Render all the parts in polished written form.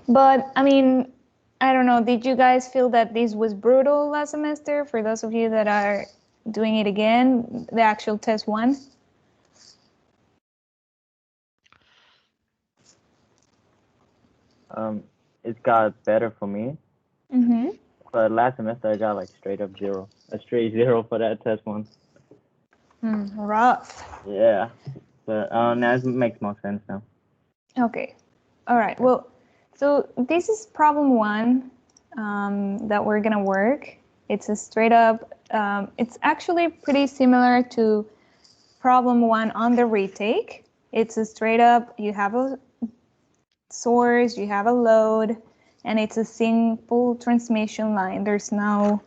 But I mean, I don't know, did you guys feel that this was brutal last semester for those of you that are doing it again, the actual test one? It got better for me. Mm-hmm. But last semester I got like straight up zero, a straight zero for that test one. Rough. Yeah, but now it makes more sense now. Okay. All right. Well, so this is problem one that we're gonna work. It's a straight up. It's actually pretty similar to problem one on the retake. It's a straight up. You have a source, you have a load, and it's a simple transmission line. There's no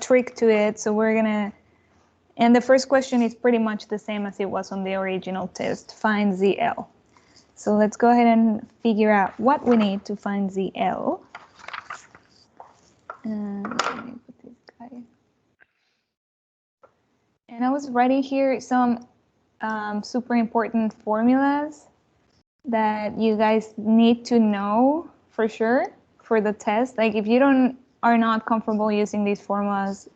trick to it. So we're gonna. And the first question is pretty much the same as it was on the original test. Find ZL. So let's go ahead and figure out what we need to find ZL. And let me put this guy. And I was writing here some super important formulas that you guys need to know for sure for the test. Like if you are not comfortable using these formulas,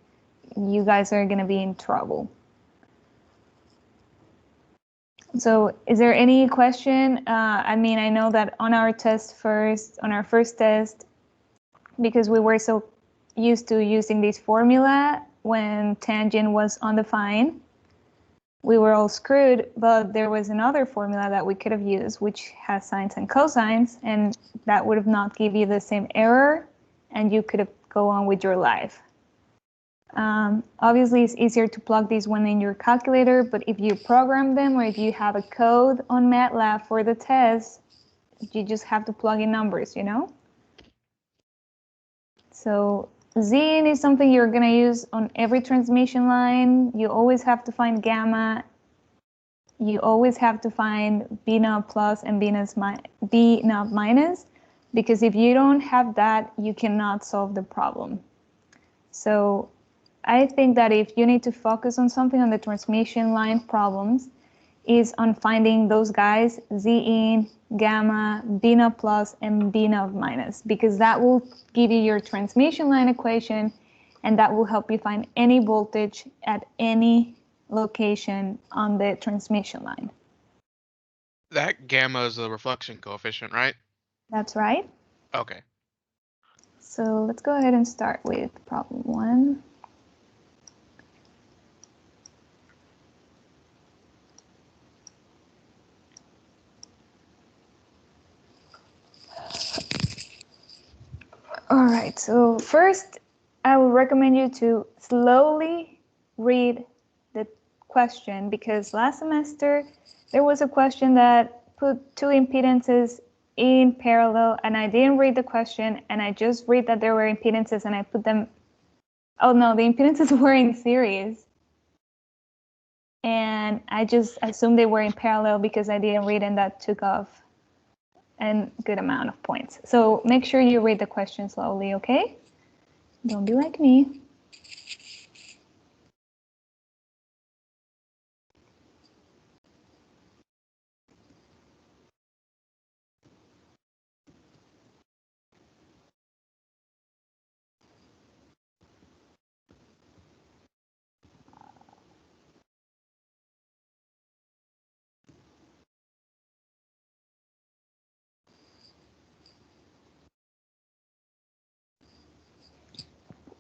you guys are gonna be in trouble. So is there any question? I mean, I know that on our first test, because we were so used to using this formula when tangent was undefined, we were all screwed, but there was another formula that we could have used, which has sines and cosines, and that would have not give you the same error, and you could have go on with your life. Obviously, it's easier to plug these one in your calculator, but if you program them or if you have a code on MATLAB for the test, you just have to plug in numbers, you know? So Zin is something you're going to use on every transmission line. You always have to find gamma. You always have to find B naught plus and B naught minus, because if you don't have that, you cannot solve the problem. So I think that if you need to focus on something on the transmission line problems, is on finding those guys, Z in, gamma, B naught plus, and B naught minus, because that will give you your transmission line equation, and that will help you find any voltage at any location on the transmission line. That gamma is the reflection coefficient, right? That's right. Okay. So let's go ahead and start with problem one. All right, so first I would recommend you to slowly read the question, because last semester there was a question that put two impedances in parallel, and I didn't read the question, and I just read that there were impedances and I put them, oh no, the impedances were in series. And I just assumed they were in parallel because I didn't read, and that took off a good amount of points. So make sure you read the question slowly, okay? Don't be like me.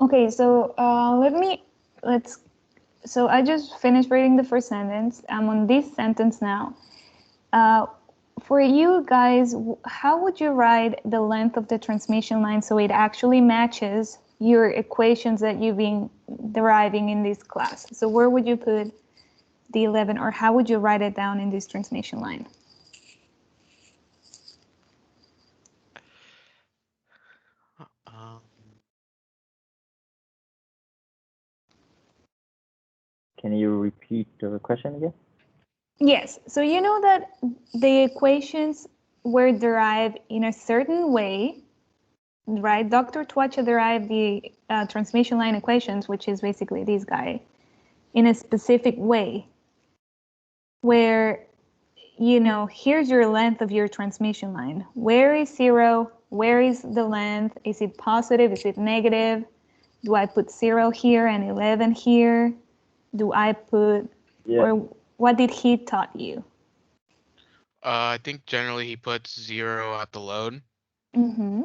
Okay, so so I just finished reading the first sentence. I'm on this sentence now. For you guys, how would you write the length of the transmission line so it actually matches your equations that you've been deriving in this class? So where would you put the 11, or how would you write it down in this transmission line? Can you repeat the question again? Yes, so you know that the equations were derived in a certain way, right? Dr. Twacha derived the transmission line equations, which is basically this guy, in a specific way, where you know, here's your length of your transmission line. Where is 0? Where is the length? Is it positive? Is it negative? Do I put 0 here and 11 here? Do I put, Yeah. or what did he taught you? I think generally he puts 0 at the load. Mm-hmm.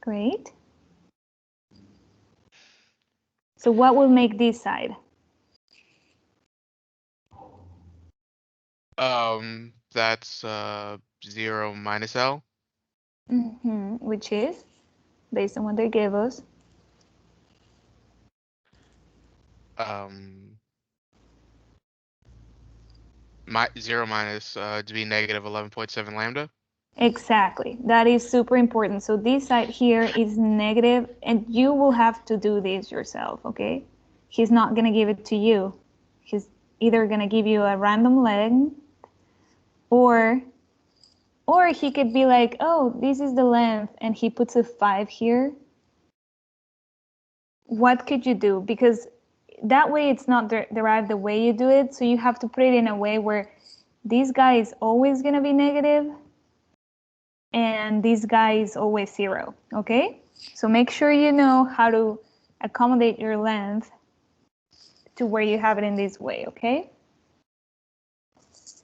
Great. So what will make this side? That's 0 minus L. Mm-hmm. Which is, based on what they gave us, My 0 minus to be negative 11.7 lambda. exactly. That is super important. So this side here is negative, and you will have to do this yourself, okay? He's not going to give it to you. He's either going to give you a random length, or he could be like, oh, this is the length, and he puts a 5 here. What could you do? Because that way it's not derived the way you do it, so you have to put it in a way where this guy is always going to be negative, and this guy is always 0, okay? So make sure you know how to accommodate your length to where you have it in this way, okay?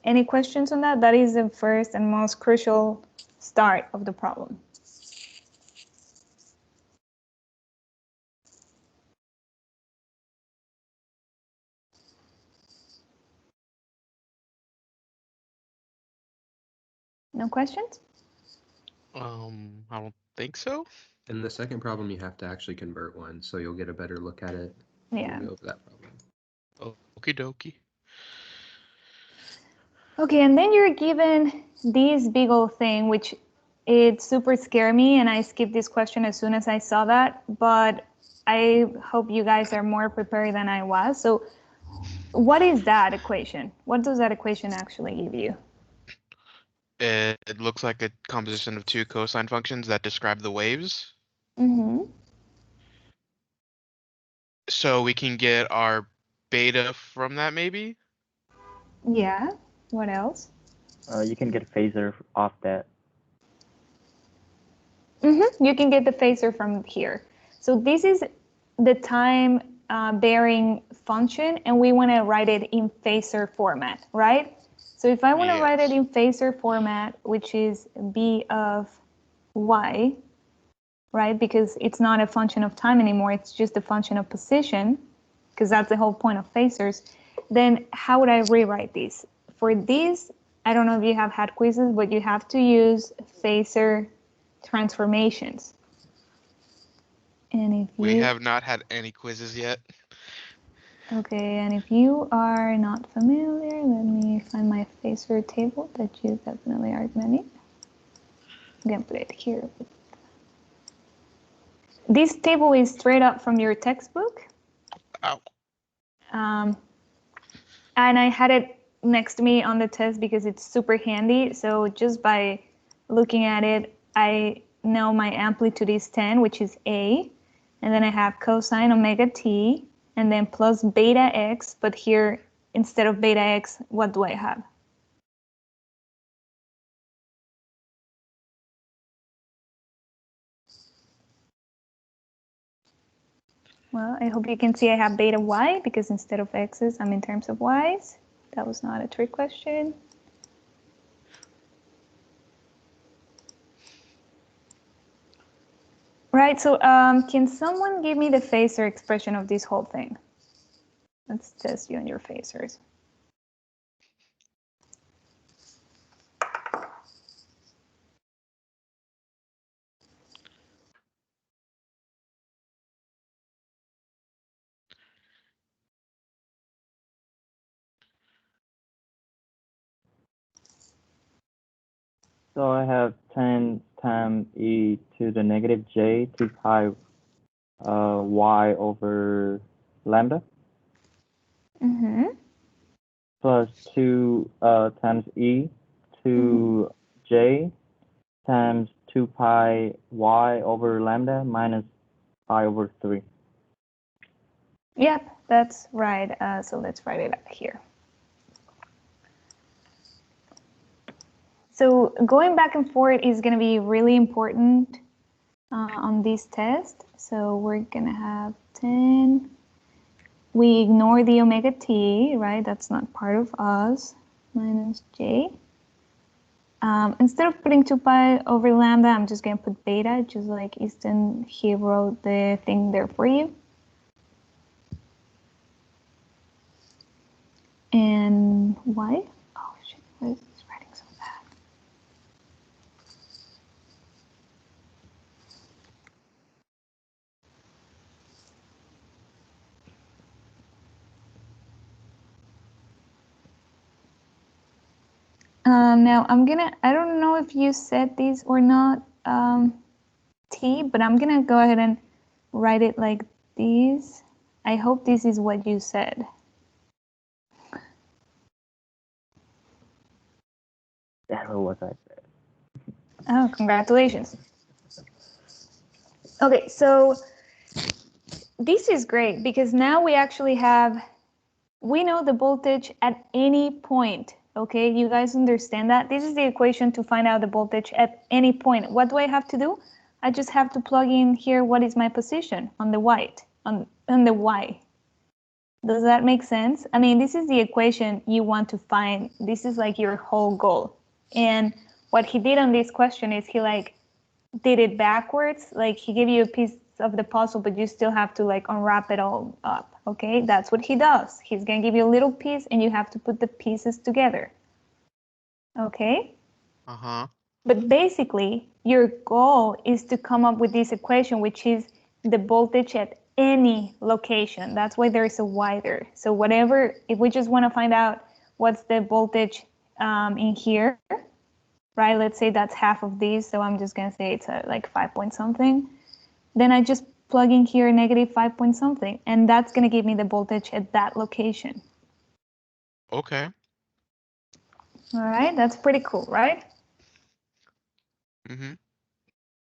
Any questions on that? That is the first and most crucial start of the problem. No questions? I don't think so. In the second problem, you have to actually convert one, so you'll get a better look at it when Yeah. we go over that problem. Okie dokie. Okay, and then you're given this big old thing, which it super scared me, and I skipped this question as soon as I saw that, but I hope you guys are more prepared than I was. So what is that equation? What does that equation actually give you? It looks like a composition of 2 cosine functions that describe the waves. Mm-hmm. So we can get our beta from that, maybe? Yeah. What else? You can get a phasor off that. Mm-hmm. You can get the phasor from here. So this is the time bearing function, and we want to write it in phasor format, right? So if I want to write it Yes. in phasor format, which is b of y, right? Because it's not a function of time anymore, it's just a function of position, because that's the whole point of phasors. Then how would I rewrite this? For this, I don't know if you have had quizzes, but you have to use phasor transformations. And if We you, have not had any quizzes yet. okay, and if you are not familiar, let me find my phasor table that you definitely are gonna need. I'm gonna put it here. This table is straight up from your textbook. Ow. And I had it next to me on the test because it's super handy. So just by looking at it, I know my amplitude is 10, which is A. And then I have cosine omega t, and then plus beta x. But here, instead of beta x, what do I have? Well, I hope you can see I have beta y, because instead of x's, I'm in terms of y's. That was not a trick question. Right, so can someone give me the phasor expression of this whole thing? Let's test you on your phasors. So I have 10 times e to the negative j 2 pi y over lambda Mm-hmm. plus 2 times e to j times 2 pi y over lambda minus pi over 3. Yep, that's right. So let's write it up here. So going back and forth is going to be really important on this test. So we're going to have 10. We ignore the omega t, right? That's not part of us, minus j. Instead of putting 2 pi over lambda, I'm just going to put beta, just like Easton, he wrote the thing there for you. And why? Oh, shit, why is this writing so bad? Now I don't know if you said this or not, T, but I'm gonna go ahead and write it like this. I hope this is what you said. That's what I said. Oh, congratulations. Okay, so this is great because now we actually we know the voltage at any point. Okay, you guys understand that? This is the equation to find out the voltage at any point. What do I have to do? I just have to plug in here what is my position on the on the Y. Does that make sense? I mean, this is the equation you want to find. This is like your whole goal. And what he did on this question is he like did it backwards. Like he gave you a piece of the puzzle, but you still have to like unwrap it all up. Okay, that's what he does. He's gonna give you a little piece and you have to put the pieces together. Okay? Uh-huh. But basically, your goal is to come up with this equation, which is the voltage at any location. That's why there's a Y there. So whatever, if we just want to find out what's the voltage in here, right? Let's say that's half of these. So I'm just going to say it's like 5 point something. Then I just plug in here negative 5 point something. And that's going to give me the voltage at that location. Okay. All right. That's pretty cool, right? Mm-hmm.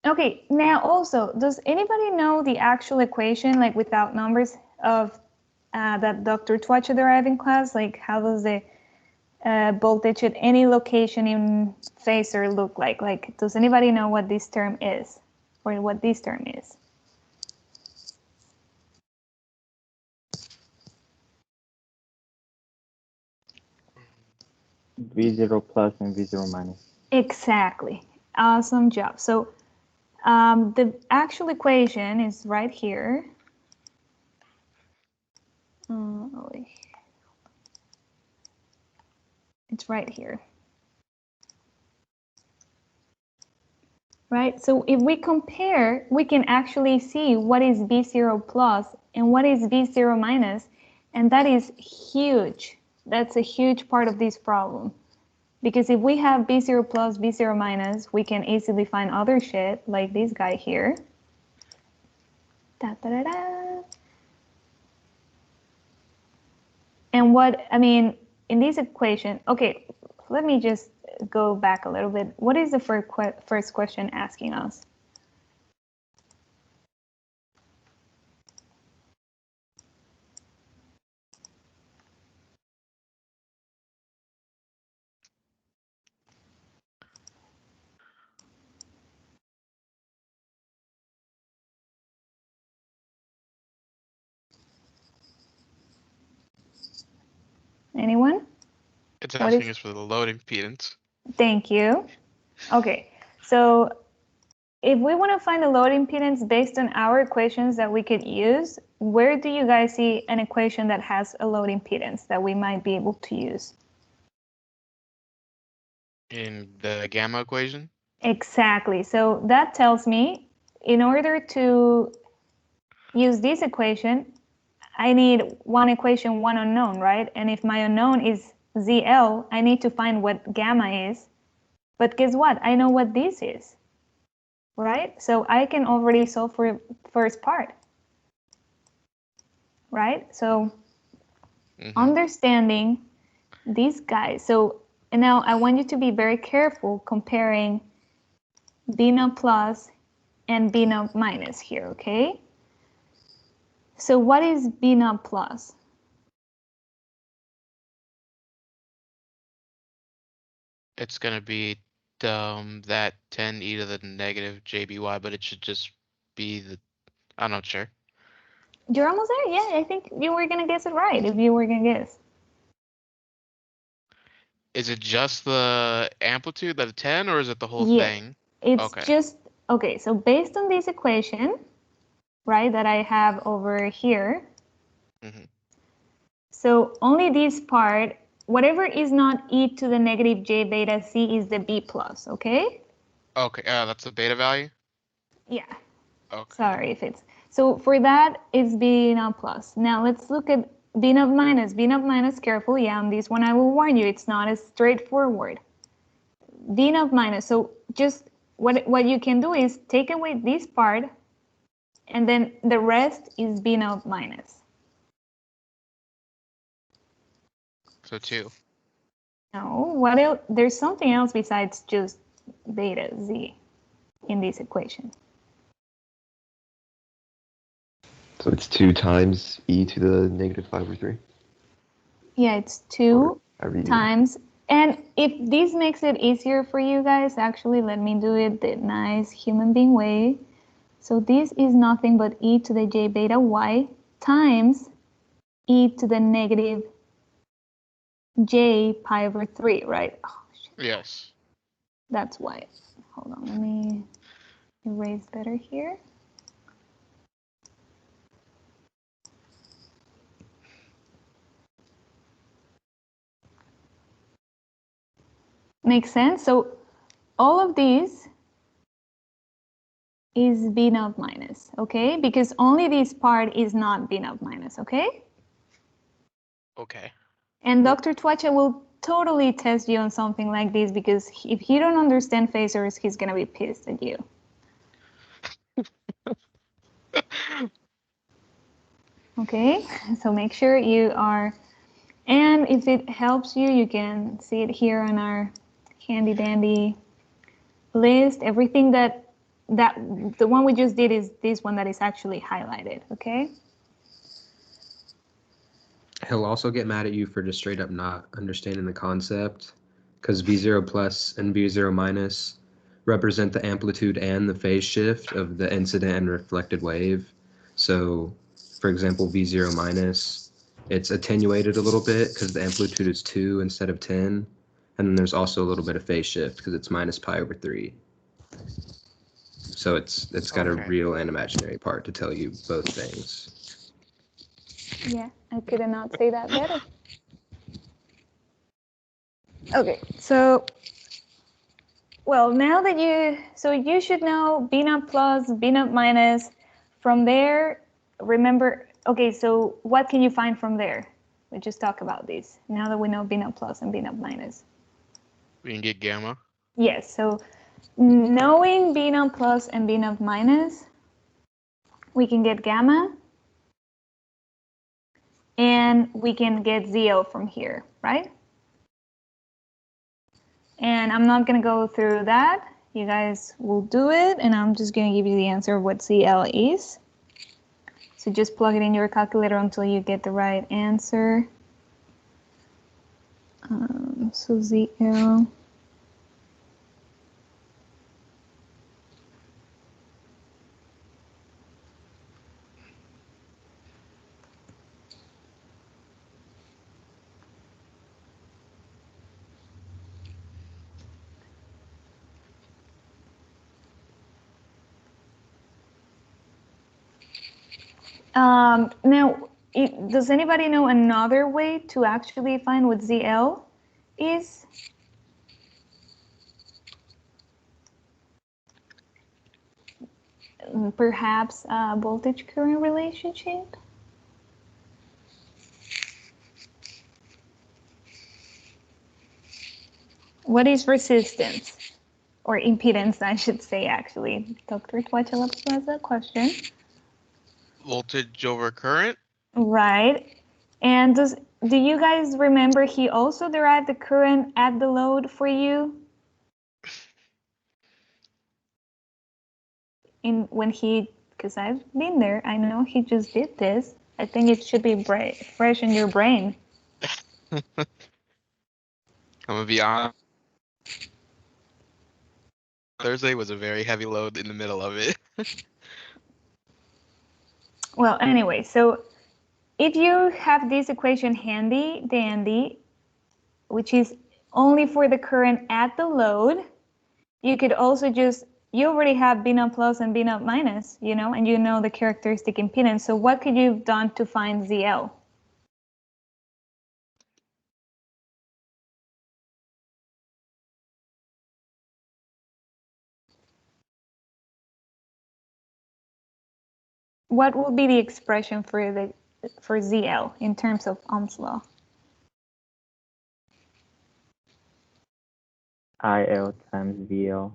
Okay, now also, does anybody know the actual equation, like without numbers, of that Dr. Twacha derived in class? Like, how does the voltage at any location in phasor look like? Like, does anybody know what this term is, or what this term is? V0 plus and V0 minus. Exactly. Awesome job. So the actual equation is right here. It's right here. Right, so if we compare, we can actually see what is V0 plus and what is V0 minus, and that is huge. That's a huge part of this problem. Because if we have V0 plus, V0 minus, we can easily find other shit, like this guy here. Da, da, da, da. And what, I mean, in this equation, okay, let me just go back a little bit. What is the first question asking us? Anyone? It's asking us for the load impedance. Thank you. Okay, so if we want to find the load impedance based on our equations that we could use, where do you guys see an equation that has a load impedance that we might be able to use? In the gamma equation? Exactly. So that tells me in order to use this equation, I need one equation, one unknown, right? And if my unknown is ZL, I need to find what gamma is. But guess what? I know what this is, right? So I can already solve for first part, right? So understanding these guys. So and now I want you to be very careful comparing B naught plus and B naught minus here, okay? So what is B naught plus? It's going to be that 10e to the negative jby, but it should just be the, I'm not sure. You're almost there. Yeah, I think you were gonna guess it right if you were gonna guess. Is it just the amplitude, the 10, or is it the whole Yeah, thing? it's Okay. just okay. So based on this equation, right, that I have over here. Mhm. So only this part, whatever is not e to the negative j beta c is the b plus. Okay. Okay, that's the beta value? Yeah. Okay. Sorry if it's so for that it's b naught plus. Now let's look at b naught minus. B naught minus, careful. Yeah, on this one I will warn you, it's not as straightforward. B naught minus. So just what you can do is take away this part, and then the rest is b naught minus. So 2. No, what else? There's something else besides just beta z in this equation. So it's 2 times e to the negative 5/3. Yeah, it's 2 However you do it. times. And if this makes it easier for you guys, actually, let me do it the nice human being way. So this is nothing but e to the j beta y times e to the negative j pi over 3, right? Oh, shit. Yes. That's why. Hold on, let me erase better here. Makes sense? So all of these is b naught minus, okay? Because only this part is not b naught minus, okay? Okay. And Dr. Twacha will totally test you on something like this, because if he don't understand phasors, he's gonna be pissed at you. Okay, so make sure you are, and if it helps you, you can see it here on our handy dandy list. Everything that the one we just did is this one that is actually highlighted, okay? He'll also get mad at you for just straight up not understanding the concept, because V0 plus and V0 minus represent the amplitude and the phase shift of the incident and reflected wave. So, for example, V0 minus, it's attenuated a little bit because the amplitude is 2 instead of 10. And then there's also a little bit of phase shift because it's minus pi over 3. So it's got a Okay. real and imaginary part to tell you both things. Yeah, I could not say that better. Okay, so, well, now that you should know B naught plus, B naught minus. From there, remember, okay, so what can you find from there? We just talked about this. Now that we know B naught plus and B naught minus. We can get gamma. Yes, so knowing B naught plus and B naught minus, we can get gamma, and we can get ZL from here, right? And I'm not going to go through that. You guys will do it, and I'm just going to give you the answer of what ZL is. So just plug it in your calculator until you get the right answer. So ZL. Now, does anybody know another way to actually find what ZL is? Perhaps a voltage current relationship? What is resistance? Or impedance, I should say, actually. Dr. Twachela has a question. Voltage over current? Right. And do you guys remember he also derived the current at the load for you? Because I've been there, I know he just did this. I think it should be fresh in your brain. I'm gonna be honest. Thursday was a very heavy load in the middle of it. Well, anyway, so if you have this equation handy dandy, which is only for the current at the load, you could also you already have B naught plus and B naught minus, and you know the characteristic impedance. So what could you have done to find ZL? What would be the expression for ZL in terms of Ohm's law? IL times VL.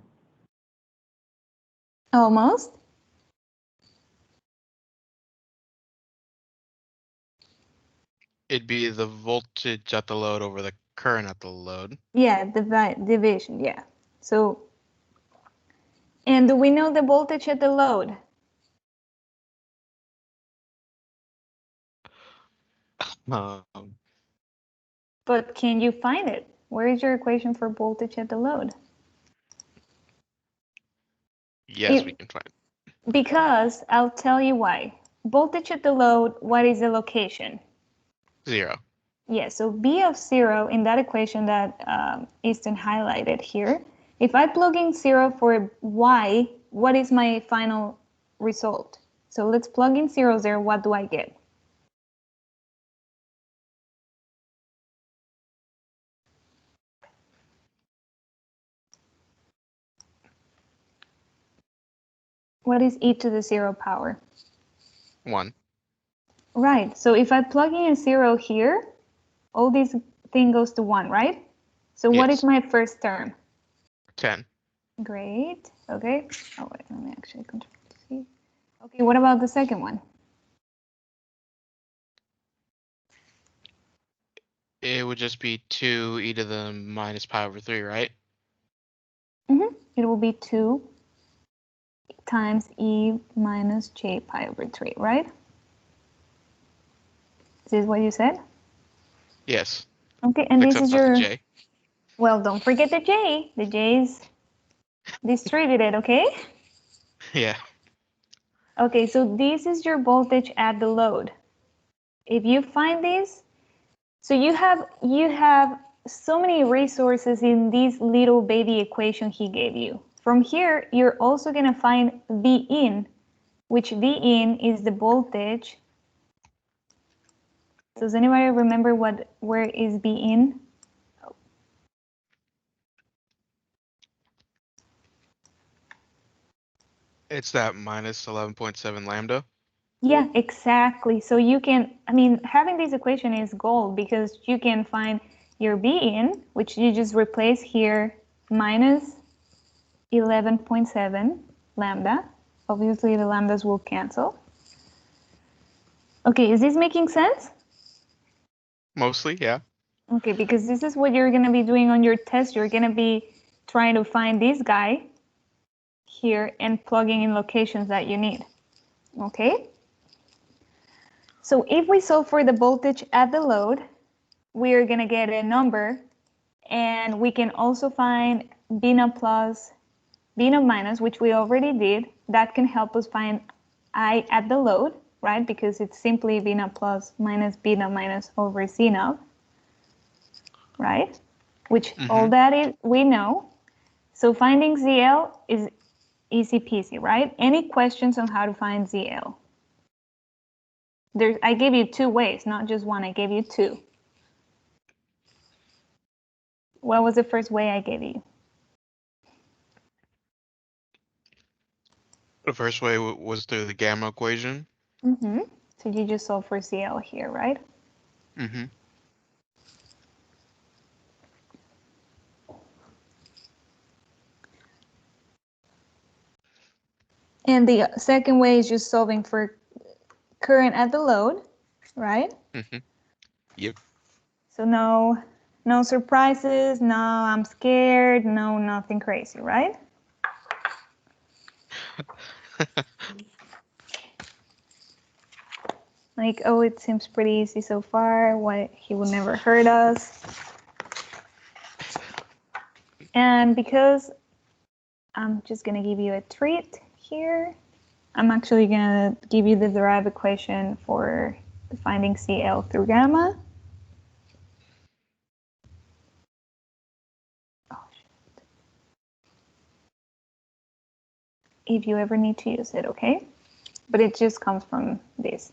Almost. It'd be the voltage at the load over the current at the load. Yeah, division, yeah. So, and do we know the voltage at the load? But can you find it? Where is your equation for voltage at the load? Yes, we can find it. Because I'll tell you why. Voltage at the load, what is the location? 0. Yeah, so B of 0 in that equation that Easton highlighted here, if I plug in 0 for Y, what is my final result? So let's plug in 0 there, what do I get? What is e to the 0 power? 1. Right, so if I plug in a 0 here, all this thing goes to 1, right? So what is Yes. my first term? 10. Great, okay. Oh wait, let me actually control C. Okay, what about the second one? It would just be 2 e to the minus pi over 3, right? It will be 2 times e minus j pi over 3, right? Is this what you said? Yes. Okay, and this Except is not the your, J. well, don't forget the j. The j is distributed, okay? Yeah. Okay, so this is your voltage at the load. If you find this, so you have so many resources in this little baby equation he gave you. From here, you're also going to find V in, which V in is the voltage. Does anybody remember where is V in? It's that minus 11.7 lambda. Yeah, exactly. So you can, having this equation is gold because you can find your B in, which you just replace here, minus 11.7 lambda. Obviously, the lambdas will cancel. Okay, is this making sense? Mostly, yeah. Okay, because this is what you're going to be doing on your test. You're going to be trying to find this guy here and plugging in locations that you need. Okay? So if we solve for the voltage at the load, we are going to get a number, and we can also find B naught plus, B naught minus, which we already did. That can help us find I at the load, right? Because it's simply B naught plus minus B naught minus over C naught, right? Which all that is, we know. So finding ZL is easy peasy, right? Any questions on how to find ZL? I gave you 2 ways, not just one, I gave you 2. What was the first way I gave you? The first way was through the gamma equation. So you just solve for ZL here, right? And the second way is just solving for current at the load, right? Yep. So no surprises, no I'm scared, no nothing crazy, right? Like, oh, it seems pretty easy so far. Why he would never hurt us. And because I'm just going to give you a treat here. I'm actually going to give you the derived equation for finding CL through gamma. Oh, shit. If you ever need to use it, okay? But it just comes from this.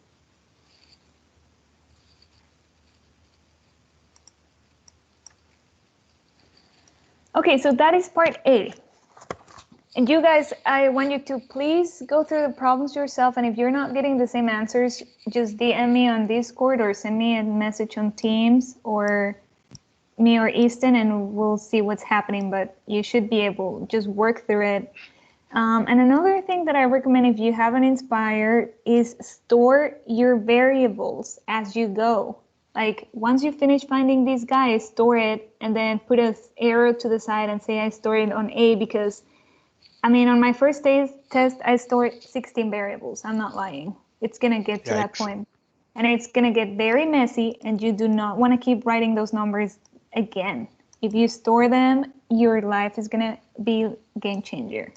Okay, so that is part A. And you guys, I want you to please go through the problems yourself. And if you're not getting the same answers, just DM me on Discord or send me a message on Teams or me or Easton, and we'll see what's happening. But you should be able to just work through it. And another thing that I recommend if you haven't Inspire is store your variables as you go. Like once you finish finding these guys, store it and then put an arrow to the side and say I store it on A, because I mean, on my first test, I stored 16 variables. I'm not lying. It's going to get to that point. And it's going to get very messy, and you do not want to keep writing those numbers again. If you store them, your life is going to be a game changer.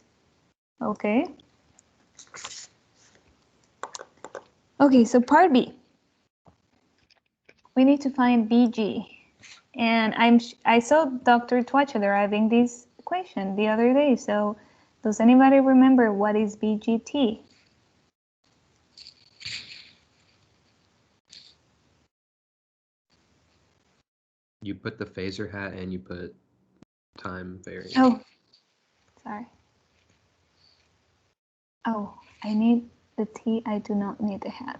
Okay? Okay, so part B. We need to find BG. And I saw Dr. Twacha deriving this equation the other day, so does anybody remember what is BGT? You put the phasor hat and you put time variant. Oh, sorry. Oh, I need the T, I do not need the hat.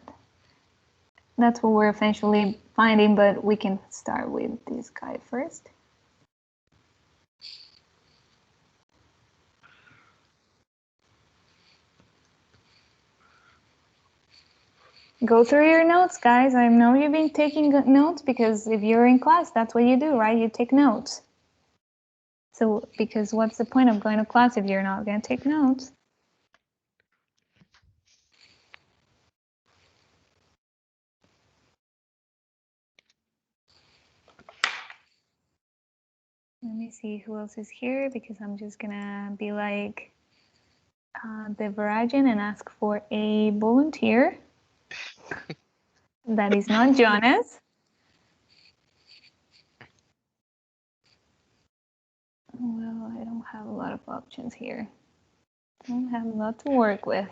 That's what we're eventually finding, but we can start with this guy first. Go through your notes, guys. I know you've been taking notes because if you're in class, that's what you do, right? You take notes. So, because what's the point of going to class if you're not going to take notes? Let me see who else is here, because I'm just going to be like the Viragen and ask for a volunteer. That is not Jonas. Well, I don't have a lot of options here. I don't have a lot to work with.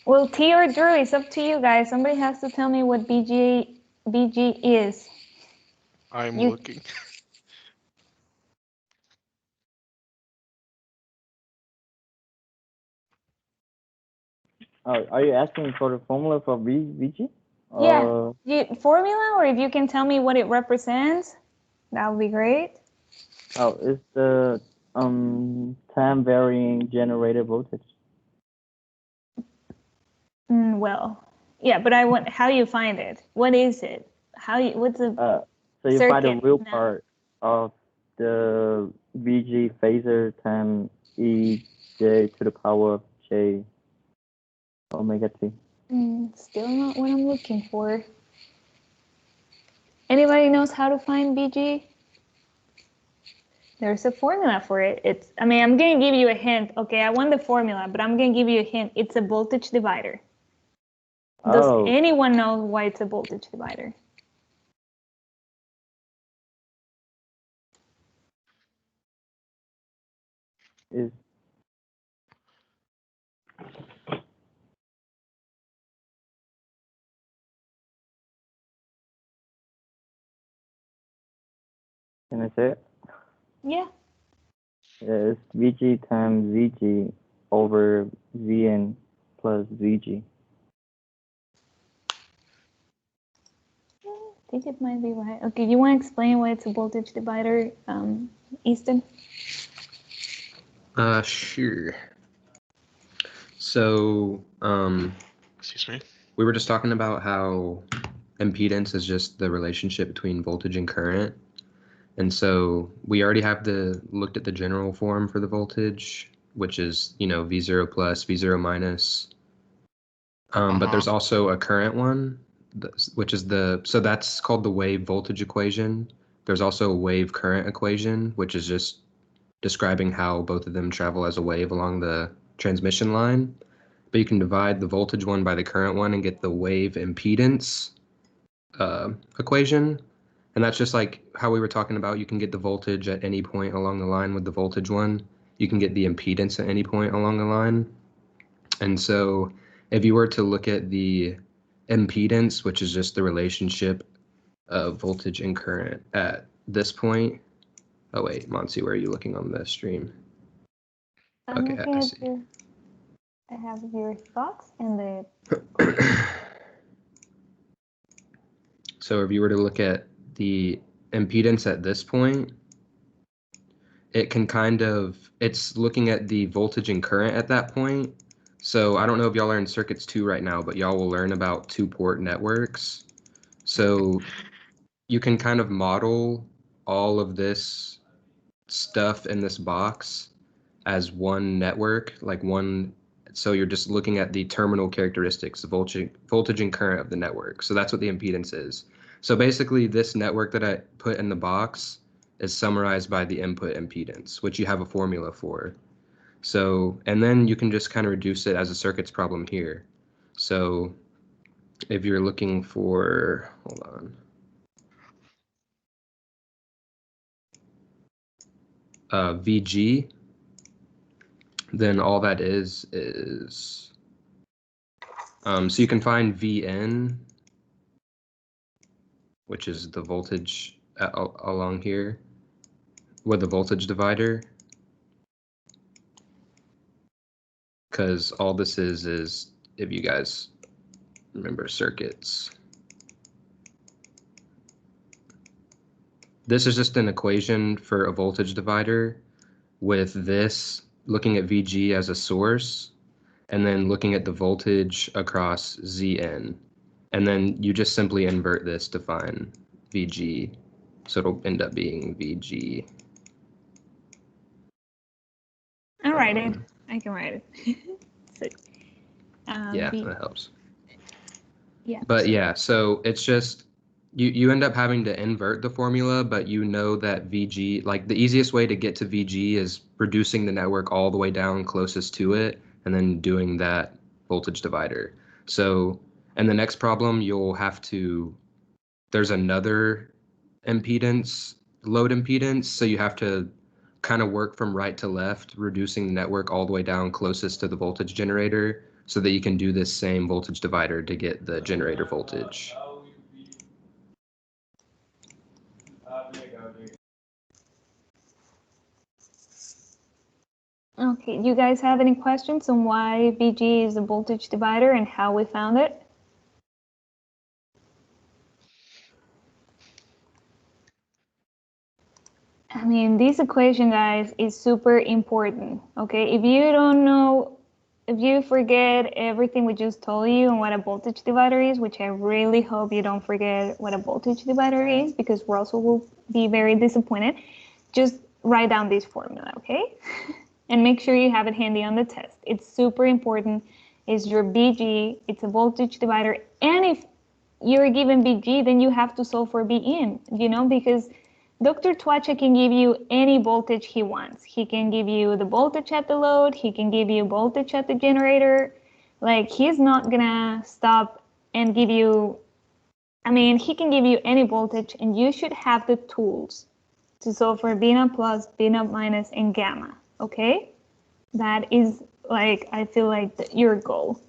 Well, T or Drew, it's up to you guys. Somebody has to tell me what BG is. I'm looking. Are you asking for the formula for VG? Yeah, formula, or if you can tell me what it represents, that would be great. Oh, it's the time varying generated voltage. Well, yeah, but I want how you find it. What is it? What's the so you find the circuit real now? part of the VG phasor times E j to the power of j omega t. Still not what I'm looking for. Anybody knows how to find BG? There's a formula for it. I mean, I'm going to give you a hint. Okay, I want the formula, but I'm going to give you a hint. It's a voltage divider. Does anyone know why it's a voltage divider? Can I say it? Yeah. It's VG times VG over Vn plus VG. I think it might be right. Okay, you want to explain why it's a voltage divider, Easton? Sure. So, Excuse me. we were just talking about how impedance is just the relationship between voltage and current. And so we already have looked at the general form for the voltage, which is, V0 plus, V0 minus. But there's also a current one, which is so that's called the wave voltage equation. There's also a wave current equation, which is just describing how both of them travel as a wave along the transmission line. But you can divide the voltage one by the current one and get the wave impedance equation. And that's just like how we were talking about. You can get the voltage at any point along the line with the voltage one. You can get the impedance at any point along the line. And so if you were to look at the impedance, which is just the relationship of voltage and current at this point. Oh wait, Monty, where are you looking on the stream? I'm Okay, looking I at see. your, I have your box and the. So if you were to look at the impedance at this point, it can kind of, it's looking at the voltage and current at that point. So I don't know if y'all are in circuits 2 right now, but y'all will learn about 2-port networks. So you can kind of model all of this stuff in this box as one network, like one. So you're just looking at the terminal characteristics, the voltage and current of the network. So that's what the impedance is. So basically this network that I put in the box is summarized by the input impedance, which you have a formula for. So, and then you can just kind of reduce it as a circuits problem here. So if you're looking for, hold on. VG, then all that is, so you can find Vn, which is the voltage along here with the voltage divider. Because all this is if you guys remember circuits, this is just an equation for a voltage divider with this looking at VG as a source and then looking at the voltage across Zn. And then you just simply invert this to find VG. So it'll end up being VG. I'll write it. I can write it. So, Yeah, that helps. Yeah. But yeah, so it's just you end up having to invert the formula, but you know that VG, like the easiest way to get to VG is reducing the network all the way down closest to it and then doing that voltage divider. So in the next problem, you'll have to, there's another impedance, load impedance, so you have to kind of work from right to left, reducing the network all the way down closest to the voltage generator so that you can do this same voltage divider to get the generator voltage. Okay, you guys have any questions on why VG is a voltage divider and how we found it? I mean, this equation, guys, is super important, okay? If you don't know, if you forget everything we just told you and what a voltage divider is, which I really hope you don't forget what a voltage divider is, because Russell will be very disappointed, just write down this formula, okay? And make sure you have it handy on the test. It's super important. It's your VG, it's a voltage divider. And if you're given VG, then you have to solve for Vin, you know, because Dr. Twacha can give you any voltage he wants. He can give you the voltage at the load. He can give you voltage at the generator. Like, he's not gonna stop and give you, I mean, he can give you any voltage, and you should have the tools to solve for B naught plus, B naught minus, and gamma, okay? That is, like, I feel like your goal.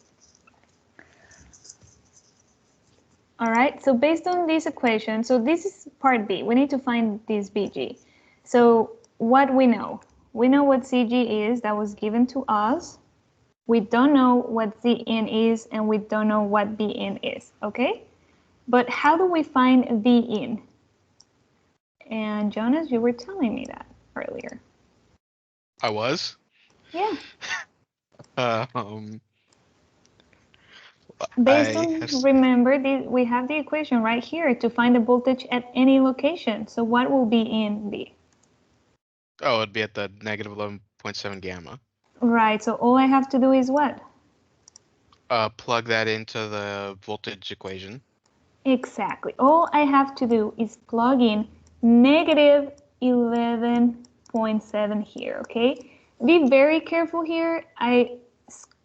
All right, so based on this equation, so this is part B. We need to find this VG. So what we know what CG is, that was given to us. We don't know what Zn is, and we don't know what Vn is, okay? But how do we find Vin? And Jonas, you were telling me that earlier. I was? Yeah. Based on, remember, we have the equation right here to find the voltage at any location. So what will Vn be? Oh, it'd be at the negative 11.7 gamma. Right, so all I have to do is what? Plug that into the voltage equation. Exactly. All I have to do is plug in negative 11.7 11.7 here, okay? Be very careful here. I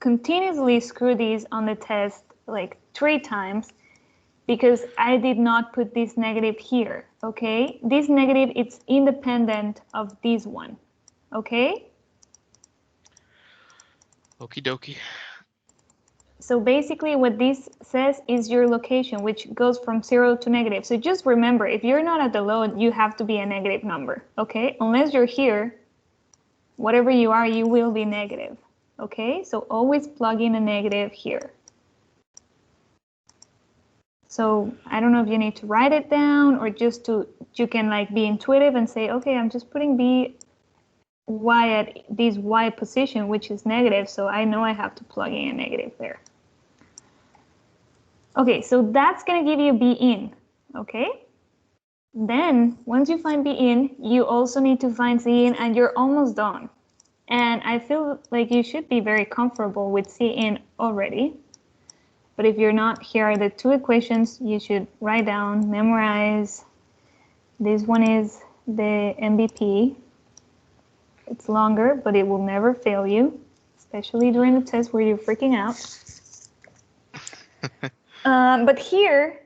continuously screw these on the test like 3 times because I did not put this negative here, okay? This negative, it's independent of this one, okay? Okie dokie. So basically what this says is your location, which goes from 0 to negative. So just remember, if you're not at the load, you have to be a negative number, okay? Unless you're here, whatever you are, you will be negative, okay? So always plug in a negative here. So I don't know if you need to write it down or just you can like be intuitive and say, okay, I'm just putting y at this y position, which is negative, so I know I have to plug in a negative there. Okay, so that's gonna give you B in, okay? Then once you find B in, you also need to find C in, and you're almost done. And I feel like you should be very comfortable with C in already. But if you're not, here are the 2 equations you should write down, memorize. This one is the MVP. It's longer, but it will never fail you, especially during the test where you're freaking out. But here,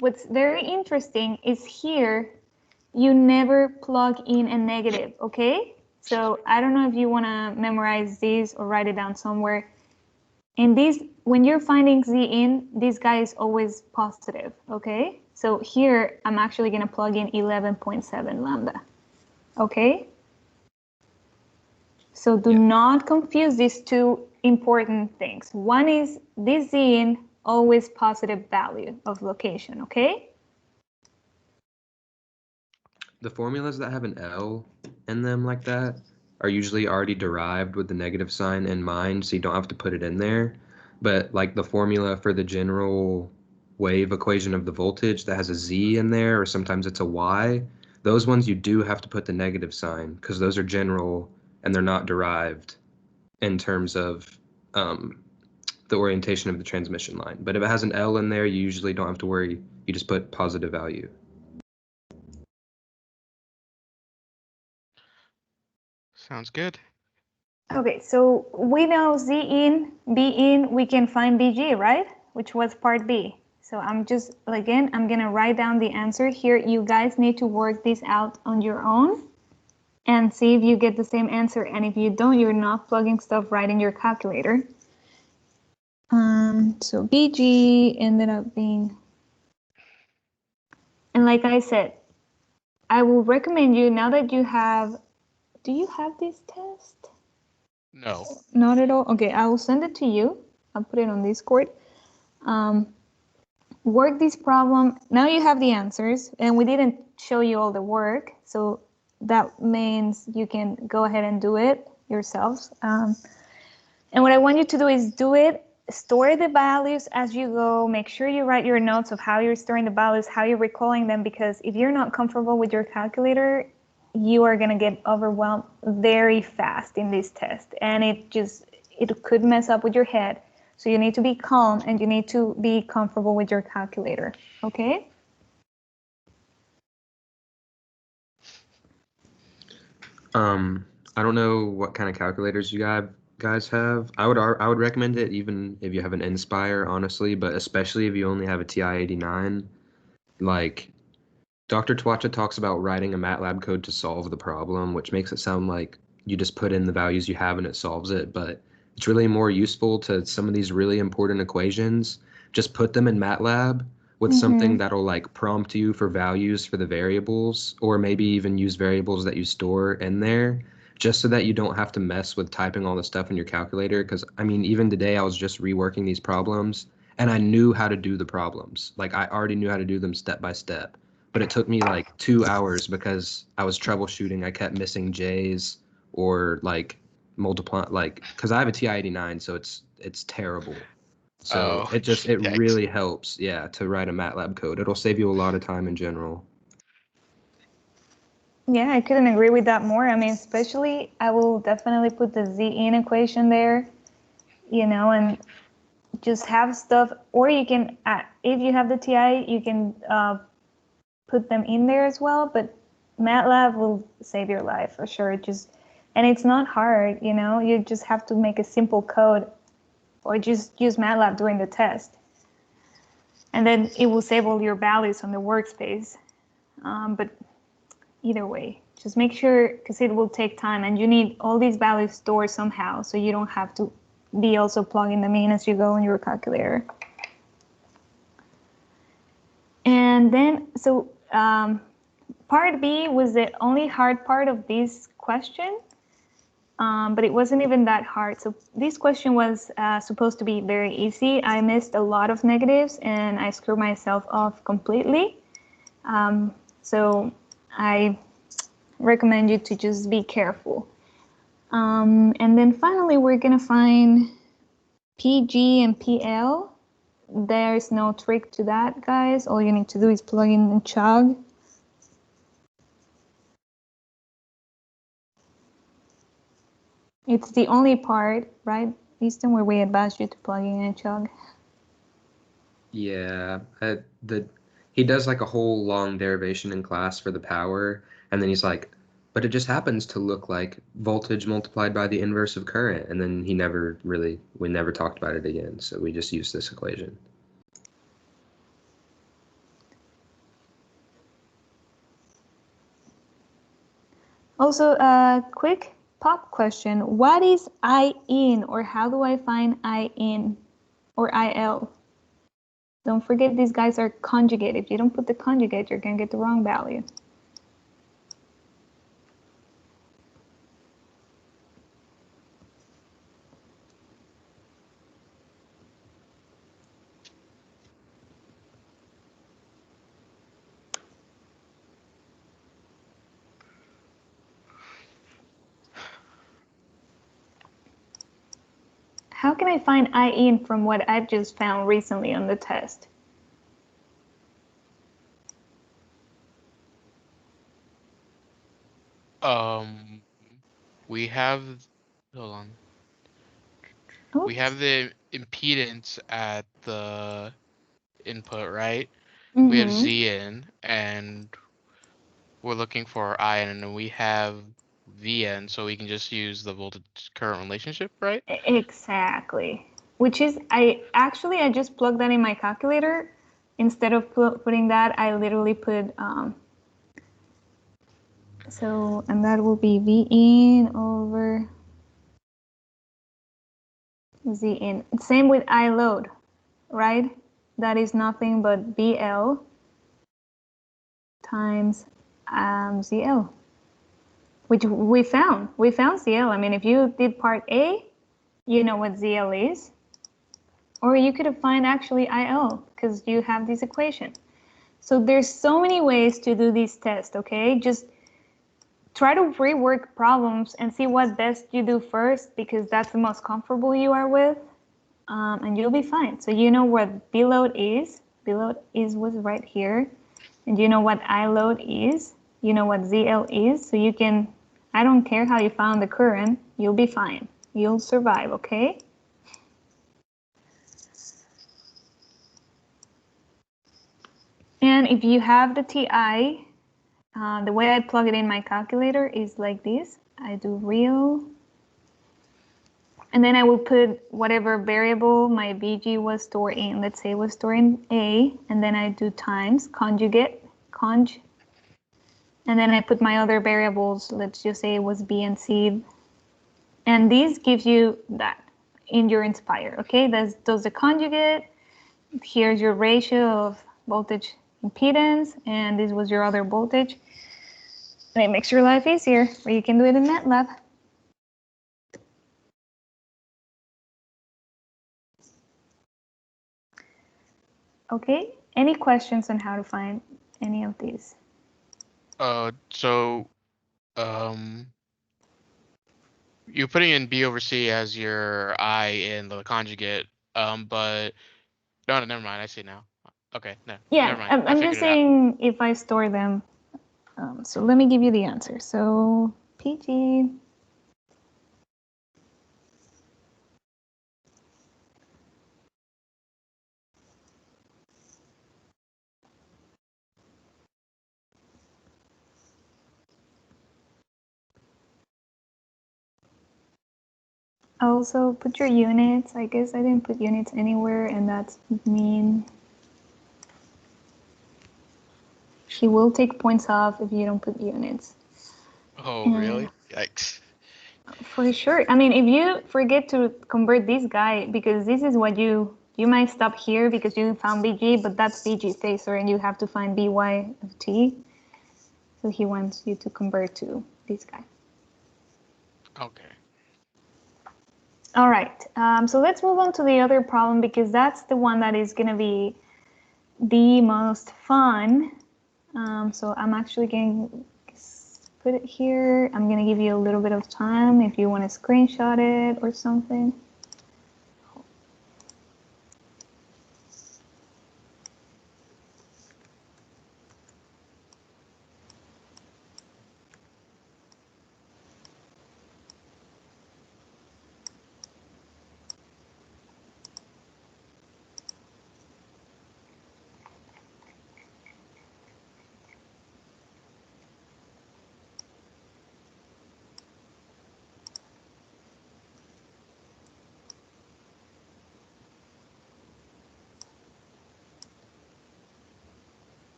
what's very interesting is here, you never plug in a negative, okay? So I don't know if you want to memorize these or write it down somewhere. In these, when you're finding Z in, this guy is always positive, okay? So here, I'm actually going to plug in 11.7 lambda, okay? So do not confuse these 2 important things. One is this Z in, always positive value of location, okay? The formulas that have an L in them like that are usually already derived with the negative sign in mind, so you don't have to put it in there. But like the formula for the general wave equation of the voltage that has a Z in there, or sometimes it's a Y, those ones you do have to put the negative sign because those are general and they're not derived in terms of the orientation of the transmission line. But if it has an L in there, you usually don't have to worry. You just put positive value. Sounds good. Okay, so we know Z in, B in, we can find BG, right? Which was part B. So I'm just, again, I'm gonna write down the answer here. You guys need to work this out on your own and see if you get the same answer. And if you don't, you're not plugging stuff right in your calculator. So BG ended up being, and like I said, I will recommend you, now that you have, do you have this test? No. Not at all? Okay, I will send it to you. I'll put it on Discord. Work this problem. Now you have the answers, and we didn't show you all the work, so that means you can go ahead and do it yourselves. And what I want you to do is do it, store the values as you go, make sure you write your notes of how you're storing the values, how you're recalling them, because if you're not comfortable with your calculator, you are going to get overwhelmed very fast in this test, and it could mess up with your head. So you need to be calm and you need to be comfortable with your calculator, okay? I don't know what kind of calculators you guys have. I would recommend it even if you have an Inspire, honestly, but especially if you only have a TI-89. Like, Dr. Twacha talks about writing a MATLAB code to solve the problem, which makes it sound like you just put in the values you have and it solves it, but it's really more useful to some of these really important equations. Just put them in MATLAB with something that'll like prompt you for values for the variables, or maybe even use variables that you store in there, just so that you don't have to mess with typing all the stuff in your calculator. Because I mean, even today I was just reworking these problems and I knew how to do the problems. Like I already knew how to do them step by step, but it took me like 2 hours because I was troubleshooting. I kept missing J's or like multiply, like, because I have a TI-89, so it's terrible. So Oh, it yikes. really helps, yeah, to write a MATLAB code. It'll save you a lot of time in general. Yeah, I couldn't agree with that more. I mean, especially, I will definitely put the Z in equation there, you know, and just have stuff, or you can, if you have the TI, you can put them in there as well. But MATLAB will save your life for sure. And it's not hard, you know. You just have to make a simple code, or just use MATLAB during the test, and then it will save all your values on the workspace. But either way, just make sure, because it will take time, and you need all these values stored somehow, so you don't have to be also plugging them in as you go in your calculator. And then, so part B was the only hard part of this question, but it wasn't even that hard. So this question was supposed to be very easy. I missed a lot of negatives, and I screwed myself off completely. So I recommend you to just be careful. And then finally, we're gonna find PG and PL. There's no trick to that, guys. All you need to do is plug in and chug. It's the only part, right, Easton, where we advise you to plug in and chug. Yeah, he does like a whole long derivation in class for the power, and then he's like, but it just happens to look like voltage multiplied by the inverse of current, and then we never talked about it again, so we just used this equation. Also, a quick pop question. What is I in, or how do I find I in or IL? Don't forget these guys are conjugate. If you don't put the conjugate, you're going to get the wrong value. How can I find I in from what I've just found recently on the test? We have, hold on. Oops. We have the impedance at the input, right? Mm-hmm. We have Z in, and we're looking for I in, and we have VN, so we can just use the voltage current relationship, right? Exactly. Which is, I just plugged that in my calculator. Instead of putting that, I literally put, and that will be V in over Z in. Same with I load, right? That is nothing but BL times ZL, which we found. We found ZL. I mean, if you did part A, you know what ZL is. Or you could find actually IL, because you have this equation. So there's so many ways to do these tests, okay? Just try to rework problems and see what best you do first, because that's the most comfortable you are with, and you'll be fine. So you know what B load is. B load was right here. And you know what I load is. You know what ZL is. So you can, I don't care how you found the current, you'll be fine. You'll survive, okay? And if you have the TI, the way I plug it in my calculator is like this. I do real, and then I will put whatever variable my VG was stored in. Let's say it was stored in A, and then I do times, conjugate, and then I put my other variables. Let's just say it was B and C. And this gives you that in your Inspire, okay? Does the conjugate. Here's your ratio of voltage impedance, and this was your other voltage. And it makes your life easier, or you can do it in MATLAB. Okay, any questions on how to find any of these? So, you're putting in B over C as your I in the conjugate, but no, never mind. I see now. Okay, no, Yeah, never mind. I'm just saying if I store them. So let me give you the answer. So PG. Also, put your units. I guess I didn't put units anywhere, and that's mean. She will take points off if you don't put units. Oh, really? Yikes. For sure. I mean, if you forget to convert this guy, because this is what you might stop here because you found BG, but that's BG spacer, and you have to find BY of T. So he wants you to convert to this guy. Okay. All right. So let's move on to the other problem because that's the one that is going to be the most fun. So I'm actually going to put it here. I'm going to give you a little bit of time if you want to screenshot it or something.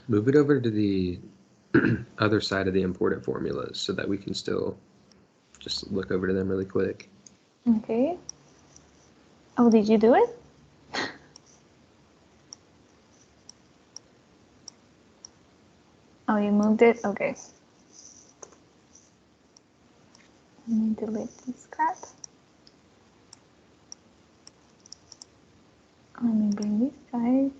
Move it over to the other side of the important formulas so that we can still just look over to them really quick. Okay. Oh, did you do it? Oh, you moved it? Okay. Let me delete this crap. Let me bring these guys.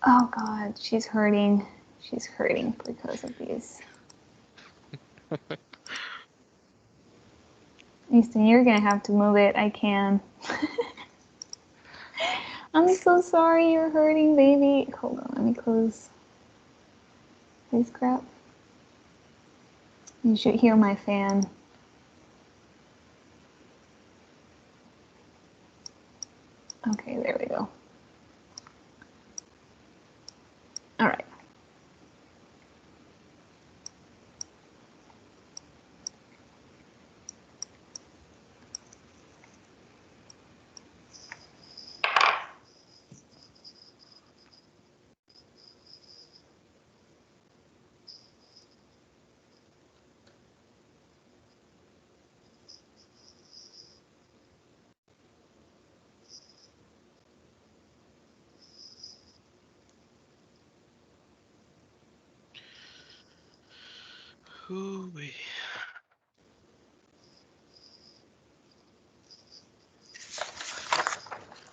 Oh God, she's hurting. She's hurting because of this. Easton, you're gonna have to move it. I can. I'm so sorry you're hurting, baby. Hold on, let me close this crap. You should hear my fan. Okay, there we go. All right. Ooh-wee.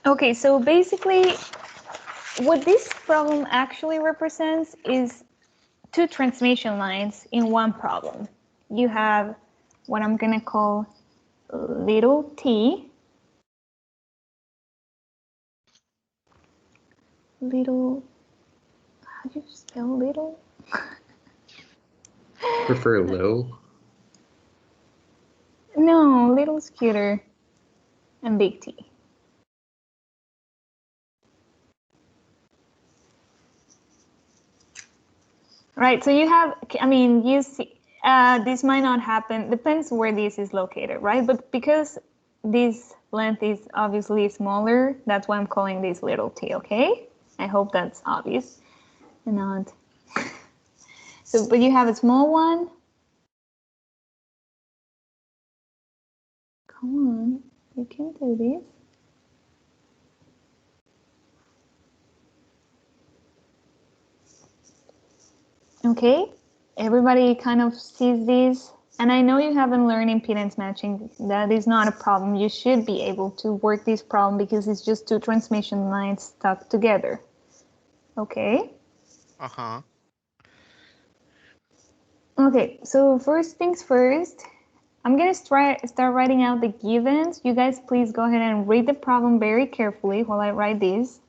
Okay, so basically what this problem actually represents is two transmission lines in one problem. You have what I'm gonna call little t, little, how do you spell little? Prefer little. No, little scooter and big T. Right, so you have, I mean, you see, this might not happen, depends where this is located, right? But because this length is obviously smaller, that's why I'm calling this little t, okay? I hope that's obvious and not. So, but you have a small one. Come on, you can do this. Okay, everybody kind of sees this. And I know you haven't learned impedance matching. That is not a problem. You should be able to work this problem because it's just two transmission lines stuck together. Okay. Uh-huh. Okay, so first things first, I'm going to start writing out the givens. You guys please go ahead and read the problem very carefully while I write this.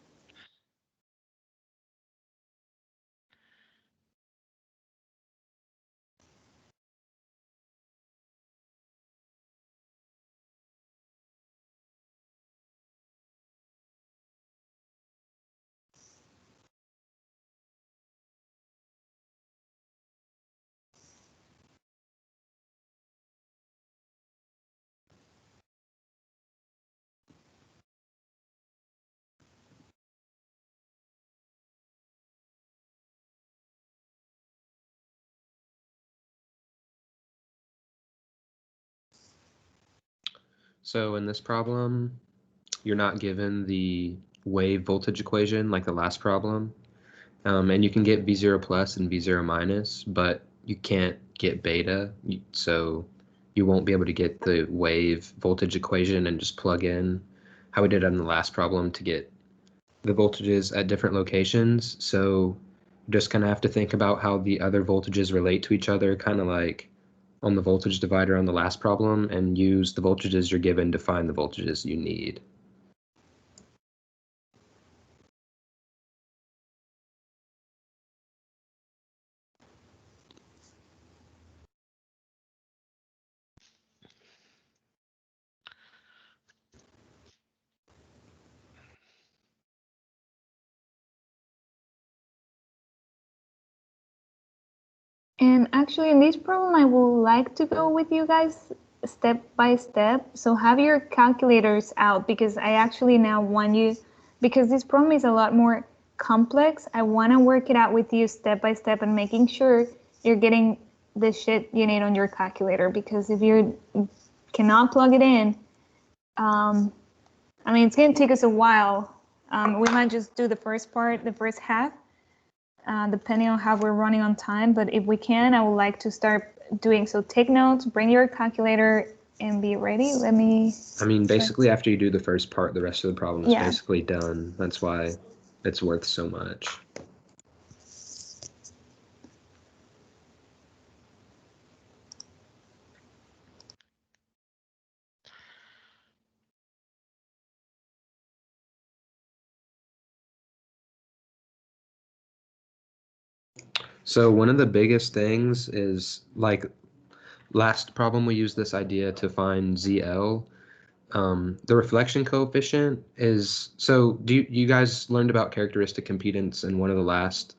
So in this problem, you're not given the wave voltage equation like the last problem. And you can get V0 plus and V0 minus, but you can't get beta. So you won't be able to get the wave voltage equation and just plug in how we did on the last problem to get the voltages at different locations. So you just kind of have to think about how the other voltages relate to each other, kind of like on the voltage divider on the last problem, and use the voltages you're given to find the voltages you need. And actually, in this problem, I would like to go with you guys step by step. So have your calculators out, because I actually now want you, because this problem is a lot more complex. I want to work it out with you step by step and making sure you're getting the shit you need on your calculator. Because if you cannot plug it in, I mean, it's going to take us a while. We might just do the first part, the first half, depending on how we're running on time. But if we can, I would like to start doing so. Take notes, bring your calculator, and be ready. Let me. I mean, basically, after you do the first part, the rest of the problem is Yeah. basically done. That's why it's worth so much. So one of the biggest things is, like, last problem we used this idea to find ZL. The reflection coefficient is, so you guys learned about characteristic impedance in one of the last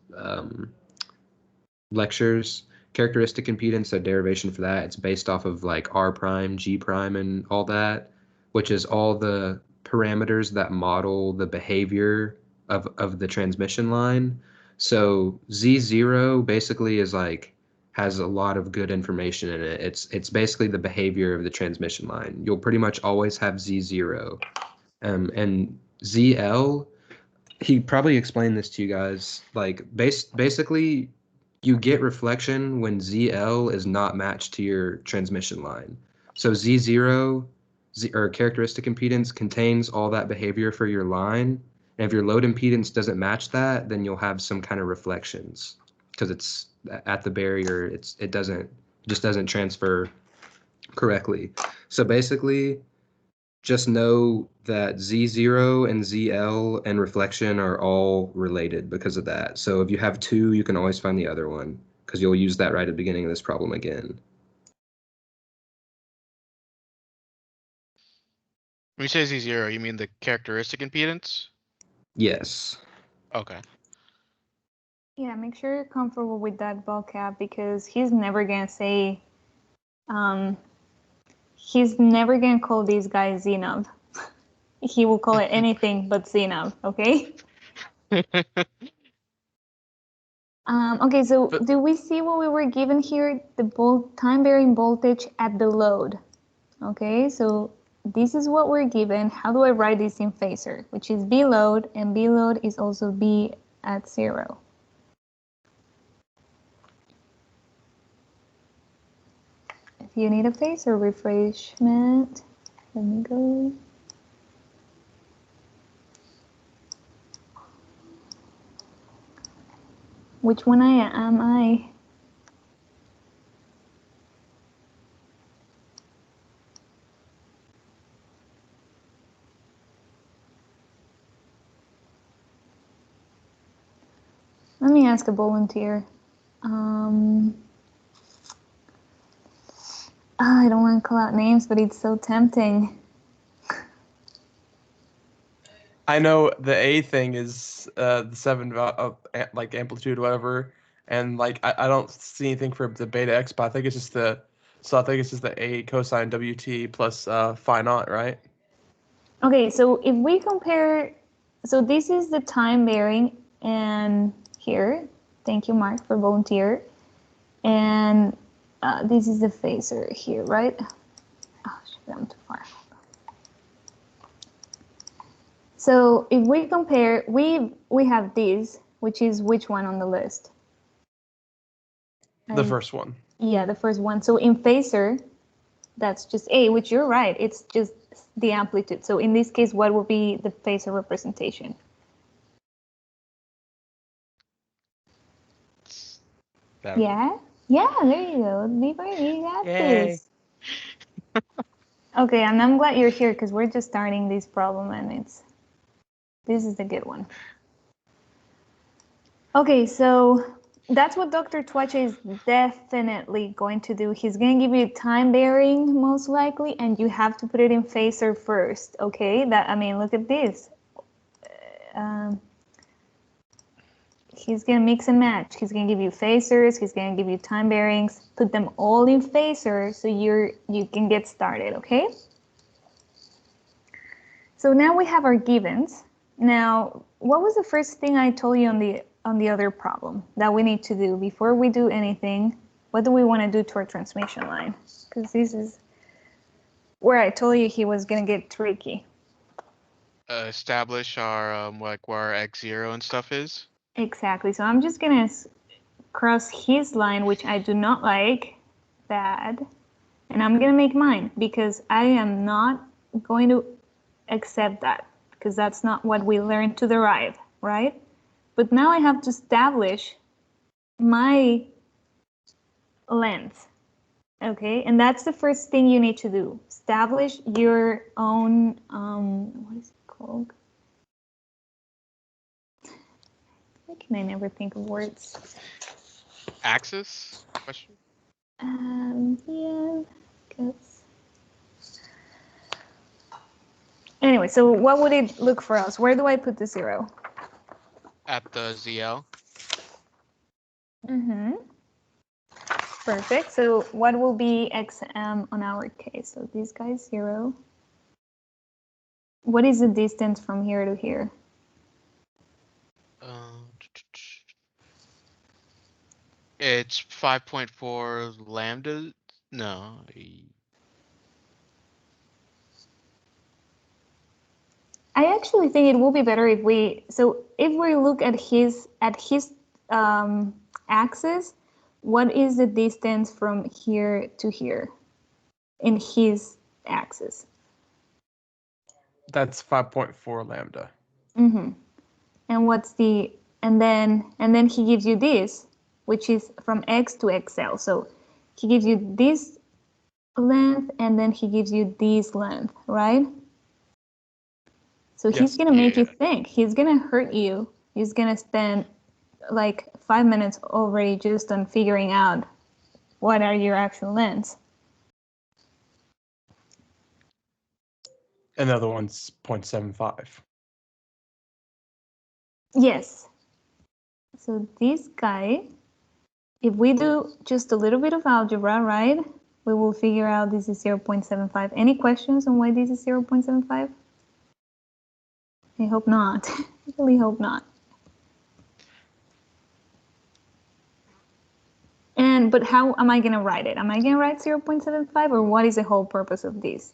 lectures? Characteristic impedance, a derivation for that, it's based off of like R prime, G prime, and all that, which is all the parameters that model the behavior of the transmission line. So Z0 basically is like, has a lot of good information in it. It's basically the behavior of the transmission line. You'll pretty much always have Z0. And ZL, he probably explained this to you guys, like basically you get reflection when ZL is not matched to your transmission line. So Z0, or characteristic impedance, contains all that behavior for your line. And if your load impedance doesn't match that, then you'll have some kind of reflections because it's at the barrier. It just doesn't transfer correctly. So basically, just know that Z0 and ZL and reflection are all related because of that. So if you have two, you can always find the other one because you'll use that right at the beginning of this problem again. When you say Z0, you mean the characteristic impedance? Yes. Okay. Yeah, make sure you're comfortable with that vocab, because he's never gonna say, he's never gonna call these guys Zenov. He will call it anything but Zenov, okay? Okay, so do we see what we were given here? The time-varying voltage at the load. Okay, so this is what we're given. How do I write this in phasor? Which is B load, and B load is also B at 0. If you need a phasor refreshment, let me go. Which one am I? Let me ask a volunteer. I don't want to call out names, but it's so tempting. I know the A thing is the 7 like amplitude, whatever, and like I don't see anything for the beta X, but I think it's just the A cosine WT plus phi naught, right? Okay, so if we compare, so this is the time varying, and here, thank you, Mark, for volunteer, and this is the phasor here, right? Oh, shit, I'm too far. So if we compare, we have this, which is which one on the list? The first one. Yeah, the first one. So in phasor, that's just A, which you're right. It's just the amplitude. So in this case, what will be the phasor representation? That- Yeah, there you go. Libra, you got Yay. this. Okay, and I'm glad you're here because we're just starting this problem and this is the good one. Okay, so that's what Dr. Twache is definitely going to do. He's going to give you time bearing most likely, and you have to put it in phasor first, okay? Look at this. He's going to mix and match. He's going to give you phasors, he's going to give you time bearings, put them all in phasor so you can get started, okay? So now we have our givens. Now, what was the first thing I told you on the other problem that we need to do before we do anything? What do we want to do to our transmission line? Because this is where I told you he was going to get tricky. Establish our like where our x0 and stuff is. Exactly. So I'm just going to cross his line, which I do not like, bad, and I'm going to make mine because I am not going to accept that because that's not what we learned to derive, right? But now I have to establish my length, okay? And that's the first thing you need to do. Establish your own, what is it called? Why can I never think of words? Axis? Question? Yeah, guess. Anyway, so what would it look for us? Where do I put the 0? At the ZL. Perfect. So what will be xm on our case? So this guy's 0. What is the distance from here to here? It's 5.4 lambda. No. I actually think it will be better if we look at his axis, what is the distance from here to here in his axis? That's 5.4 lambda. And what's the and then he gives you this, which is from x to xl. So he gives you this length and then he gives you this length, right? So Yes. he's gonna make you think. He's gonna hurt you. He's gonna spend like 5 minutes already just on figuring out what are your actual lengths. Another one's 0.75. Yes. So this guy, if we do just a little bit of algebra, right, we will figure out this is 0.75. Any questions on why this is 0.75? I hope not. I really hope not. But how am I going to write it? Am I going to write 0.75 or what is the whole purpose of this?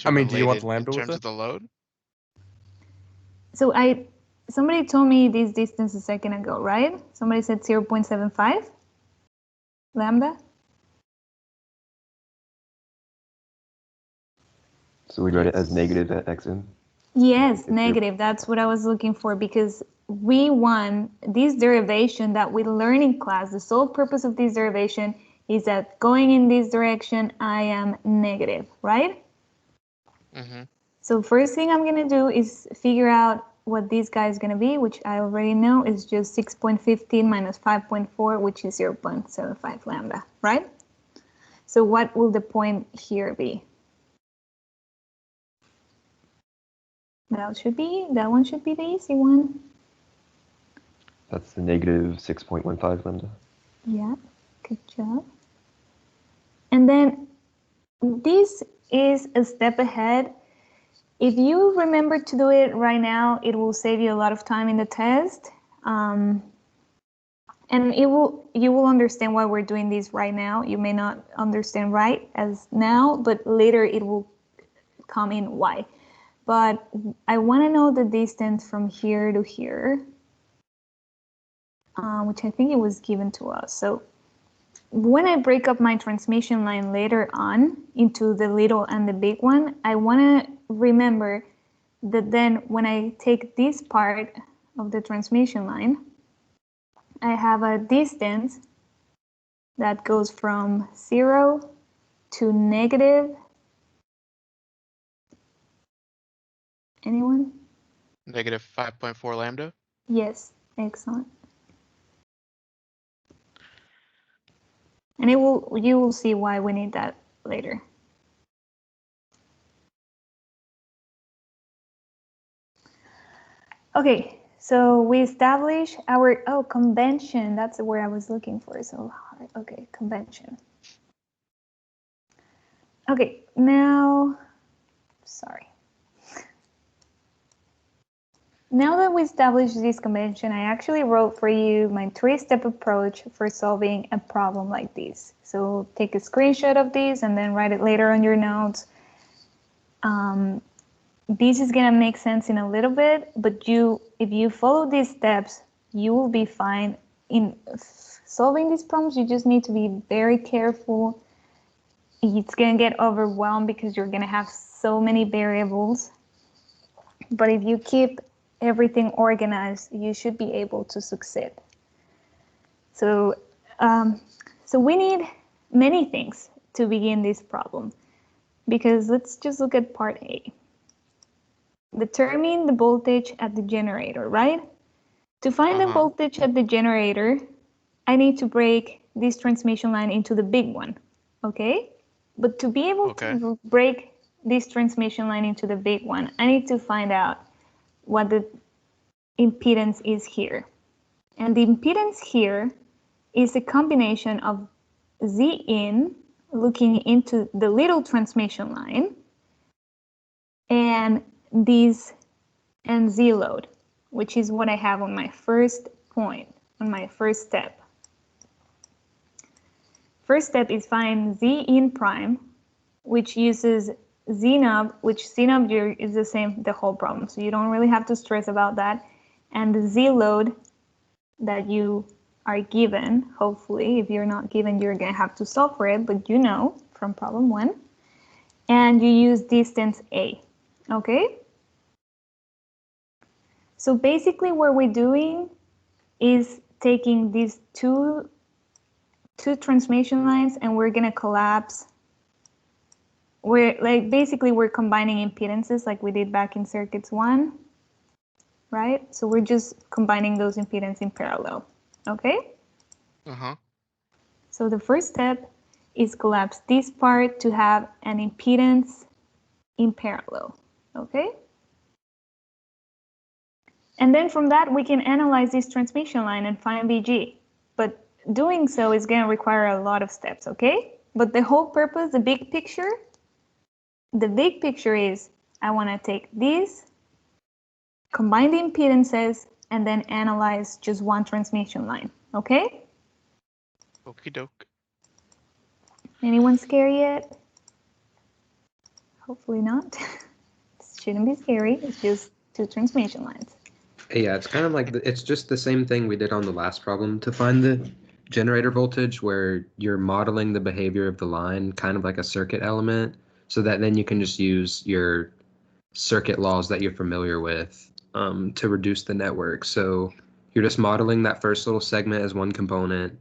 I mean, do you want the lambda in with terms it? of the load? So somebody told me this distance a second ago, right? Somebody said 0.75 lambda. So we write it as negative at xn? Yes, negative. That's what I was looking for because we want this derivation that we learn in class. The sole purpose of this derivation is that going in this direction, I am negative, right? So first thing I'm going to do is figure out what this guy is going to be, which I already know is just 6.15 minus 5.4, which is 0.75 lambda, right? So what will the point here be? That one should be the easy one. That's the negative 6.15 lambda. Yeah, good job. And then this is a step ahead. If you remember to do it right now, it will save you a lot of time in the test. And you will understand why we're doing this right now. You may not understand right as now, but later it will come in why. But I want to know the distance from here to here, which I think it was given to us. So when I break up my transmission line later on into the little and the big one, I want to remember that then when I take this part of the transmission line, I have a distance that goes from 0 to negative. Anyone? Negative 5.4 lambda. Yes, excellent. And you will see why we need that later. Okay, so we establish our convention. That's the word I was looking for. So okay, convention. Okay, now, sorry. Now that we established this convention, I actually wrote for you my 3-step approach for solving a problem like this. So take a screenshot of this and then write it later on your notes. This is gonna make sense in a little bit, but if you follow these steps, you will be fine. In solving these problems, you just need to be very careful. It's gonna get overwhelmed because you're gonna have so many variables. But if you keep everything organized, you should be able to succeed. So, so we need many things to begin this problem, because let's just look at part A. Determine the voltage at the generator, right? To find the voltage at the generator, I need to break this transmission line into the big one, okay? But to be able to break this transmission line into the big one, I need to find out what the impedance is here. And the impedance here is a combination of Z in, looking into the little transmission line, and these and Z load, which is what I have on my first point, on my first step. First step is find Z in prime, which uses Z nub, which Z nub is the same the whole problem, so you don't really have to stress about that. And the Z load that you are given, hopefully, if you're not given, you're gonna have to solve for it, but you know from problem 1. And you use distance A, okay? So basically what we're doing is taking these two transmission lines and we're gonna collapse. Basically we're combining impedances like we did back in circuits 1, right? So we're just combining those impedances in parallel, okay? So the first step is collapse this part to have an impedance in parallel, okay? And then from that, we can analyze this transmission line and find VG. But doing so is going to require a lot of steps, okay? But the whole purpose, the big picture is I want to take these, combine the impedances, and then analyze just one transmission line, okay? Okie doke. Anyone scared yet? Hopefully not. It shouldn't be scary. It's just 2 transmission lines. Yeah, it's kind of like, it's just the same thing we did on the last problem to find the generator voltage, where you're modeling the behavior of the line, kind of like a circuit element, so that then you can just use your circuit laws that you're familiar with to reduce the network. So you're just modeling that first little segment as one component,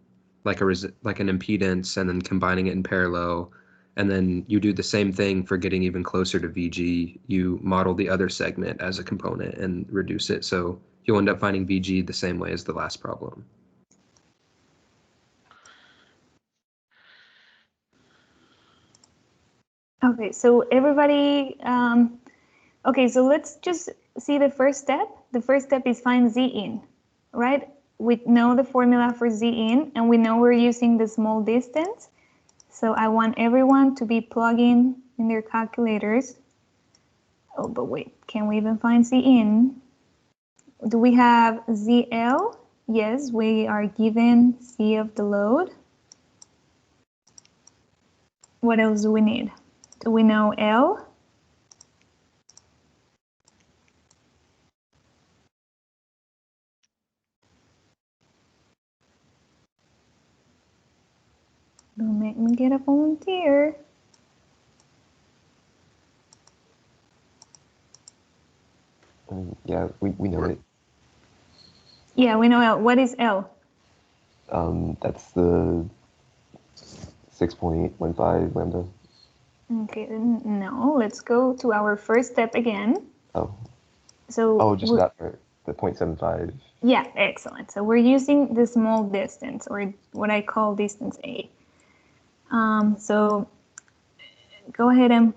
like an impedance, and then combining it in parallel. And then you do the same thing for getting even closer to VG. You model the other segment as a component and reduce it. So you'll end up finding VG the same way as the last problem. Okay, so everybody, okay, so let's just see the first step. The first step is find Z in, right? We know the formula for Z in, and we know we're using the small distance. So I want everyone to be plugging in their calculators. Oh, but wait, can we even find Z in? Do we have ZL yes, we are given C of the load. What else do we need? Do we know L? Don't make me get a volunteer. Yeah, we know it. Yeah, we know L. What is L? That's the 6.15 lambda. Okay, no, let's go to our first step again. Oh. So Oh, just that part, the 0.75. yeah, excellent. So we're using the small distance, or what I call distance A. So go ahead and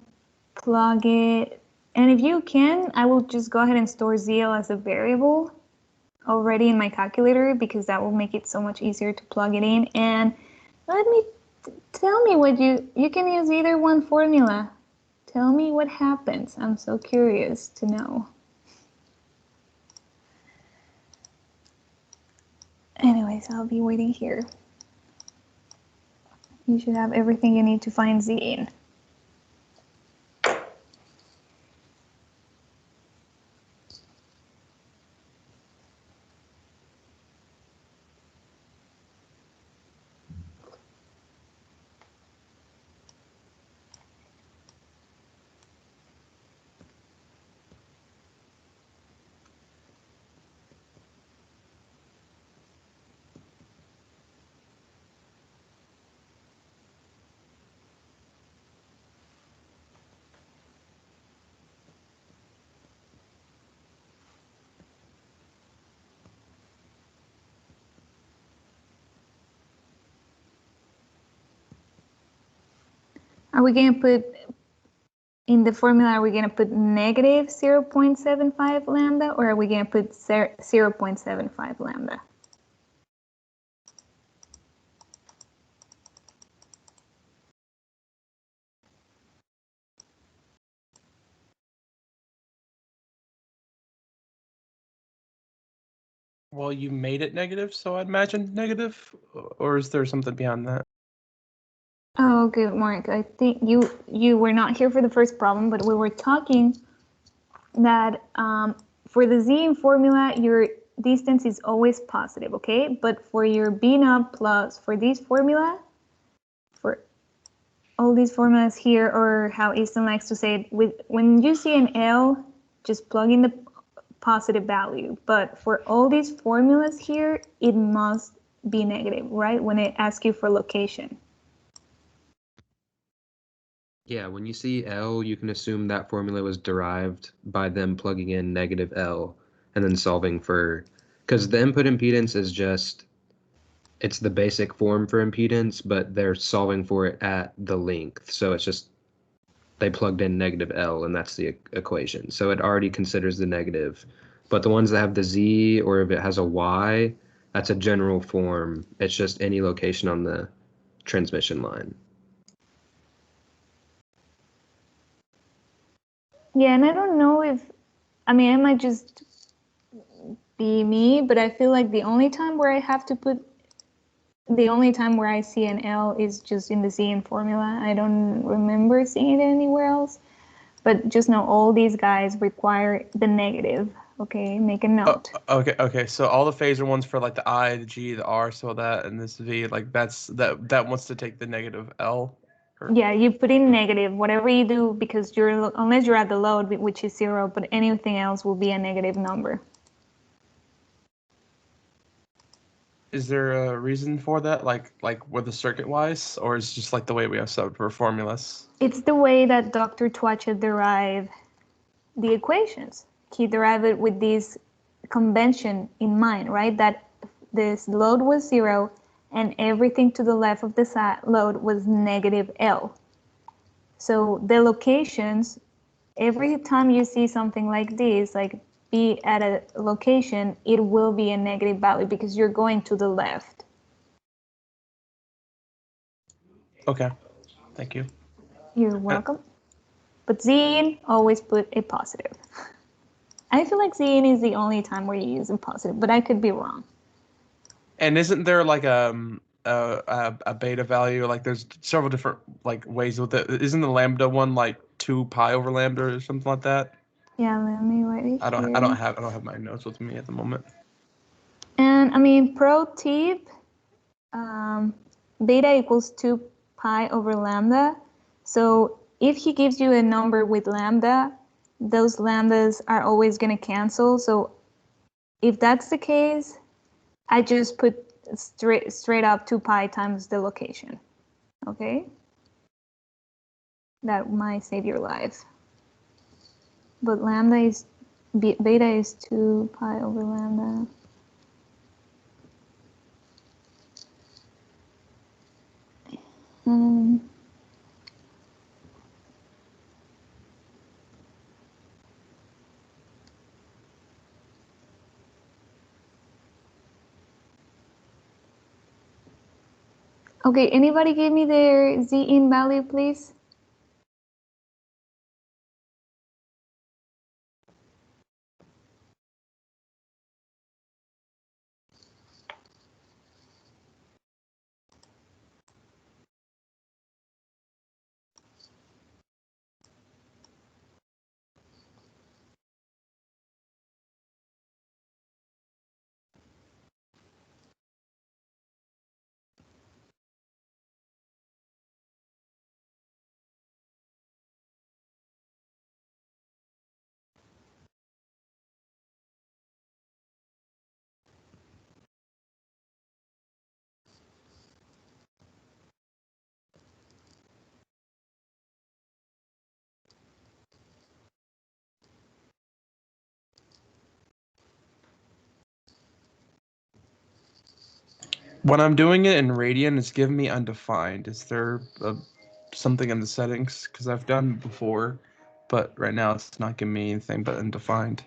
plug it. And if you can, I will just go ahead and store ZL as a variable already in my calculator, because that will make it so much easier to plug it in. And let me tell me what you can use either one formula. Tell me what happens. I'm so curious to know. Anyways, I'll be waiting here. You should have everything you need to find Z in. Are we going to put, in the formula, are we going to put negative 0.75 lambda, or are we going to put 0.75 lambda? Well, you made it negative, so I'd imagine negative, or is there something beyond that? Oh, good, Mark. I think you were not here for the first problem, but we were talking that for the Z in formula, your distance is always positive, okay? But for your B naught plus, for this formula, for all these formulas here, or how Easton likes to say it, when you see an L, just plug in the positive value. But for all these formulas here, it must be negative, right? When it asks you for location. Yeah, when you see L, you can assume that formula was derived by them plugging in negative L and then solving for, because the input impedance is just, it's the basic form for impedance, but they're solving for it at the length. So it's just, they plugged in negative L and that's the equation. So it already considers the negative. But the ones that have the Z, or if it has a Y, that's a general form. It's just any location on the transmission line. Yeah, and I don't know if, I mean, it might just be me, but I feel like the only time where I see an L is just in the ZN formula. I don't remember seeing it anywhere else. But just know all these guys require the negative. Okay, make a note. Okay. So all the phasor ones for like the I, the G, the R, so that, and this V, like that wants to take the negative L. Yeah, you put in negative, whatever you do, because unless you're at the load, which is 0, but anything else will be a negative number. Is there a reason for that, like with the circuit wise, or is it just like the way we have set for formulas? It's the way that Dr. Twacha derived the equations. He derived it with this convention in mind, right? That this load was 0 and everything to the left of the load was negative L. So the locations, every time you see something like this, like be at a location, it will be a negative value because you're going to the left. Okay, thank you. You're welcome. But Zine, always put a positive. I feel like Zine is the only time where you use a positive, but I could be wrong. And isn't there like a beta value? Like there's several different like ways with it. Isn't the lambda one like 2 pi over lambda or something like that? Yeah, let me write it I don't here. have my notes with me at the moment. And I mean, pro tip, beta equals 2 pi over lambda. So if he gives you a number with lambda, those lambdas are always going to cancel. So if that's the case, I just put straight up 2 pi times the location. Okay? That might save your life. But beta is 2 pi over lambda. Okay, anybody give me their Z in value, please? When I'm doing it in radian, it's giving me undefined. Is there something in the settings? Because I've done it before, but right now it's not giving me anything but undefined.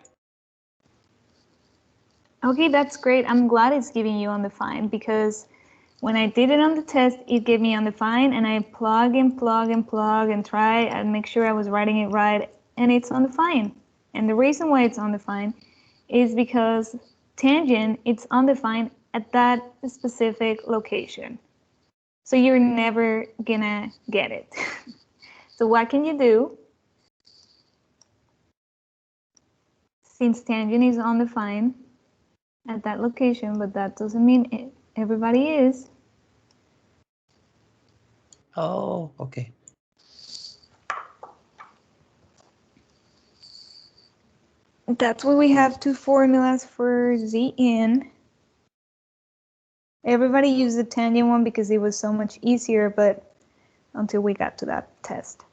Okay, that's great. I'm glad it's giving you undefined because when I did it on the test, it gave me undefined and I plug and plug and plug and try and make sure I was writing it right and it's undefined. And the reason why it's undefined is because tangent, it's undefined at that specific location. So you're never gonna get it. So what can you do? Since tangent is undefined at that location, but that doesn't mean everybody is. Oh, okay. That's why we have two formulas for Z in. Everybody used the tangent one because it was so much easier, but until we got to that test.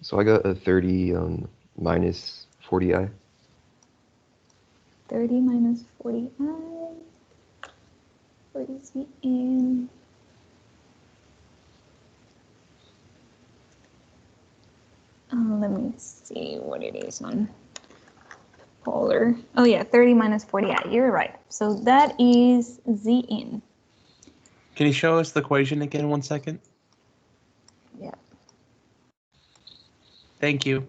So I got a 30 minus 40i. 30 minus 40i for Z in. Let me see what it is on polar. Oh yeah, 30 minus 40i, you're right. So that is Z in. Can you show us the equation again 1 second? Yeah. Thank you.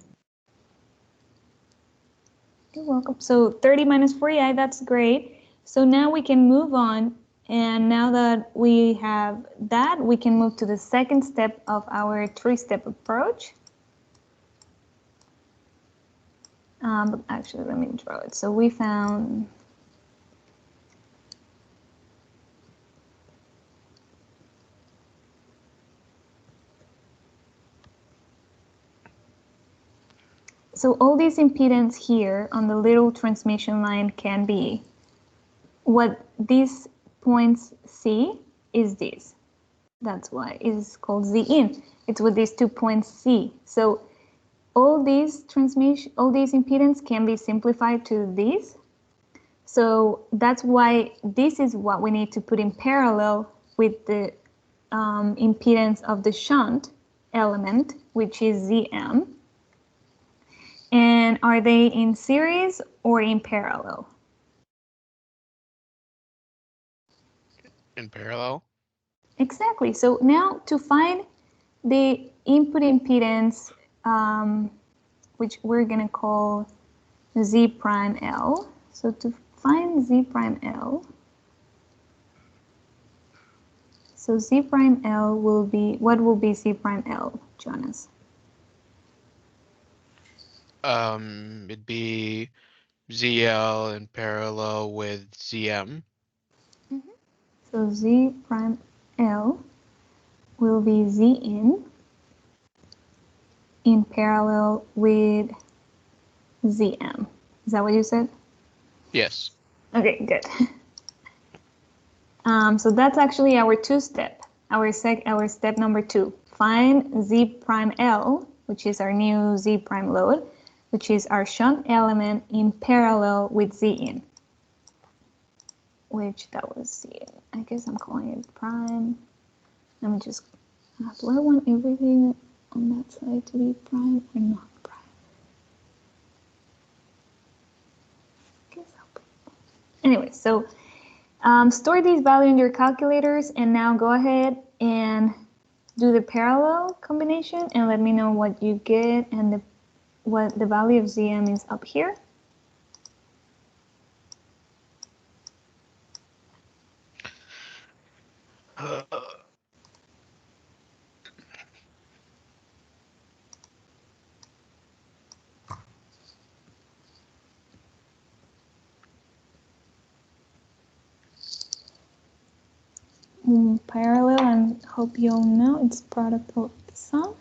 You're welcome. So 30 minus 40i, that's great. So now we can move on. And now that we have that, we can move to the second step of our three-step approach. But actually, let me draw it. So we found so all these impedance here on the little transmission line can be what these points see is this. That's why it's called Z in. It's what these 2 points see. So all these impedance can be simplified to this. So that's why this is what we need to put in parallel with the impedance of the shunt. element, which is ZM. And are they in series or in parallel? In parallel? Exactly. So now to find the input impedance, which we're going to call Z prime L. So to find Z prime L, so Z prime L will be, what will be Z prime L, Jonas? It'd be ZL in parallel with ZM. So Z prime L will be Z in parallel with ZM. Is that what you said? Yes. Okay, good. So that's actually our two-step, our step number 2. Find Z prime L, which is our new Z prime load, which is our shunt element in parallel with Z in. Which that was Z in. I guess I'm calling it prime. Let me just, do I want everything on that side to be prime or not prime? I guess I'll put, anyway, so store these values in your calculators and now go ahead and do the parallel combination and let me know what you get and what the value of ZM is up here. Parallel, and hope you all know it's product of the sum.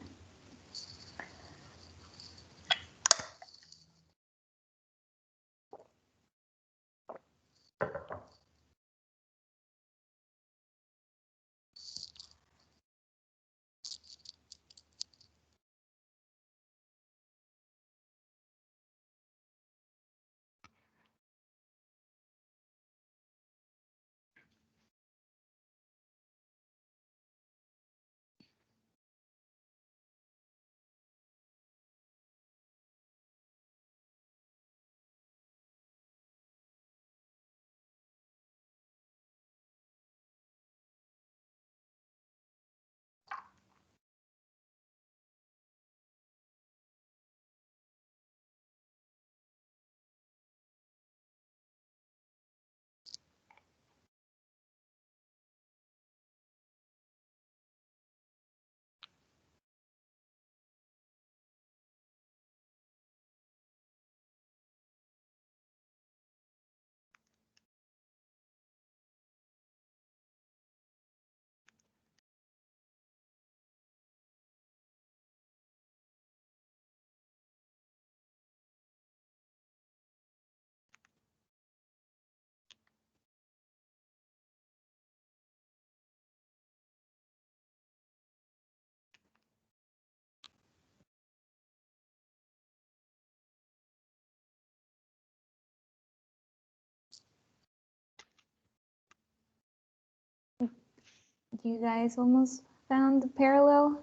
You guys almost found the parallel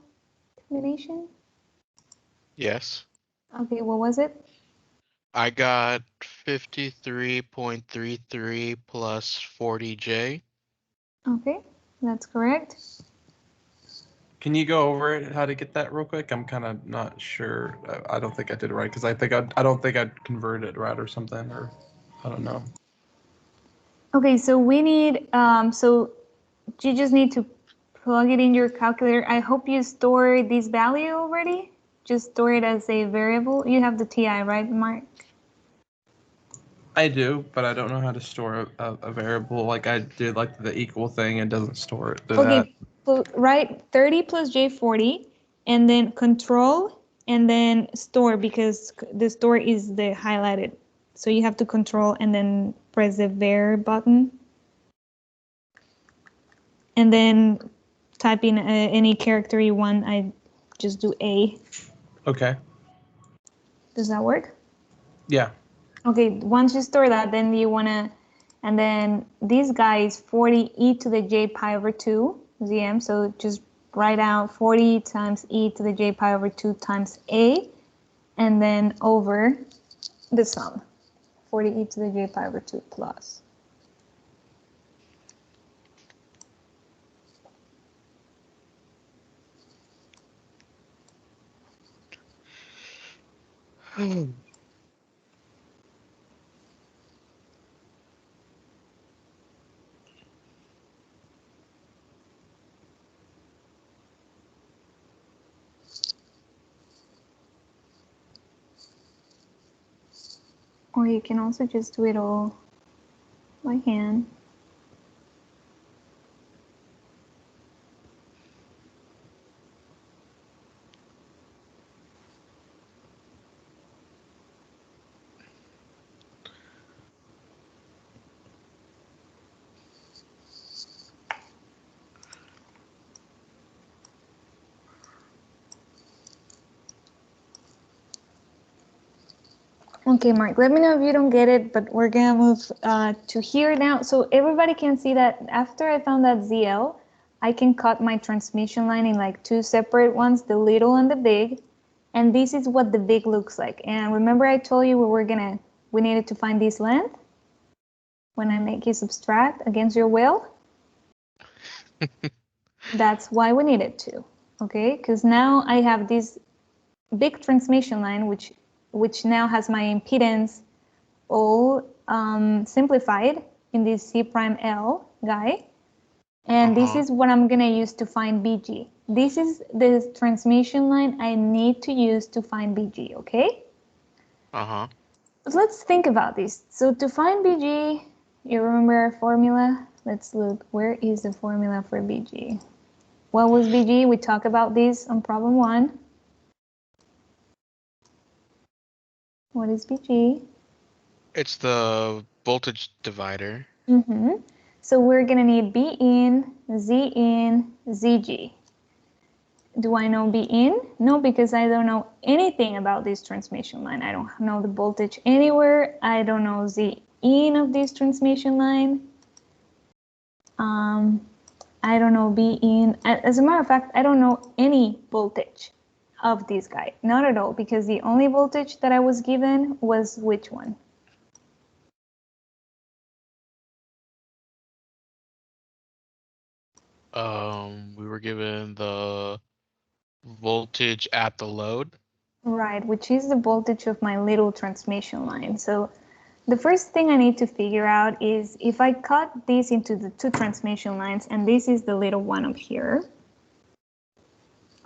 combination? Yes. Okay, what was it? I got 53.33 plus 40J. Okay, that's correct. Can you go over it, how to get that real quick? I'm kind of not sure. I don't think I did it right because I don't think I'd converted it right or something, or I don't know. Okay, so we need, so you just need to plug it in your calculator. I hope you store this value already. Just store it as a variable. You have the TI, right, Mark? I do, but I don't know how to store a variable. Like I did like the equal thing, it doesn't store it. Okay, so write 30 plus J40 and then control and then store because the store is the highlighted. So you have to control and then press the var button. And then type in any character you want. I just do A. Okay. Does that work? Yeah. Okay, once you store that, then you want to, and then this guy is 40 e to the j pi over 2 ZM, so just write out 40 times e to the j pi over 2 times a, and then over the sum, 40 e to the j pi over 2 plus. Or you can also just do it all by hand. Okay, Mark, let me know if you don't get it, but we're gonna move to here now. So everybody can see that after I found that ZL, I can cut my transmission line in like two separate ones, the little and the big. And this is what the big looks like. And remember I told you we needed to find this length when I make you subtract against your will? That's why we needed to, okay? Because now I have this big transmission line, which now has my impedance all simplified in this C prime L guy. And this is what I'm gonna use to find BG. This is the transmission line I need to use to find BG, okay? But let's think about this. So to find BG, you remember our formula? Let's look, where is the formula for BG? What was BG? We talked about this on problem 1. What is BG? It's the voltage divider. So we're gonna need B in, ZG. Do I know B in? No, because I don't know anything about this transmission line. I don't know the voltage anywhere. I don't know Z in of this transmission line. I don't know B in. As a matter of fact, I don't know any voltage of this guy. Not at all, because the only voltage that I was given was which one? We were given the voltage at the load. Right, which is the voltage of my little transmission line. So the first thing I need to figure out is if I cut this into the two transmission lines, and this is the little one up here.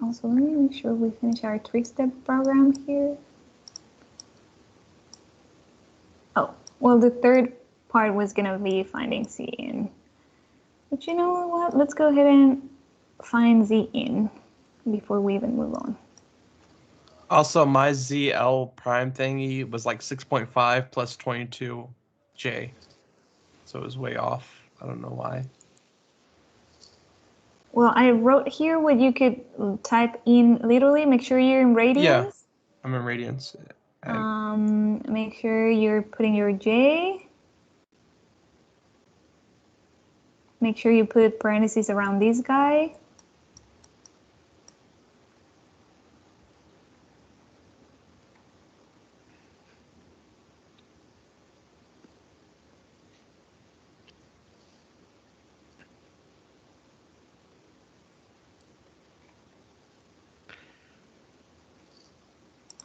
Also, let me make sure we finish our 3-step program here. Oh, well, the third part was gonna be finding Z in. But you know what? Let's go ahead and find Z in before we even move on. Also, my ZL prime thingy was like 6.5 plus 22J. So it was way off. I don't know why. Well, I wrote here what you could type in literally. Make sure you're in radians. Yeah, I'm in radians. Make sure you're putting your J. Make sure you put parentheses around this guy.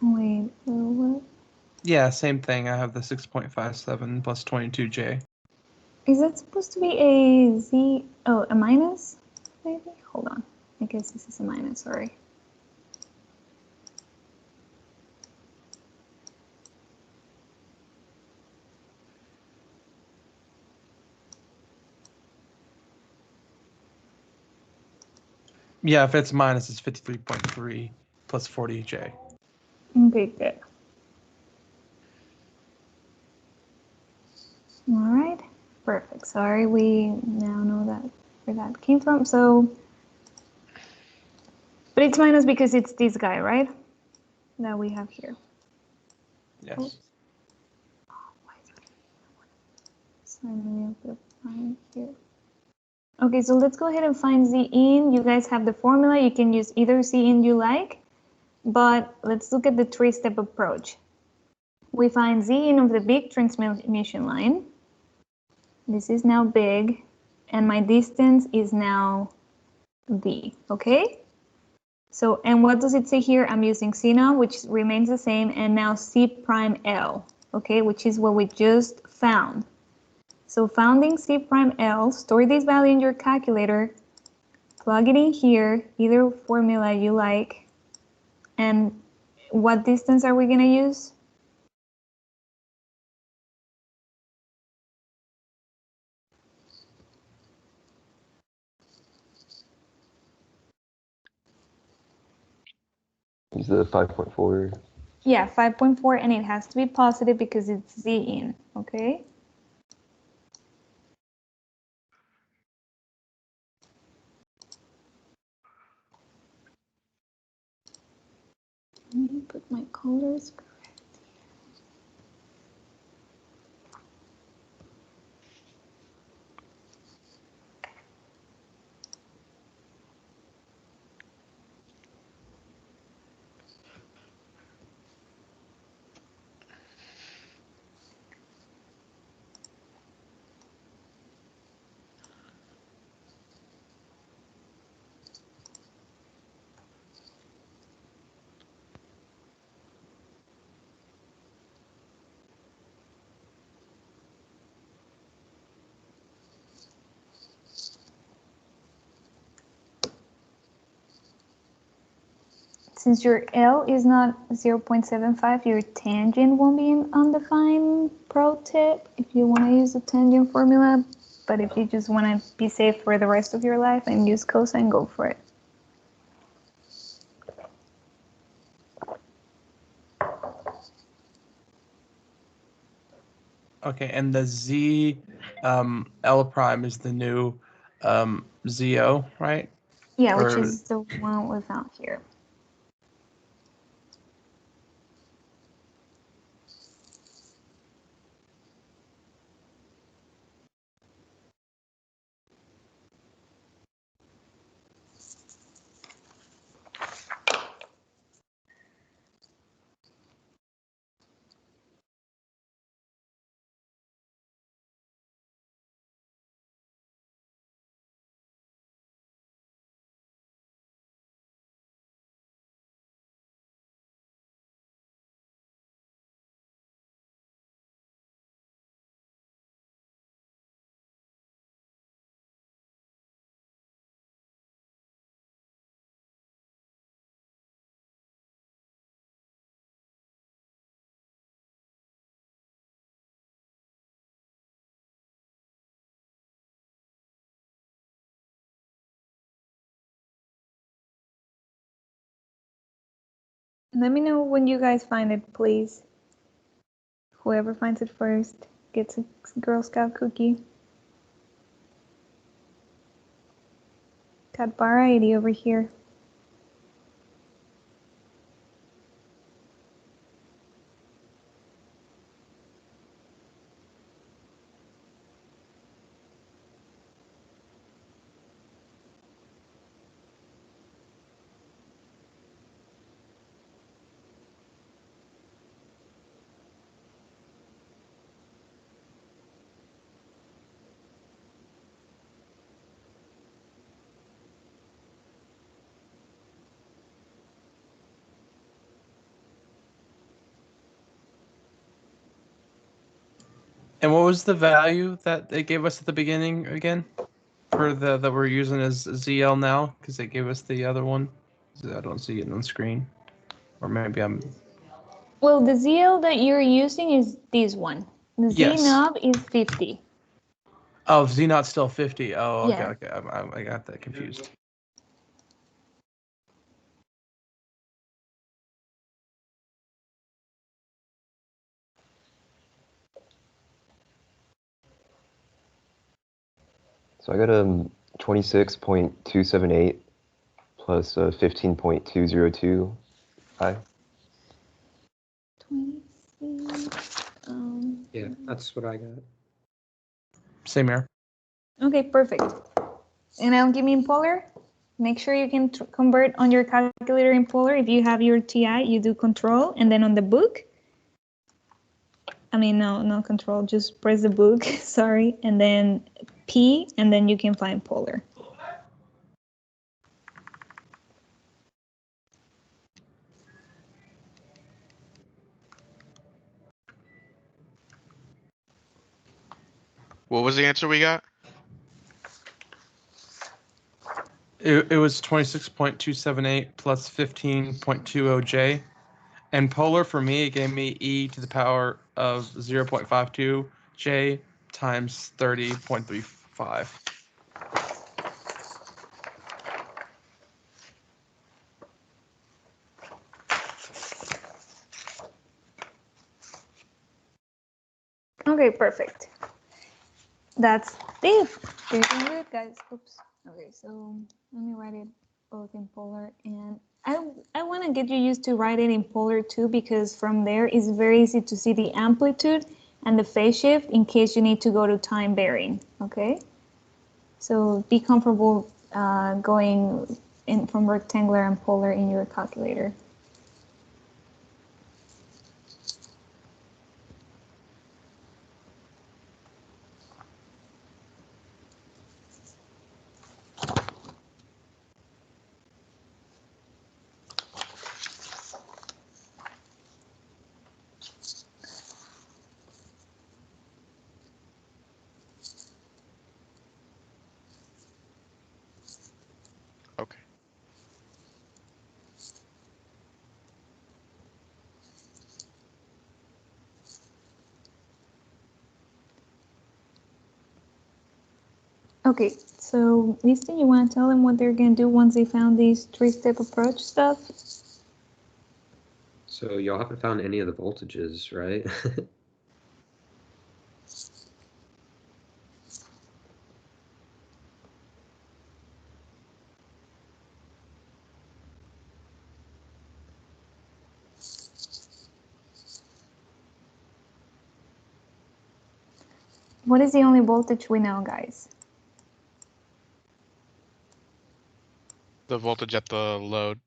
Wait, what? Yeah, same thing. I have the 6.57 plus 22J. Is that supposed to be a Z? Oh, a minus? Maybe? Hold on. I guess this is a minus, sorry. Yeah, if it's minus, it's 53.3 plus 40J. Okay, good. All right, perfect. Sorry, we now know that where that came from. So, but it's minus because it's this guy, right? That we have here. Yes. So I'm gonna put a line here. Okay, so let's go ahead and find Z in. You guys have the formula. You can use either Z in you like, but let's look at the three-step approach. We find Z in of the big transmission line. This is now big, and my distance is now D, okay? So, and what does it say here? I'm using C now, which remains the same, and now C prime L, okay, which is what we just found. So founding C prime L, store this value in your calculator, plug it in here, either formula you like, and what distance are we gonna use? Use the 5.4. Yeah, 5.4, and it has to be positive because it's Z in, okay? Let me put my colors correct. Since your L is not 0.75, your tangent won't be an undefined. Pro tip if you want to use the tangent formula, but if you just want to be safe for the rest of your life and use cosine, go for it. Okay, and the Z L prime is the new ZO, right? Yeah, which Or- is the one we found here. Let me know when you guys find it, please. Whoever finds it first gets a Girl Scout cookie. Got variety over here. And what was the value that they gave us at the beginning again? For the that we're using as ZL now, because they gave us the other one. I don't see it on screen, or maybe I'm. Well, the ZL that you're using is this one. The Yes. Z knob is 50. Oh, Z not still 50. Oh, okay, Yeah. okay. I got that confused. So I got 26.278 plus 15.202 I. 26. Yeah, that's what I got. Same here. Okay, perfect. And I'll give me in polar. Make sure you can convert on your calculator in polar. If you have your TI, you do control, and then on the book, I mean, no control, just press the book, sorry, and then P, and then you can find polar. What was the answer we got? It was 26.278 plus 15.20J. And polar for me, it gave me e to the power of 0.52J times 30.35. Okay, perfect. That's it. You're doing good, guys. Oops. Okay, so let me write it both in polar, and I want to get you used to write it in polar too, because from there it's very easy to see the amplitude and the phase shift in case you need to go to time varying. Okay, so be comfortable going in from rectangular and polar in your calculator. Okay. Okay, so Lisa, you want to tell them what they're going to do once they found these three-step approach stuff? So y'all haven't found any of the voltages, right? What is the only voltage we know, guys? The voltage at the load.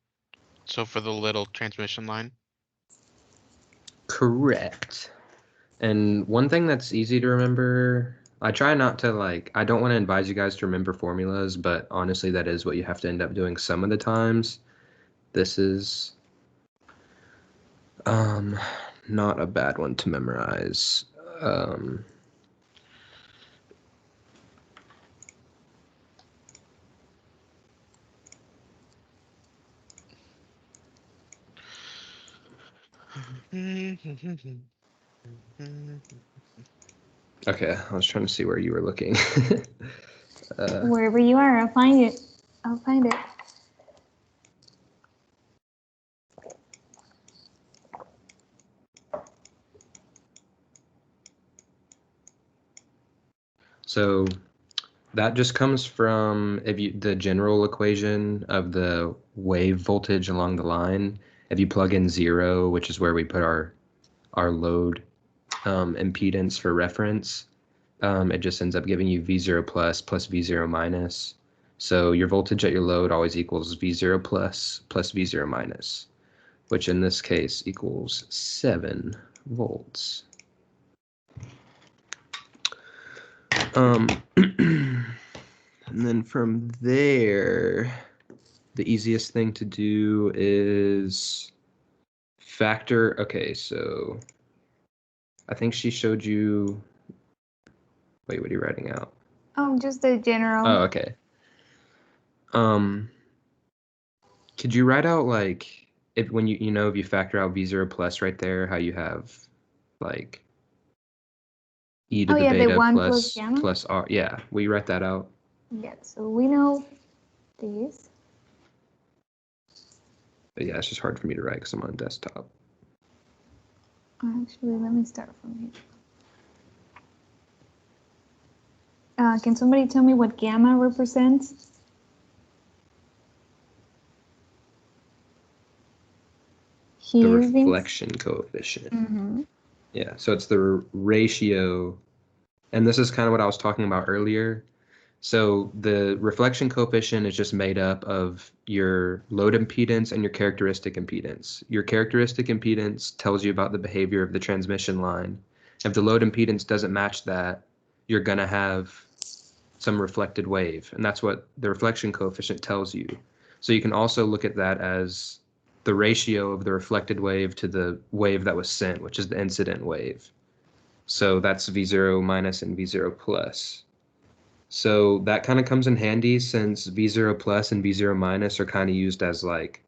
So for the little transmission line. Correct. And one thing that's easy to remember, I try not to I don't want to advise you guys to remember formulas, but honestly, that is what you have to end up doing some of the times. This is not a bad one to memorize. Okay, I was trying to see where you were looking. Wherever you are, I'll find it. I'll find it. So that just comes from the general equation of the wave voltage along the line. If you plug in 0, which is where we put our load impedance for reference, it just ends up giving you V0 plus V0 minus. So your voltage at your load always equals V0 plus V0 minus, which in this case equals 7 volts. And then from there, the easiest thing to do is factor. Okay, so I think she showed you. Wait, what are you writing out? Oh, just the general. Oh, okay. Could you write out if when if you factor out V0 plus right there, how you have e to the beta the 1 plus gamma? plus r. Yeah, will you write that out? Yeah, so we know these. But yeah, it's just hard for me to write because I'm on a desktop. Actually, let me start from here. Can somebody tell me what gamma represents? The reflection coefficient. Mm-hmm. Yeah, so it's the ratio, and this is kind of what I was talking about earlier. So the reflection coefficient is just made up of your load impedance and your characteristic impedance. Your characteristic impedance tells you about the behavior of the transmission line. If the load impedance doesn't match that, you're going to have some reflected wave, and that's what the reflection coefficient tells you. So you can also look at that as the ratio of the reflected wave to the wave that was sent, which is the incident wave. So that's V0 minus and V0 plus. So that kind of comes in handy since V0 plus and V0 minus are kind of used as like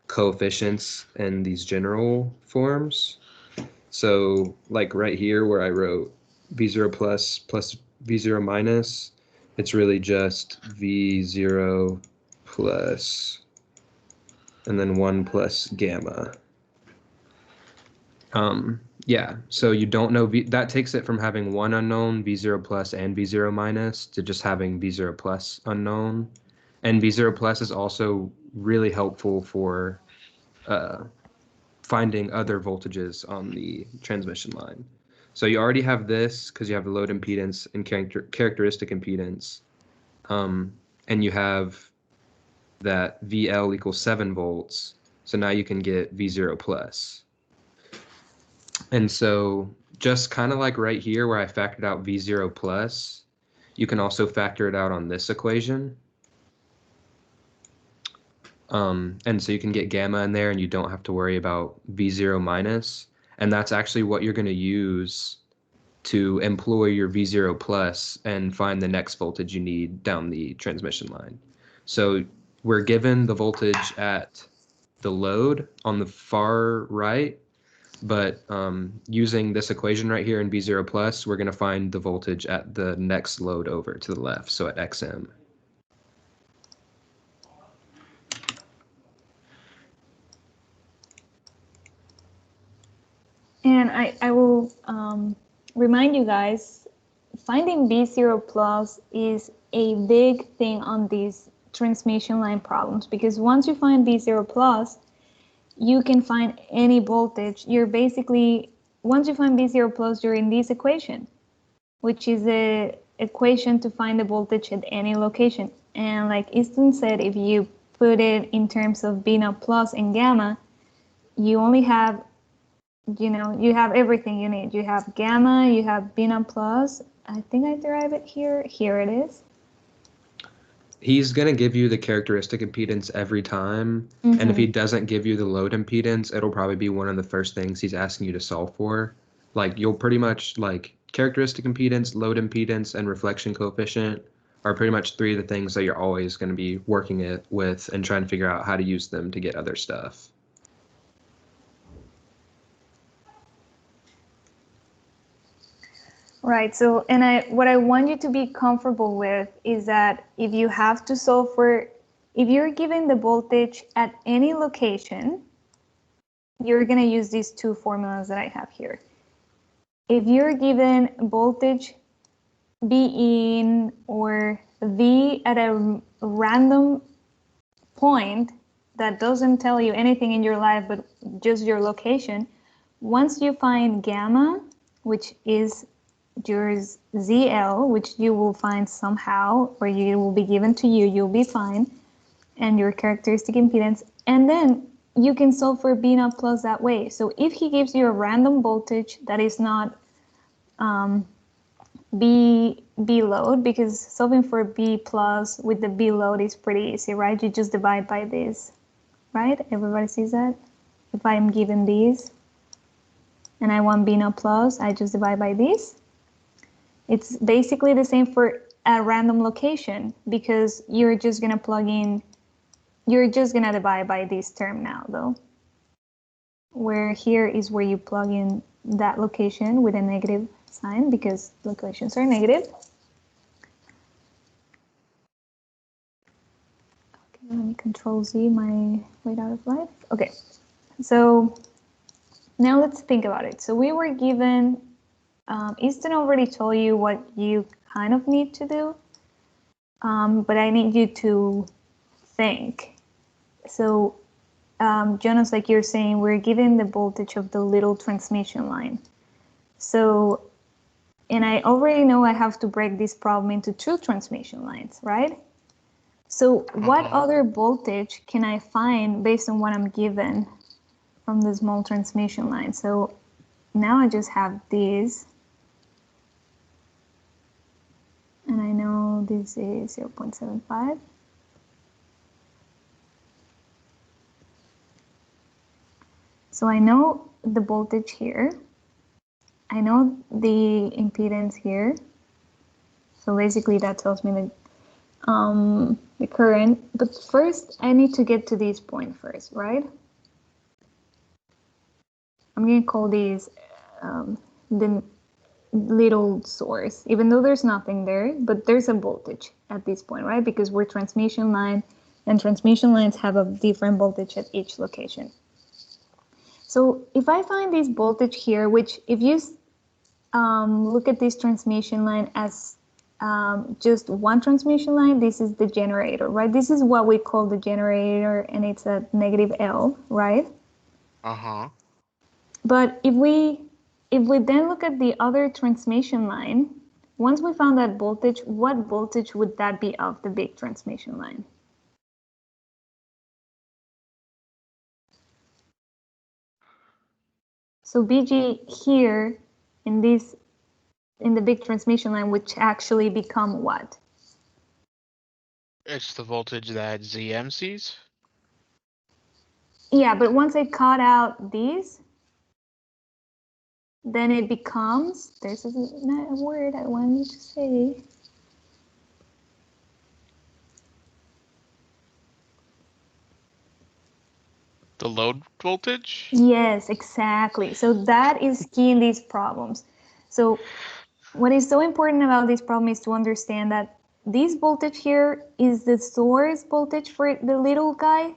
coefficients in these general forms. So like right here where I wrote V0 plus V0 minus, it's really just V0 plus and then 1 plus gamma. Yeah, so you don't know that takes it from having one unknown, V0 plus and V0 minus, to just having V0 plus unknown. And V0 plus is also really helpful for finding other voltages on the transmission line. So you already have this because you have the load impedance and characteristic impedance. And you have that VL equals 7 volts. So now you can get V0 plus. And so just kind of like right here where I factored out V0 plus, you can also factor it out on this equation. And so you can get gamma in there and you don't have to worry about V0 minus. And that's actually what you're going to use to employ your V0 plus and find the next voltage you need down the transmission line. So we're given the voltage at the load on the far right, but using this equation right here in V0 plus, we're going to find the voltage at the next load over to the left, so at XM. And I will remind you guys, finding V0 plus is a big thing on these transmission line problems, because once you find V0 plus, you can find any voltage. You're basically, once you find V0 plus, you're in this equation, which is the equation to find the voltage at any location. And like Easton said, if you put it in terms of B naught plus and gamma, you only have, you have everything you need. You have gamma, you have B naught plus. I think I derive it here. Here it is. He's going to give you the characteristic impedance every time. And if he doesn't give you the load impedance, it'll probably be one of the first things he's asking you to solve for. Like you'll pretty much like characteristic impedance, load impedance, and reflection coefficient are pretty much three of the things that you're always going to be working it with and trying to figure out how to use them to get other stuff. Right. So, and what I want you to be comfortable with is that if you have to solve for, if you're given the voltage at any location, you're going to use these two formulas that I have here. If you're given voltage B in or V at a random point that doesn't tell you anything in your life but just your location, once you find gamma, which is your ZL, which you will find somehow, or it will be given to you, you'll be fine, and your characteristic impedance, and then you can solve for B naught plus that way. So if he gives you a random voltage that is not B load, because solving for B plus with the B load is pretty easy, right? You just divide by this, right? Everybody sees that? If I'm given these and I want B naught plus, I just divide by this. It's basically the same for a random location, because you're just going to plug in, you're just going to divide by this term now, though. Where here is where you plug in that location with a negative sign, because locations are negative. Okay, let me Control Z my way out of life. Okay, so now let's think about it. So we were given, Easton already told you what you kind of need to do, but I need you to think. So Jonas, like you're saying, we're given the voltage of the little transmission line. So And I already know I have to break this problem into 2 transmission lines, right? So what other voltage can I find based on what I'm given from the small transmission line? So now I just have this. And I know this is 0.75. So I know the voltage here. I know the impedance here. So basically that tells me the current. But first I need to get to this point first, right? I'm going to call these the little source, even though there's nothing there, but there's a voltage at this point, right? Because we're transmission line, and transmission lines have a different voltage at each location. So if I find this voltage here, which if you look at this transmission line as just one transmission line, this is the generator, right? This is what we call the generator, and it's a negative L, right? But if we then look at the other transmission line, once we found that voltage, what voltage would that be of the big transmission line? So BG here in the big transmission line, which actually become what? It's the voltage that ZM sees. Yeah, but once I cut out these, then it becomes, there's a word I wanted to say. The load voltage? Yes, exactly. So that is key in these problems. So what is so important about this problem is to understand that this voltage here is the source voltage for the little guy,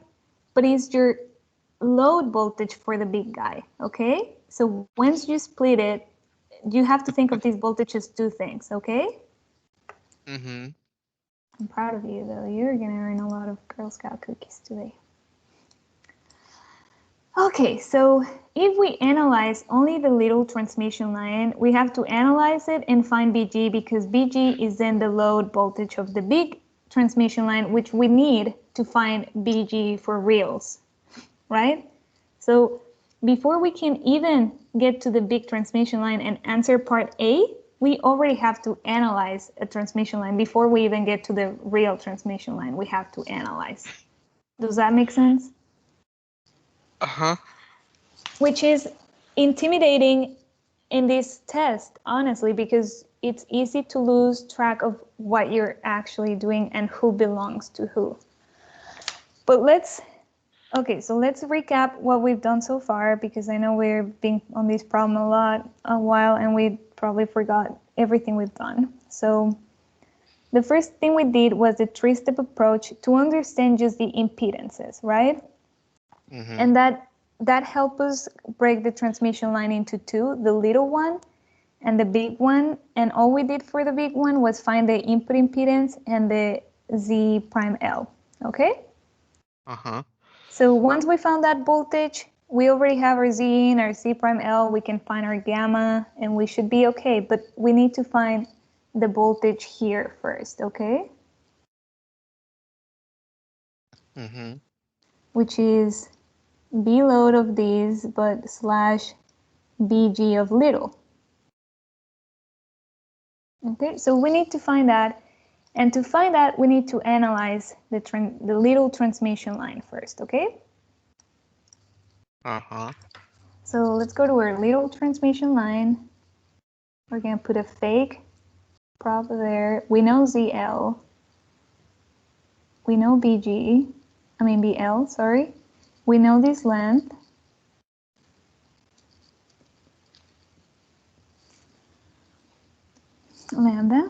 but it's your load voltage for the big guy, okay? So once you split it, you have to think of these voltages as 2 things, okay? I'm proud of you, though. You're gonna earn a lot of Girl Scout cookies today. Okay, so if we analyze only the little transmission line, we have to analyze it and find BG, because BG is then the load voltage of the big transmission line, which we need to find BG for reals, right? So before we can even get to the big transmission line and answer part A, we already have to analyze a transmission line. Before we even get to the real transmission line, we have to analyze. Does that make sense? Which is intimidating in this test, honestly, because it's easy to lose track of what you're actually doing and who belongs to who. But let's recap what we've done so far, because I know we've been on this problem a while, and we probably forgot everything we've done. So the first thing we did was the 3-step approach to understand just the impedances, right? And that helped us break the transmission line into 2, the little one and the big one. And all we did for the big one was find the input impedance and the Z prime L, okay? So once we found that voltage, we already have our Z in, our Z prime L, we can find our gamma, and we should be okay. But we need to find the voltage here first, okay? Which is B load of these, but slash BG of little. Okay, so we need to find that. And to find that, we need to analyze the little transmission line first, okay? So let's go to our little transmission line. We're going to put a fake prop there. We know ZL. We know BL, sorry. We know this length. Lambda.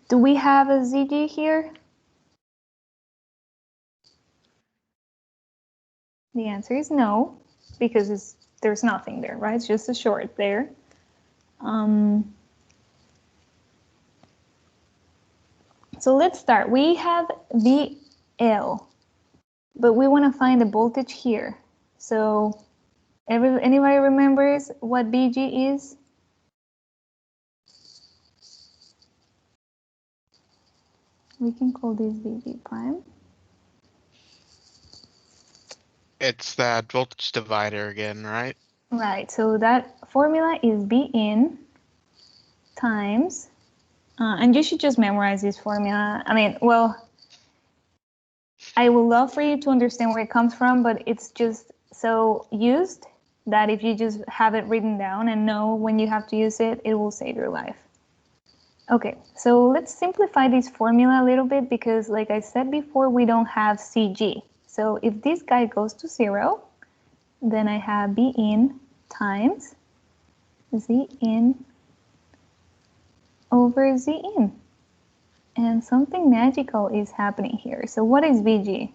Do we have a ZG here? The answer is no, because there's nothing there, right? It's just a short there. So let's start. We have VL, but we want to find the voltage here. So anybody remembers what BG is? We can call this VG prime. It's that voltage divider again, right? Right, so that formula is B in times, and you should just memorize this formula. I mean, well, I would love for you to understand where it comes from, but it's just so used that if you just have it written down and know when you have to use it, it will save your life. Okay, so let's simplify this formula a little bit because like I said before, we don't have CG. So if this guy goes to 0, then I have B in times Z in over Z in. And something magical is happening here. So what is VG?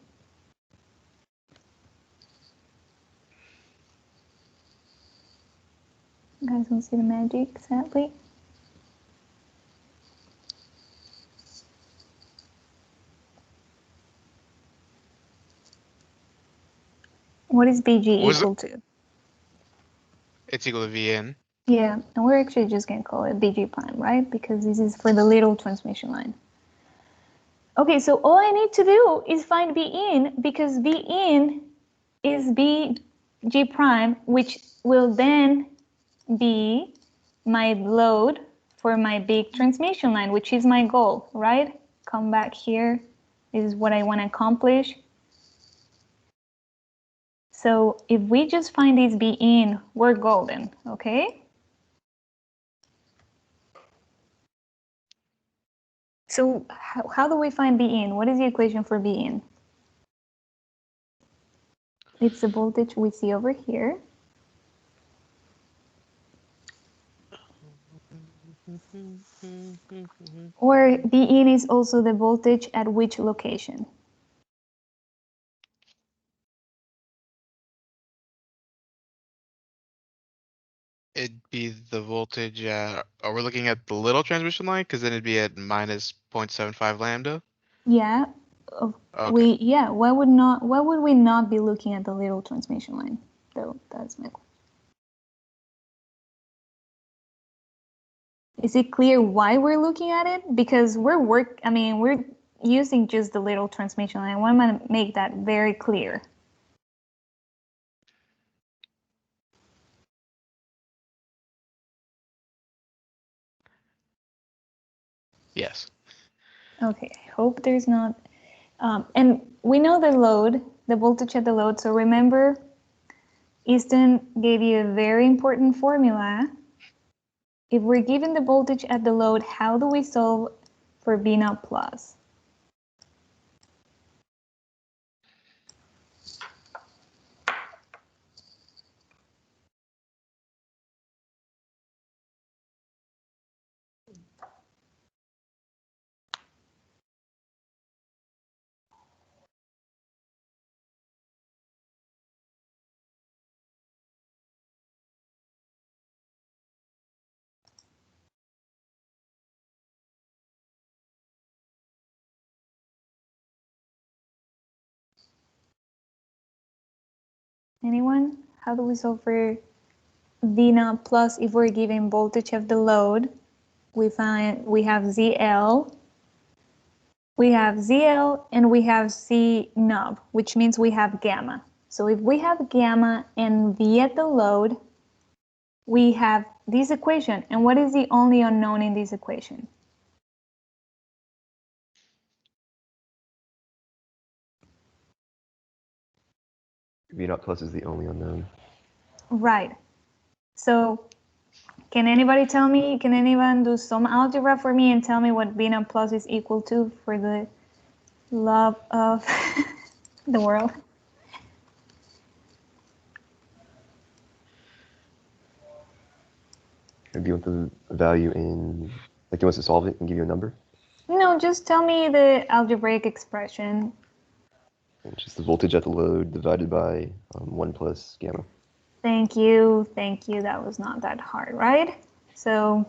You guys don't see the magic, sadly. What is VG equal to? It's equal to Vn. Yeah, and we're actually just going to call it VG prime, right? Because this is for the little transmission line. Okay, so all I need to do is find V in because V in is VG prime, which will then be my load for my big transmission line, which is my goal, right? Come back here. This is what I want to accomplish. So if we just find this B in, we're golden, okay? So how do we find B in? What is the equation for B in? It's the voltage we see over here. Or B in is also the voltage at which location? It'd be the voltage. Are we looking at the little transmission line? Because then it'd be at minus 0.75 lambda. Yeah. Okay. Why would we not be looking at the little transmission line? Though that's my question. Is it clear why we're looking at it? Because we're using just the little transmission line. I want to make that very clear. Yes. Okay, I hope there's not. And we know the load, the voltage at the load. So remember, Easton gave you a very important formula. If we're given the voltage at the load, how do we solve for V naught plus? Anyone? How do we solve for V naught plus if we're given voltage of the load? We have ZL, and we have C nub, which means we have gamma. So if we have gamma and V at the load, we have this equation. And what is the only unknown in this equation? V naught plus is the only unknown. Right. So can anyone do some algebra for me and tell me what V naught plus is equal to for the love of the world? Do you want the value in, like, do you want us to solve it and give you a number? No, just tell me the algebraic expression. It's just the voltage at the load divided by 1 plus gamma. Thank you. That was not that hard, right? So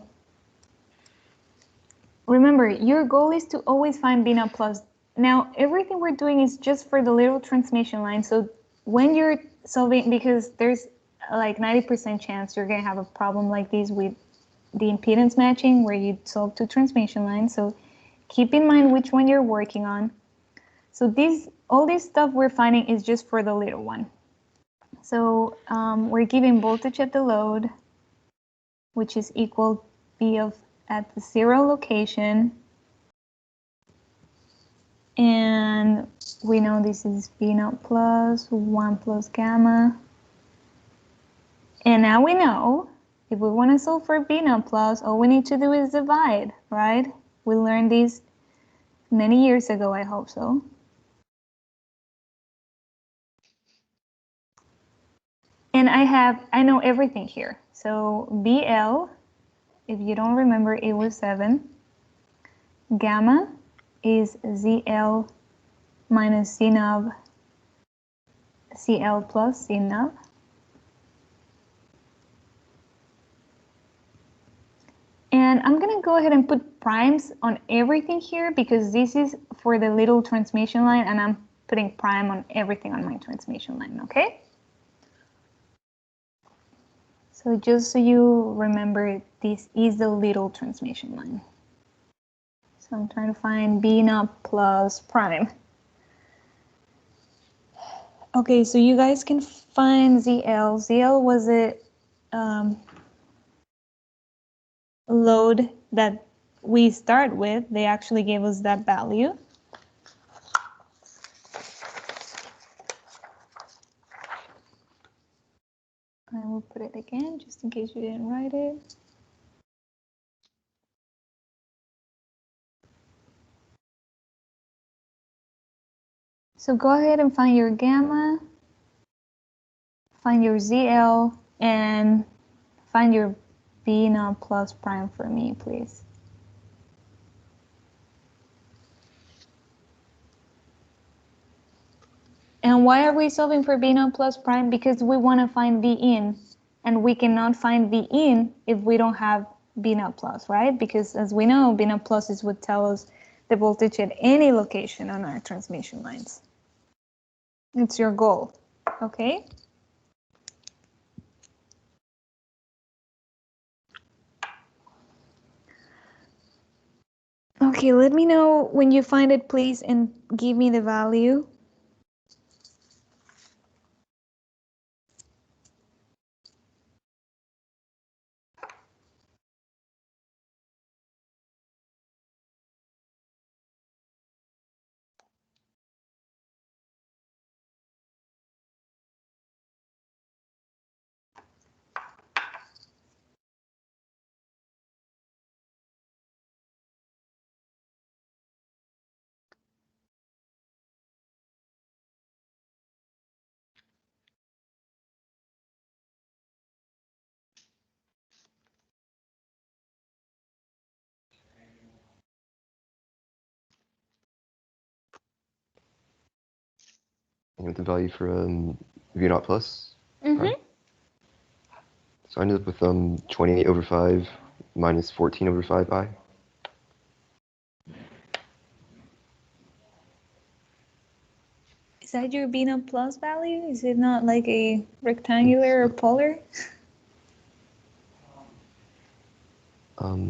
remember, your goal is to always find V naught plus. Now, everything we're doing is just for the little transmission line. So when you're solving, because there's like 90% chance you're going to have a problem like this with the impedance matching where you solve two transmission lines. So keep in mind which one you're working on. So all this stuff we're finding is just for the little one. So we're giving voltage at the load, which is equal V of at the 0 location. And we know this is V naught plus 1 plus gamma. And now we know if we want to solve for V naught plus, all we need to do is divide, right? We learned this many years ago, I hope so. And I know everything here. So BL, if you don't remember, it was 7. Gamma is ZL minus C nub, CL plus C nub. And I'm going to go ahead and put primes on everything here because this is for the little transmission line and I'm putting prime on everything on my transmission line, okay? So just so you remember, this is the little transmission line. So I'm trying to find B naught plus prime. Okay, so you guys can find ZL. ZL was a load that we start with. They actually gave us that value. I will put it again just in case you didn't write it. So go ahead and find your gamma, find your ZL, and find your B naught plus prime for me, please. And why are we solving for B naught plus prime? Because we want to find V in, and we cannot find V in if we don't have B naught plus, right? Because as we know, B naught plus is what tells us the voltage at any location on our transmission lines. It's your goal, okay? Okay, let me know when you find it, please, and give me the value. You know the value for V naught plus? Mm-hmm. Right. So I ended up with 28 over 5 minus 14 over 5i. Is that your B naught plus value? Is it not like a rectangular or polar? Wait.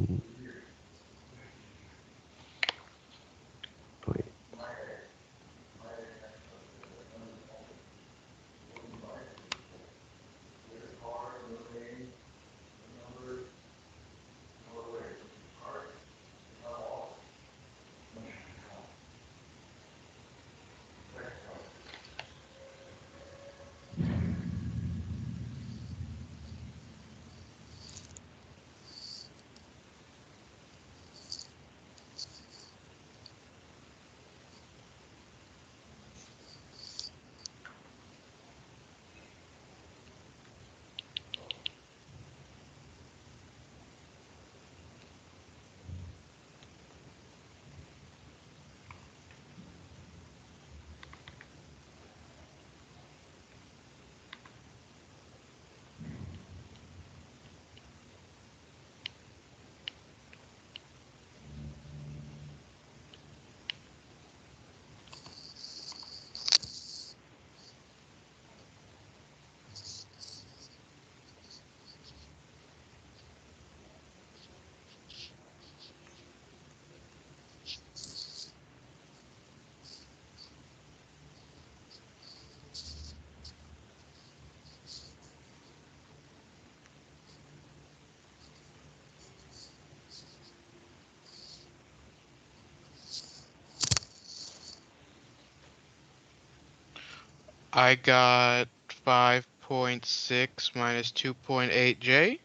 I got 5.6 minus 2.8 J.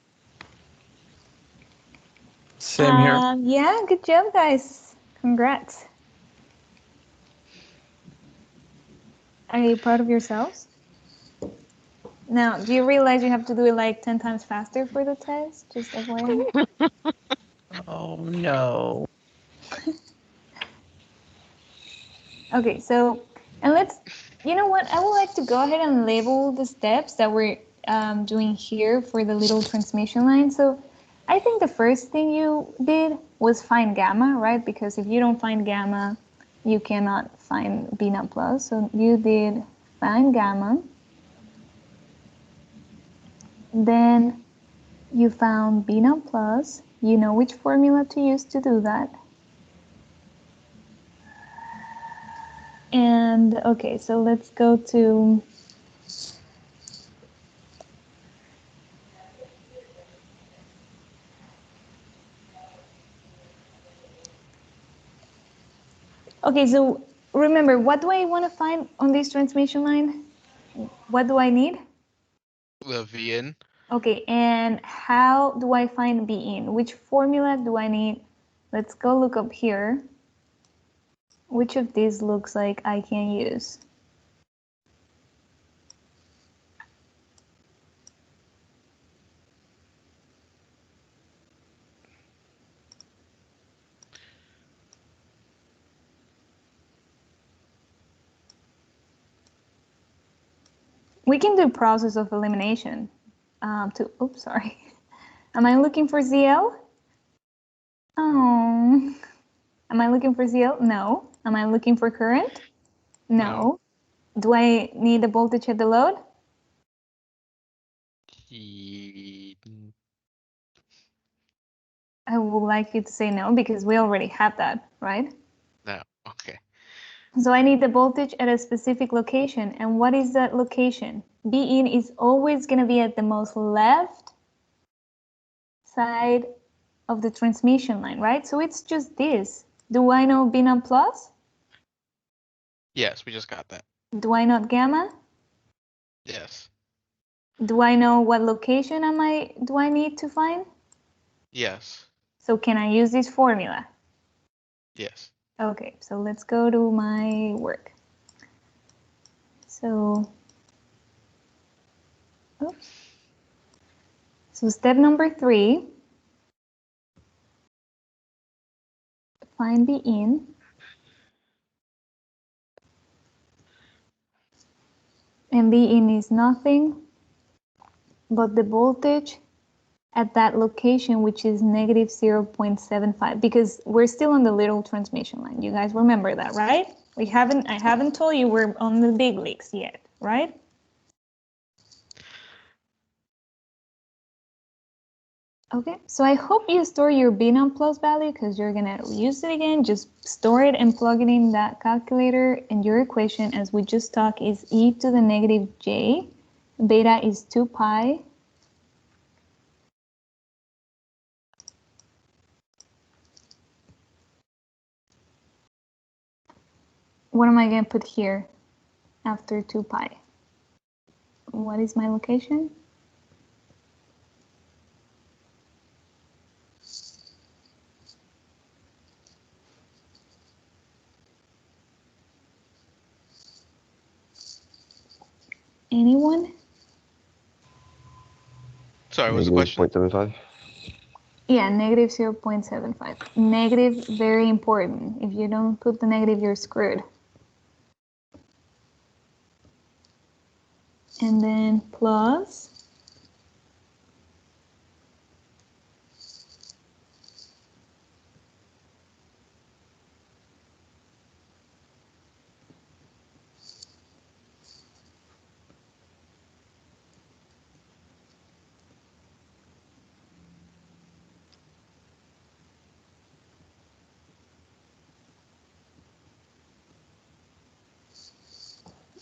Same here. Yeah, good job, guys. Congrats. Are you proud of yourselves? Now, do you realize you have to do it like 10 times faster for the test? Just FYI. Oh no. Okay, so, and let's, you know what? I would like to go ahead and label the steps that we're doing here for the little transmission line. So I think the first thing you did was find gamma, right? Because if you don't find gamma, you cannot find B naught plus. So you did find gamma. Then you found B naught plus. You know which formula to use to do that. And okay, so let's go to okay, so remember, what do I want to find on this transmission line? What do I need? The VN. Okay, and how do I find B in? Which formula do I need? Let's go look up here. Which of these looks like I can use? We can do process of elimination. Oops, sorry. Am I looking for ZL? Oh. Am I looking for ZL? No. Am I looking for current? No. Do I need a voltage at the load? Ye- I would like you to say no because we already have that, right? No. Okay. So I need the voltage at a specific location. And what is that location? B in is always going to be at the most left side of the transmission line, right? So it's just this. Do I know B naught plus? Yes, we just got that. Do I know gamma? Yes. Do I know what location do I need to find? Yes. So can I use this formula? Yes. Okay, so let's go to my work. So, oops. So step number 3, find B in. And B in is nothing but the voltage at that location, which is negative 0.75, because we're still on the little transmission line. You guys remember that, right? I haven't told you we're on the big leagues yet, right? Okay, so I hope you store your B naught plus value because you're gonna use it again. Just store it and plug it in that calculator, and your equation, as we just talked, is e to the negative j. Beta is 2 pi. What am I gonna put here after 2 pi? What is my location? Anyone? Sorry, what's the question? 0.75. Yeah, negative 0.75. Negative, very important. If you don't put the negative, you're screwed. And then plus.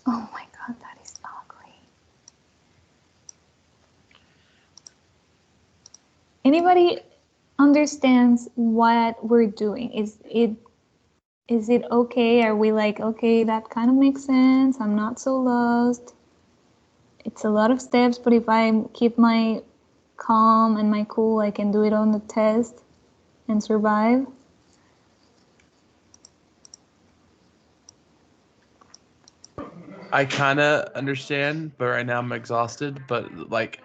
Oh my God, that is ugly. Anybody understands what we're doing? Is it okay? Are we like, okay, that kind of makes sense. I'm not so lost. It's a lot of steps, but if I keep my calm and my cool, I can do it on the test and survive. I kind of understand, but right now I'm exhausted. But like,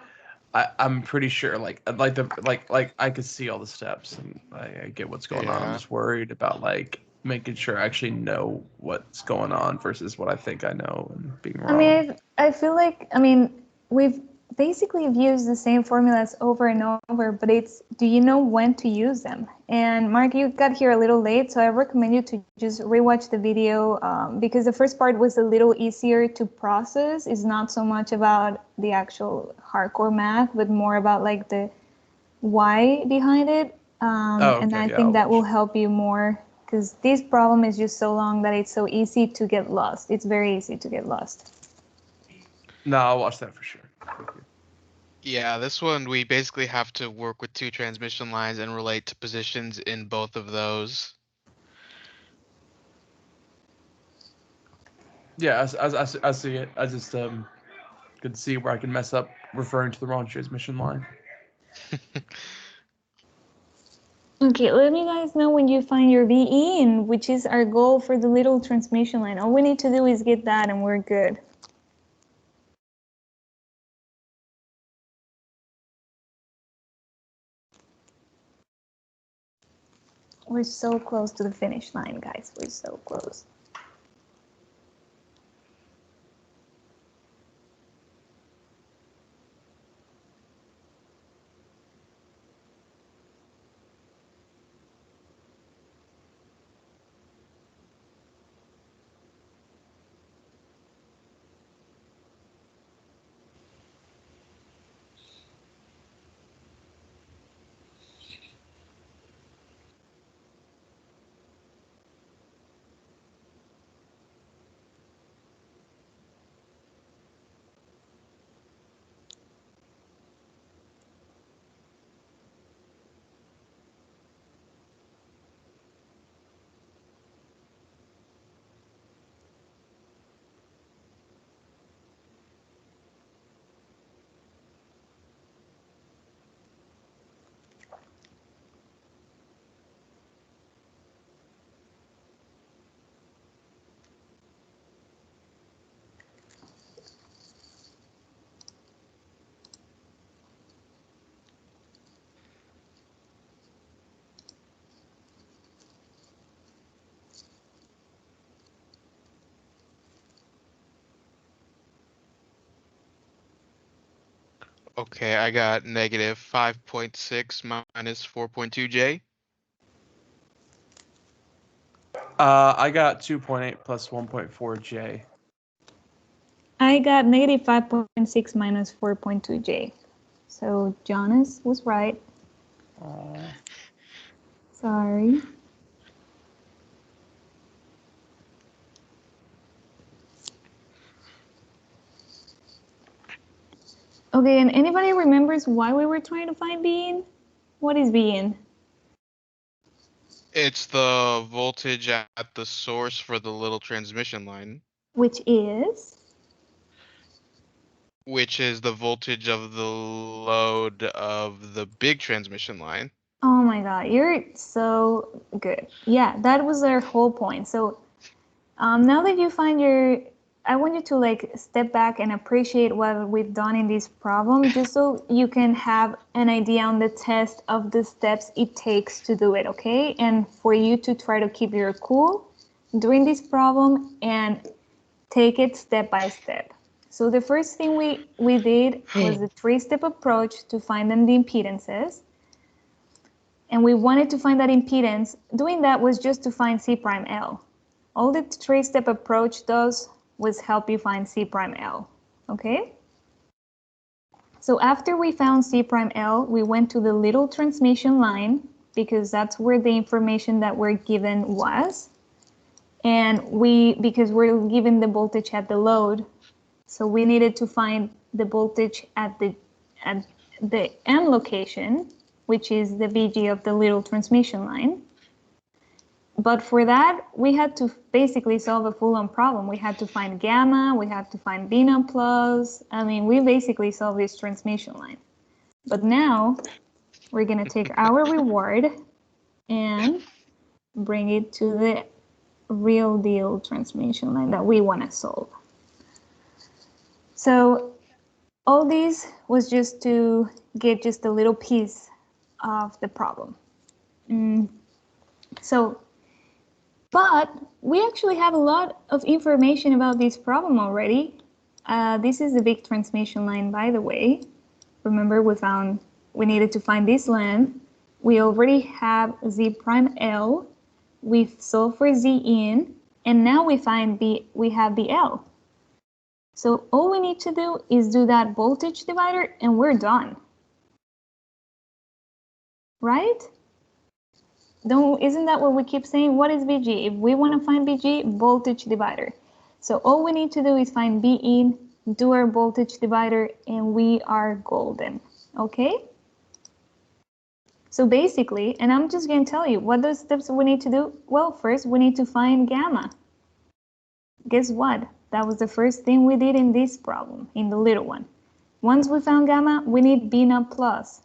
I'm pretty sure like I could see all the steps and I get what's going on. I'm Yeah. just worried about like making sure I actually know what's going on versus what I think I know and being wrong. I mean, I feel like, I mean, we've basically used the same formulas over and over, but it's, do you know when to use them? And Mark, you got here a little late, so I recommend you to just rewatch the video because the first part was a little easier to process. It's not so much about the actual hardcore math, but more about like the why behind it. And I think that will help you more because this problem is just so long that it's so easy to get lost. It's very easy to get lost. No, I'll watch that for sure. Thank you. Yeah, this one we basically have to work with 2 transmission lines and relate to positions in both of those. Yeah, I see it. I just could see where I can mess up referring to the wrong transmission line. Okay, let me guys know when you find your VE, and which is our goal for the little transmission line. All we need to do is get that and we're good. We're so close to the finish line, guys. We're so close. Okay, I got negative 5.6 minus 4.2J. I got 2.8 plus 1.4J. I got negative 5.6 minus 4.2J. So Jonas was right. Sorry. Okay, and anybody remembers why we were trying to find Bean? What is Bean? It's the voltage at the source for the little transmission line, Which is? which is the voltage of the load of the big transmission line. Oh my God, you're so good. Yeah, that was our whole point. So now that you find your, I want you to like step back and appreciate what we've done in this problem, just so you can have an idea on the test of the steps it takes to do it, okay? And for you to try to keep your cool during this problem and take it step by step. So the first thing we did was the 3-step approach to find them the impedances. And we wanted to find that impedance. Doing that was just to find C prime L. All the 3-step approach does was help you find C prime L, okay? So after we found C prime L, we went to the little transmission line because that's where the information that we're given was. And because we're given the voltage at the load, so we needed to find the voltage at the end location, which is the VG of the little transmission line. But for that, we had to basically solve a full-on problem. We had to find gamma, we had to find B naught plus. I mean, we basically solved this transmission line. But now we're gonna take our reward and bring it to the real deal transmission line that we want to solve. So all this was just to get just a little piece of the problem. But we actually have a lot of information about this problem already. This is the big transmission line, by the way. Remember, we needed to find this length. We already have Z prime L. We've solved for Z in, and now we have BL. So all we need to do is do that voltage divider, and we're done. Right? Isn't that what we keep saying? What is BG? If we want to find BG, voltage divider. So all we need to do is find B in, do our voltage divider, and we are golden. Okay? So basically, and I'm just going to tell you what those steps we need to do. Well, first we need to find gamma. Guess what? That was the first thing we did in this problem, in the little one. Once we found gamma, we need B naught plus.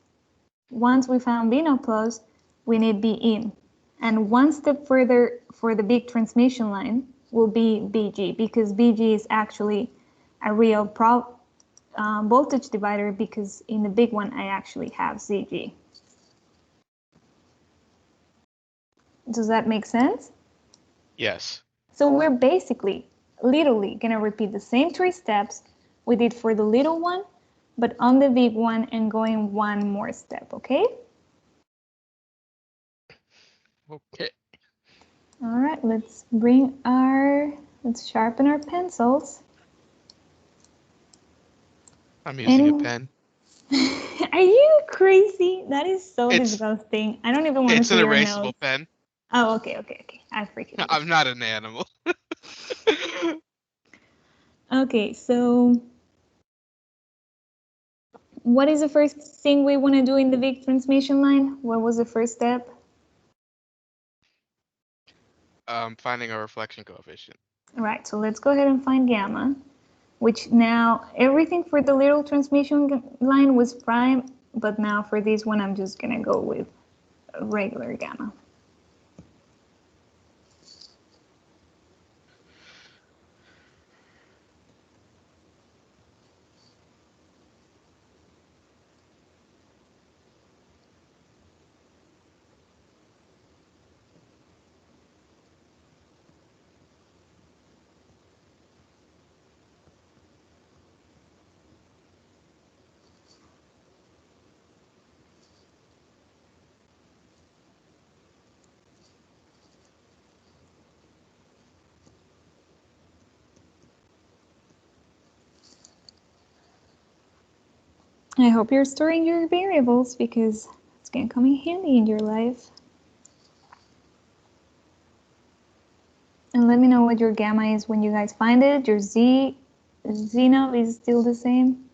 Once we found B naught plus, we need B in. And one step further for the big transmission line will be BG, because BG is actually a real voltage divider, because in the big one I actually have ZG. Does that make sense? Yes. So we're basically, literally gonna repeat the same 3 steps we did for the little one, but on the big one and going one more step, okay? Okay. All right, let's sharpen our pencils. I'm using a pen. Are you crazy? That is so It's- disgusting. I don't even want to It's see an your erasable nose. pen. Oh, okay. I freaking I'm not an animal. Okay, so what is the first thing we want to do in the big transmission line? What was the first step? Finding a reflection coefficient. All right, so let's go ahead and find gamma, which now everything for the little transmission line was prime, but now for this one, I'm just gonna go with regular gamma. I hope you're storing your variables, because it's gonna come in handy in your life. And let me know what your gamma is when you guys find it. Your Z naught is still the same.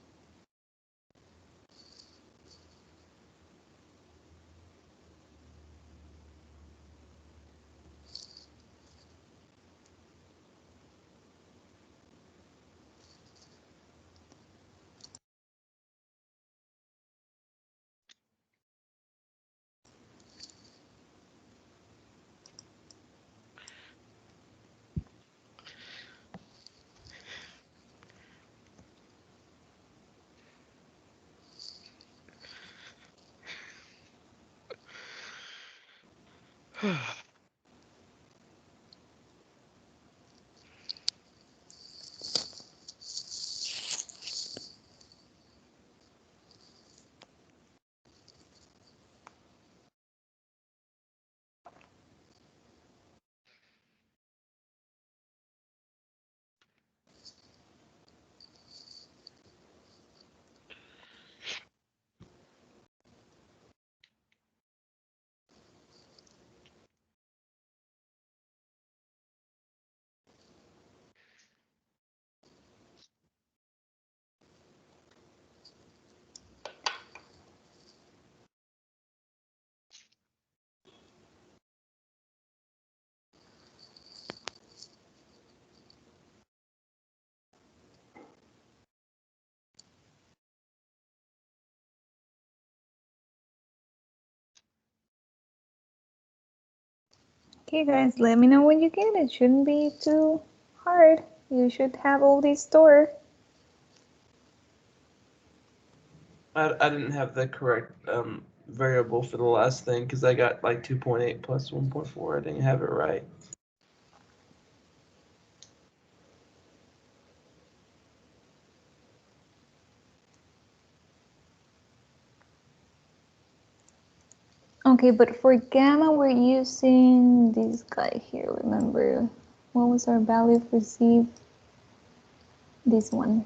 Okay, guys, let me know when you get it. It shouldn't be too hard. You should have all these stored. I didn't have the correct variable for the last thing because I got like 2.8 plus 1.4. I didn't have it right. Okay, but for gamma, we're using this guy here. Remember, what was our value for Z? This one.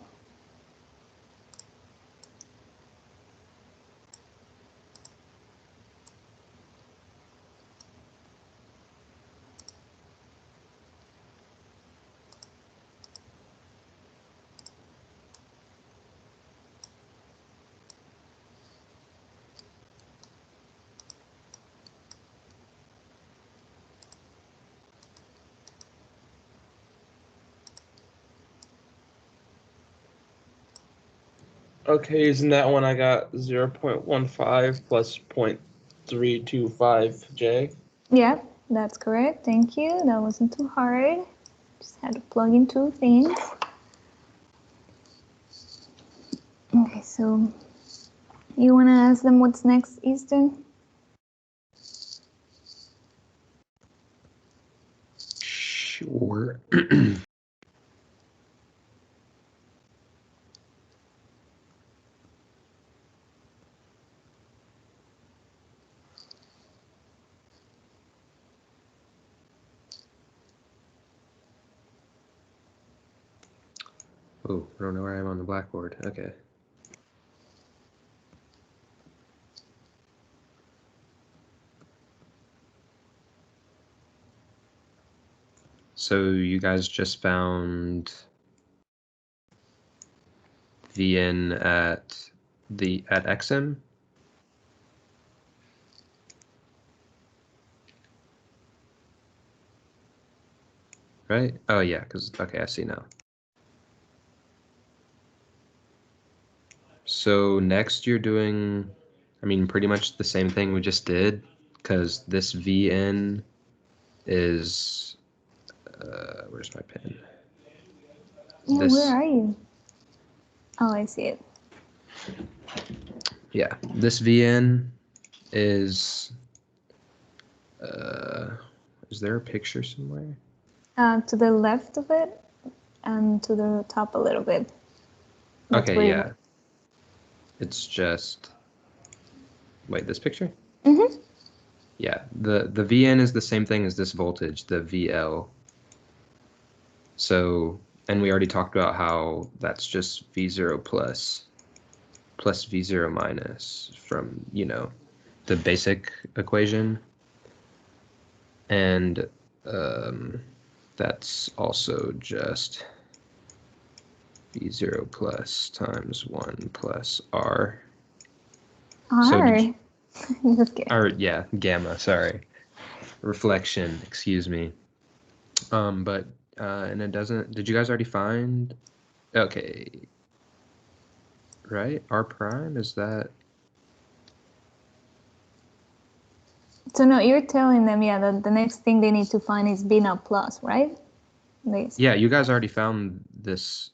Okay, using that one, I got 0.15 plus 0.325 J. Yeah, that's correct. Thank you. That wasn't too hard. Just had to plug in two things. Okay, so you want to ask them what's next, Easton? Sure. Oh, I don't know where I am on the blackboard. Okay. So you guys just found Vn at XM? Right? Oh yeah, because okay, I see now. So next you're doing, I mean, pretty much the same thing we just did, because this Vn is, where's my pen? Yeah, This, where are you? Oh, I see it. yeah, this Vn is there a picture somewhere? To the left of it and to the top a little bit. That's Okay, where yeah. It's just, wait, this picture? Mm-hmm. Yeah, the Vn is the same thing as this voltage, the VL. So, and we already talked about how that's just V0 plus V0 minus from, you know, the basic equation. And that's also just V0 plus times 1 plus R. So R. Just kidding. or yeah, gamma, sorry. Reflection, excuse me. But and it doesn't, did you guys already find, okay, right? R prime, is that? So no, you're telling them, yeah, that the next thing they need to find is B naught plus, right? Yeah, you guys already found this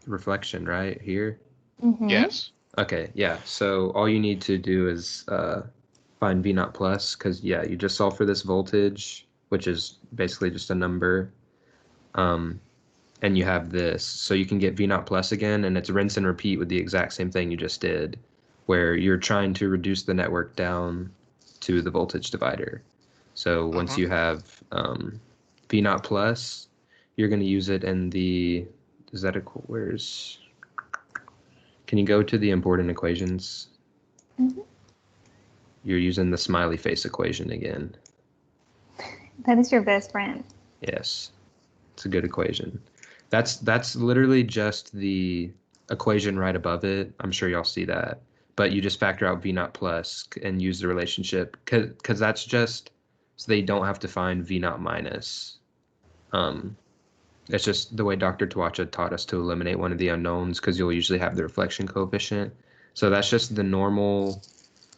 reflection, right? Here? Mm-hmm. Yes. Okay, yeah. So all you need to do is find V naught plus, because yeah, you just solve for this voltage, which is basically just a number. And you have this. So you can get V naught plus again, and it's rinse and repeat with the exact same thing you just did, where you're trying to reduce the network down to the voltage divider. So once you have V naught plus, you're going to use it in the, is that a, where's, can you go to the important equations? Mm-hmm. You're using the smiley face equation again. That is your best friend. Yes, it's a good equation. That's literally just the equation right above it. I'm sure y'all see that. But you just factor out V naught plus and use the relationship, because that's just so they don't have to find V naught minus. It's just the way Dr. Tawacha taught us to eliminate one of the unknowns, because you'll usually have the reflection coefficient. So that's just the normal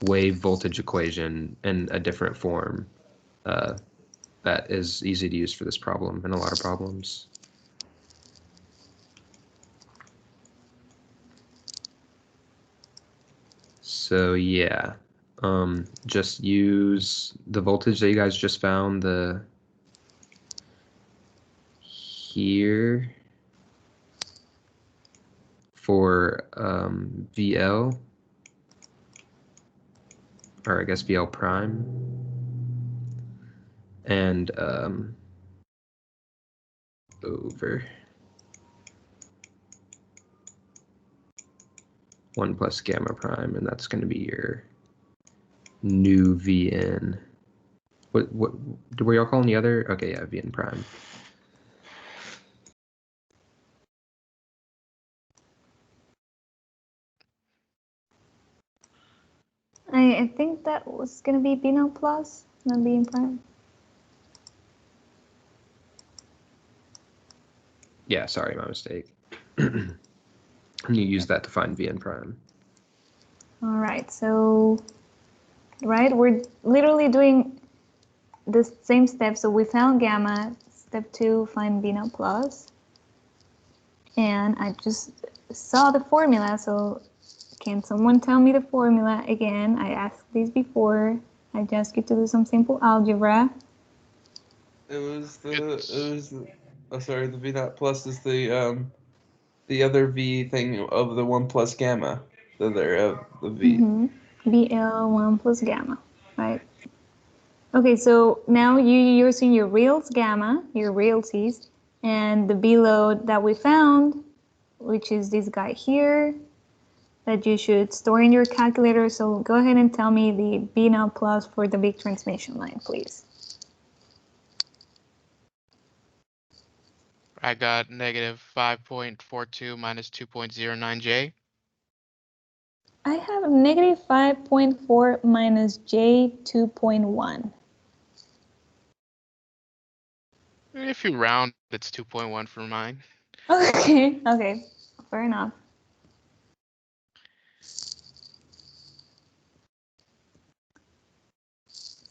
wave voltage equation in a different form. that is easy to use for this problem and a lot of problems. So yeah, just use the voltage that you guys just found, the here for VL, or I guess VL prime, and over 1 plus gamma prime, and that's going to be your new Vn. What were y'all calling the other? Okay, yeah, Vn prime. I think that was gonna be B0 plus, not B in prime. Yeah, sorry, my mistake. And you use that to find Vn prime. All right, so we're literally doing the same step. So we found gamma. Step 2, find B0 plus. And I just saw the formula, so can someone tell me the formula again? I asked this before. I just asked you to do some simple algebra. The V naught plus is the other V thing of the 1 plus gamma. The V. BL1 plus gamma, right? Okay, so now you're using your reals gamma, your realsies, and the B load that we found, which is this guy here, that you should store in your calculator. So go ahead and tell me the B now plus for the big transmission line, please. I got negative 5.42 minus 2.09 J. I have negative 5.4 minus J 2.1. If you round, it's 2.1 for mine. Okay, okay, fair enough.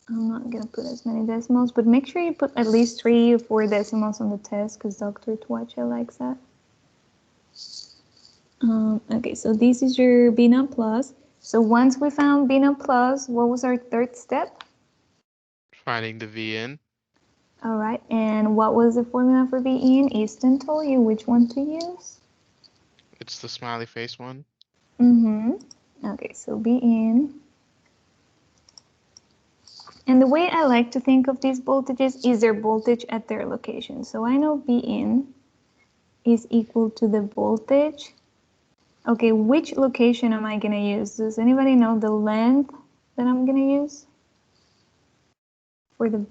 I'm not gonna put as many decimals, but make sure you put at least 3 or 4 decimals on the test, because Dr. Tuache likes that. Okay, so this is your B naught plus. So once we found B naught plus, what was our third step? Finding the Vn. All right, and what was the formula for B in? Easton told you which one to use. It's the smiley face one. Okay, so B in. And the way I like to think of these voltages is their voltage at their location. So I know B in is equal to the voltage. Okay, which location am I gonna use? Does anybody know the length that I'm gonna use for the?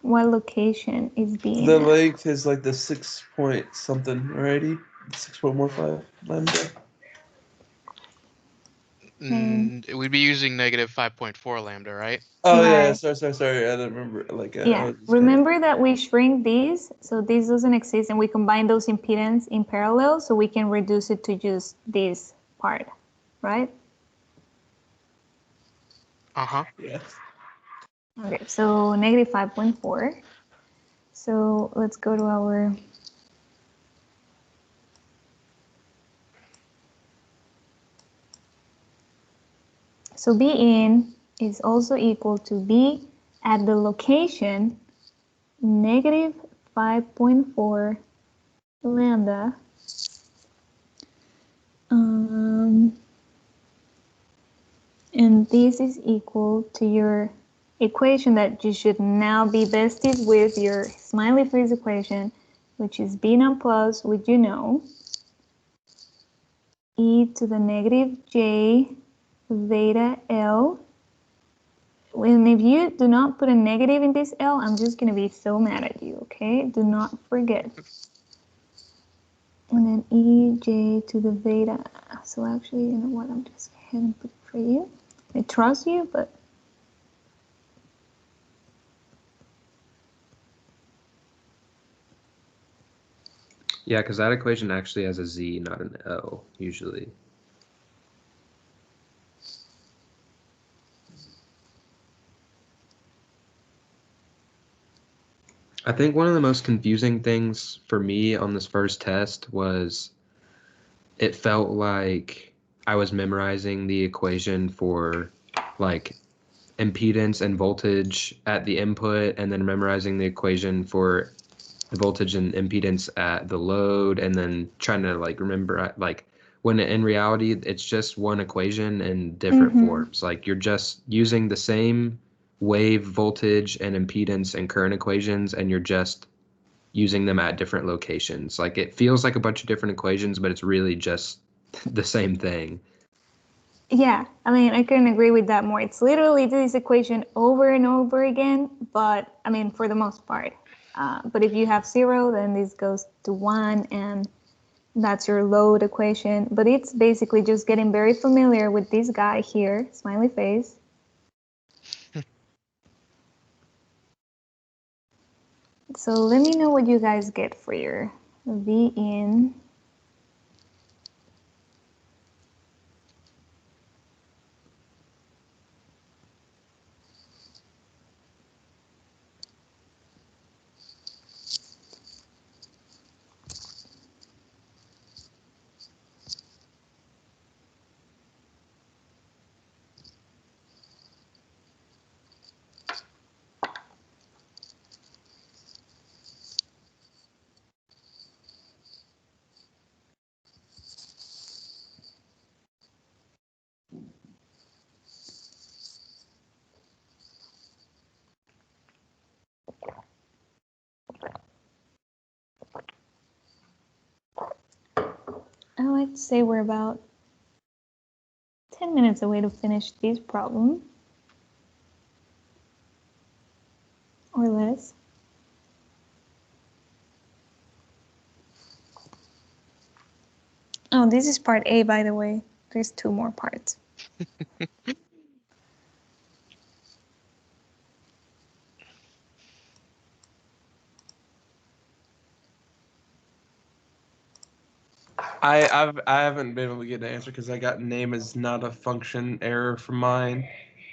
What location is B in? The at? length is like the 6 point something, alrighty? 6.15 lambda. It would be using negative 5.4 lambda, right? Oh yeah, Right. sorry. I don't remember. Like I Yeah, was just remember that we shrink these, so this doesn't exist, and we combine those impedance in parallel, so we can reduce it to just this part, right? Uh-huh. yeah. Okay, so negative 5.4. So let's go to our so B in is also equal to B at the location negative 5.4 lambda. And this is equal to your equation that you should now be bested with your smiley face equation, which is B naught plus, which you know, e to the negative j theta L. And if you do not put a negative in this L, I'm just going to be so mad at you, okay? Do not forget. And then ej to the theta. So actually, you know what? I'm just going to go ahead and put it for you. I trust you, but Yeah, because that equation actually has a z, not an L, usually. I think one of the most confusing things for me on this first test was it felt like I was memorizing the equation for like impedance and voltage at the input, and then memorizing the equation for the voltage and impedance at the load, and then trying to like remember like when in reality it's just one equation in different forms. Like you're just using the same wave voltage and impedance and current equations, and you're just using them at different locations. Like it feels like a bunch of different equations, but it's really just the same thing. Yeah, I mean, I couldn't agree with that more. It's literally this equation over and over again, but I mean, for the most part. But if you have 0, then this goes to 1, and that's your load equation. But it's basically just getting very familiar with this guy here, smiley face. So let me know what you guys get for your V in. I like to say we're about 10 minutes away to finish this problem, or less. Oh, this is part A, by the way. There's 2 more parts. I haven't been able to get an answer because I got name is not a function error from mine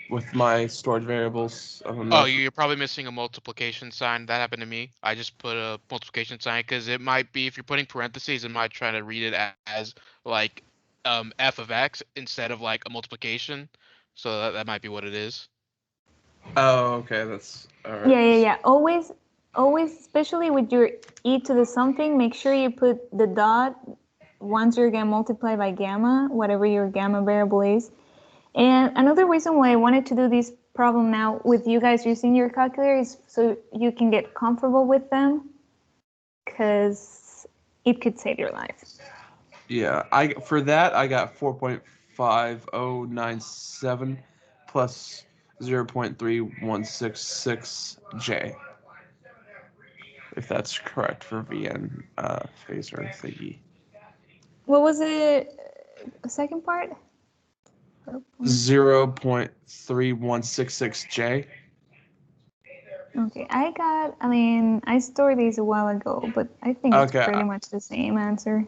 with my stored variables. Oh, you're probably missing a multiplication sign. That happened to me. I just put a multiplication sign because it might be, if you're putting parentheses, it might try to read it as like f of x instead of like a multiplication. So that might be what it is. Oh, okay, that's all right. Yeah. Always, especially with your e to the something, make sure you put the dot once you're going to multiply by gamma, whatever your gamma variable is. And another reason why I wanted to do this problem now with you guys using your calculator is so you can get comfortable with them, because it could save your life. Yeah, for that I got 4.5097 plus 0.3166 J. If that's correct for VN phasor thingy. What was it? The second part? 0.3166 J. Okay, I stored these a while ago, but I think it's pretty much the same answer.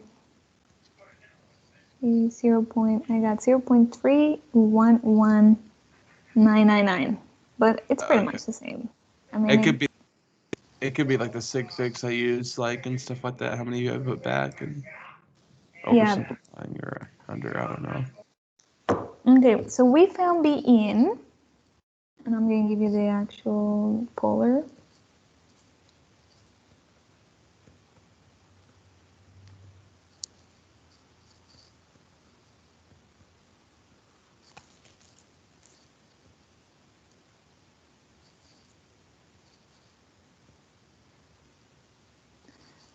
I got 0.311999, but it's pretty much the same. I mean, it could be like the sig figs I use, like, and stuff like that. How many you have put back and oversimplifying or under, I don't know. Okay, so we found B in, and I'm going to give you the actual polar.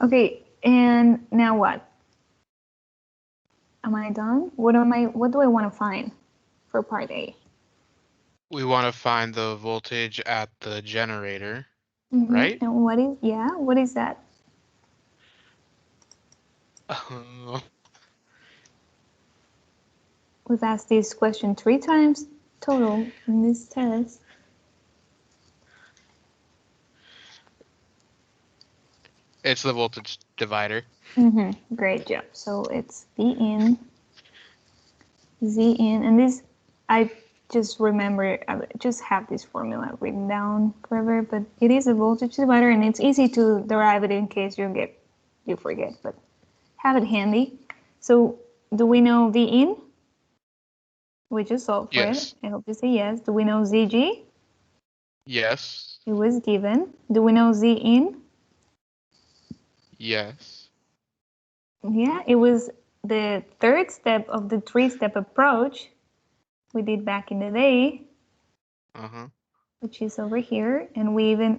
Okay, and now what? Am I done? What do I want to find for part A? We want to find the voltage at the generator, right? And what is that? We've asked this question 3 times total in this test. It's the voltage divider. Great job. So it's V in, Z in, and this, I just remember, just have this formula written down forever, but it is a voltage divider and it's easy to derive it in case you forget, but have it handy. So do we know V in? We just solved for Yes. it. I hope you say yes. Do we know ZG? Yes. It was given. Do we know Z in? Yes. Yeah, it was the third step of the three-step approach we did back in the day, which is over here. And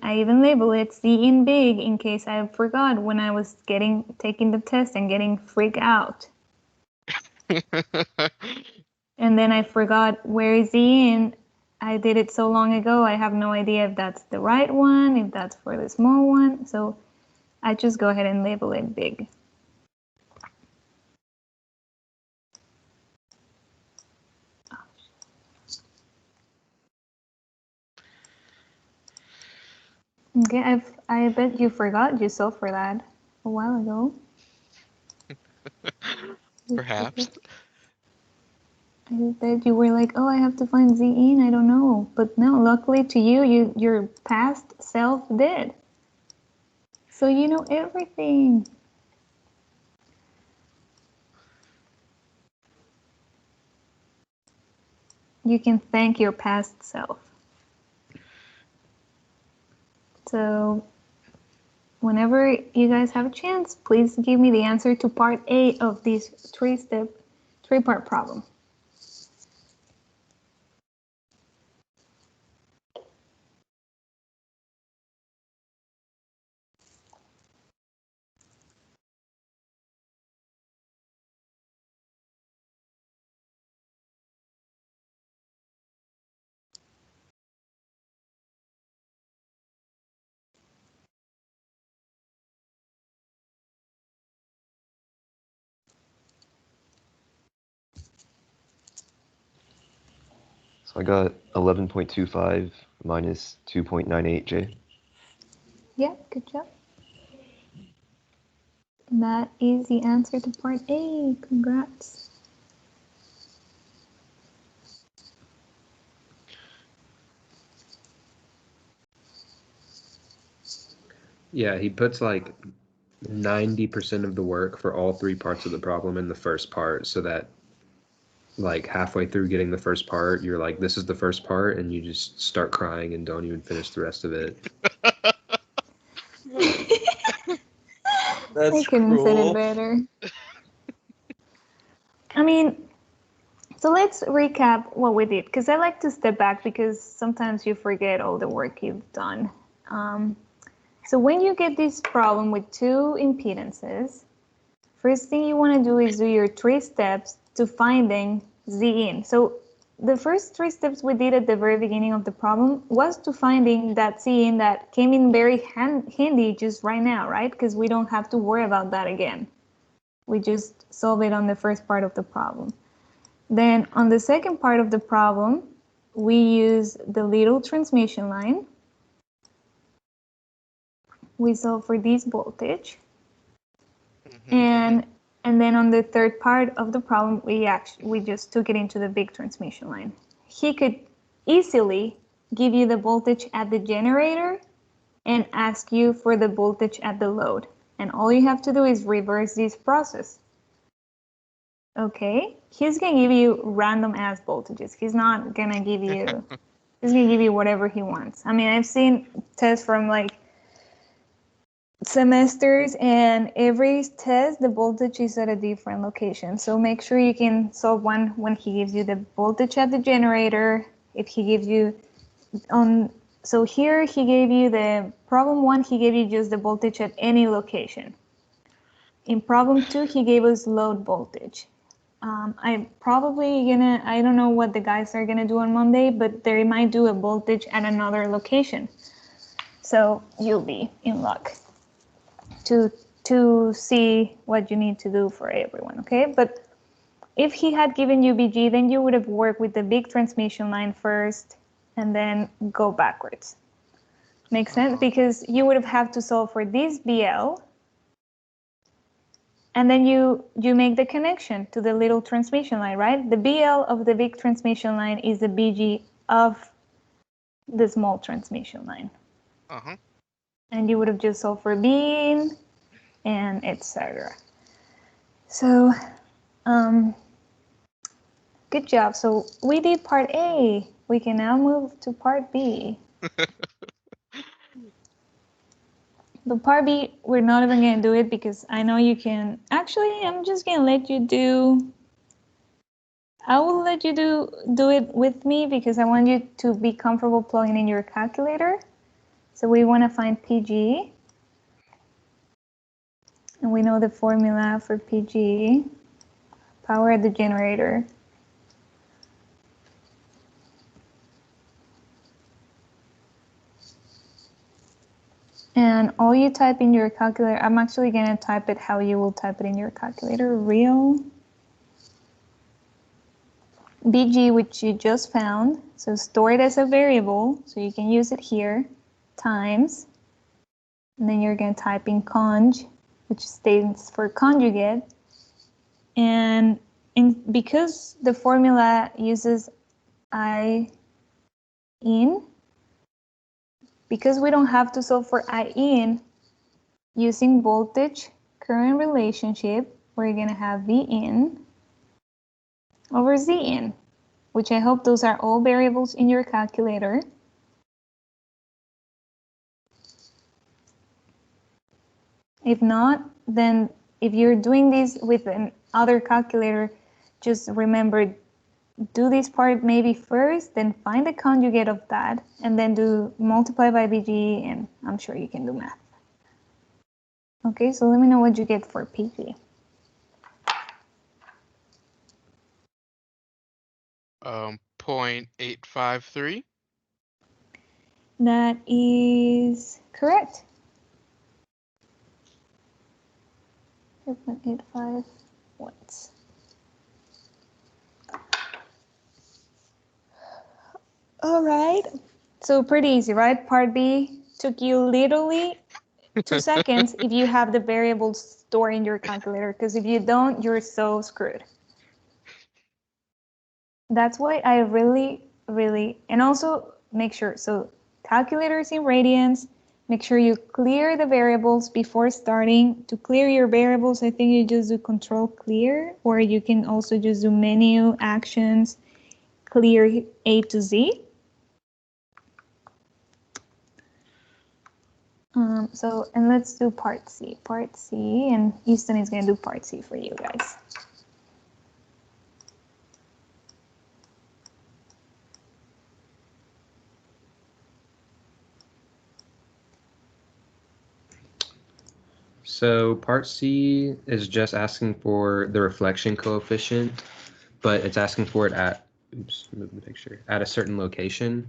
I even label it Z in big in case I forgot when I was taking the test and getting freaked out. And then I forgot where is Z in. I did it so long ago, I have no idea if that's the right one, if that's for the small one. So I just go ahead and label it big. Okay, I bet you forgot you solved for that a while ago. Perhaps. I bet you were like, oh, I have to find Z in, I don't know. But no, luckily to you, your past self did. So you know everything. You can thank your past self. So whenever you guys have a chance, please give me the answer to part A of this three-part problem. So I got 11.25 minus 2.98J. Yeah, good job. That is the answer to part A. Congrats. Yeah, he puts like 90% of the work for all three parts of the problem in the first part, so that like halfway through getting the first part, you're like, this is the first part, and you just start crying and don't even finish the rest of it. That's I couldn't have said it cruel. better. I mean, so let's recap what we did, because I like to step back because sometimes you forget all the work you've done. So when you get this problem with two impedances, first thing you want to do is do your 3 steps to finding Z in. So the first 3 steps we did at the very beginning of the problem was to finding that Z in that came in very handy just right now, right? Because we don't have to worry about that again. We just solve it on the first part of the problem. Then on the second part of the problem, we use the little transmission line. We solve for this voltage. And then on the third part of the problem, we just took it into the big transmission line. He could easily give you the voltage at the generator and ask you for the voltage at the load. And all you have to do is reverse this process. Okay, he's gonna give you random ass voltages. He's not gonna give you, he's gonna give you whatever he wants. I mean, I've seen tests from like semesters, and every test the voltage is at a different location. So make sure you can solve one when he gives you the voltage at the generator. If he gives you so here he gave you the problem 1, he gave you just the voltage at any location. In problem 2, he gave us load voltage. I don't know what the guys are gonna do on Monday, but they might do a voltage at another location. So you'll be in luck to see what you need to do for everyone, okay? But if he had given you BG, then you would have worked with the big transmission line first and then go backwards. Makes sense? Because you would have had to solve for this BL And then you make the connection to the little transmission line, right? The BL of the big transmission line is the BG of the small transmission line. Uh-huh. And you would have just solved for B in and etc. So, good job. So we did part A. We can now move to part B. The part B, we're not even going to do it because I know you can. Actually, I'm just going to let you do. I will let you do it with me because I want you to be comfortable plugging in your calculator. So we want to find PG. And we know the formula for PG. Power at the generator. And all you type in your calculator, I'm actually going to type it how you will type it in your calculator. Real BG, which you just found. So store it as a variable, so you can use it here, times. And then you're going to type in conj, which stands for conjugate. And because the formula uses I in, because we don't have to solve for I in, using voltage current relationship, we're going to have V in over Z in, which I hope those are all variables in your calculator. If not, then if you're doing this with another calculator, just remember, do this part maybe first, then find the conjugate of that, and then do multiply by BG, and I'm sure you can do math. Okay, so let me know what you get for PG. 0.853. That is correct. 0.85 watts. All right, so pretty easy, right? Part B took you literally 2 seconds if you have the variables stored in your calculator, because if you don't, you're so screwed. That's why I really, and also make sure, so calculators in radians, make sure you clear the variables before starting. To clear your variables, I think you just do control clear, or you can also just do menu actions, clear A to Z. And let's do part C. Part C, and Easton is going to do part C for you guys. So part C is just asking for the reflection coefficient, but it's asking for it at, oops, move the picture, at a certain location.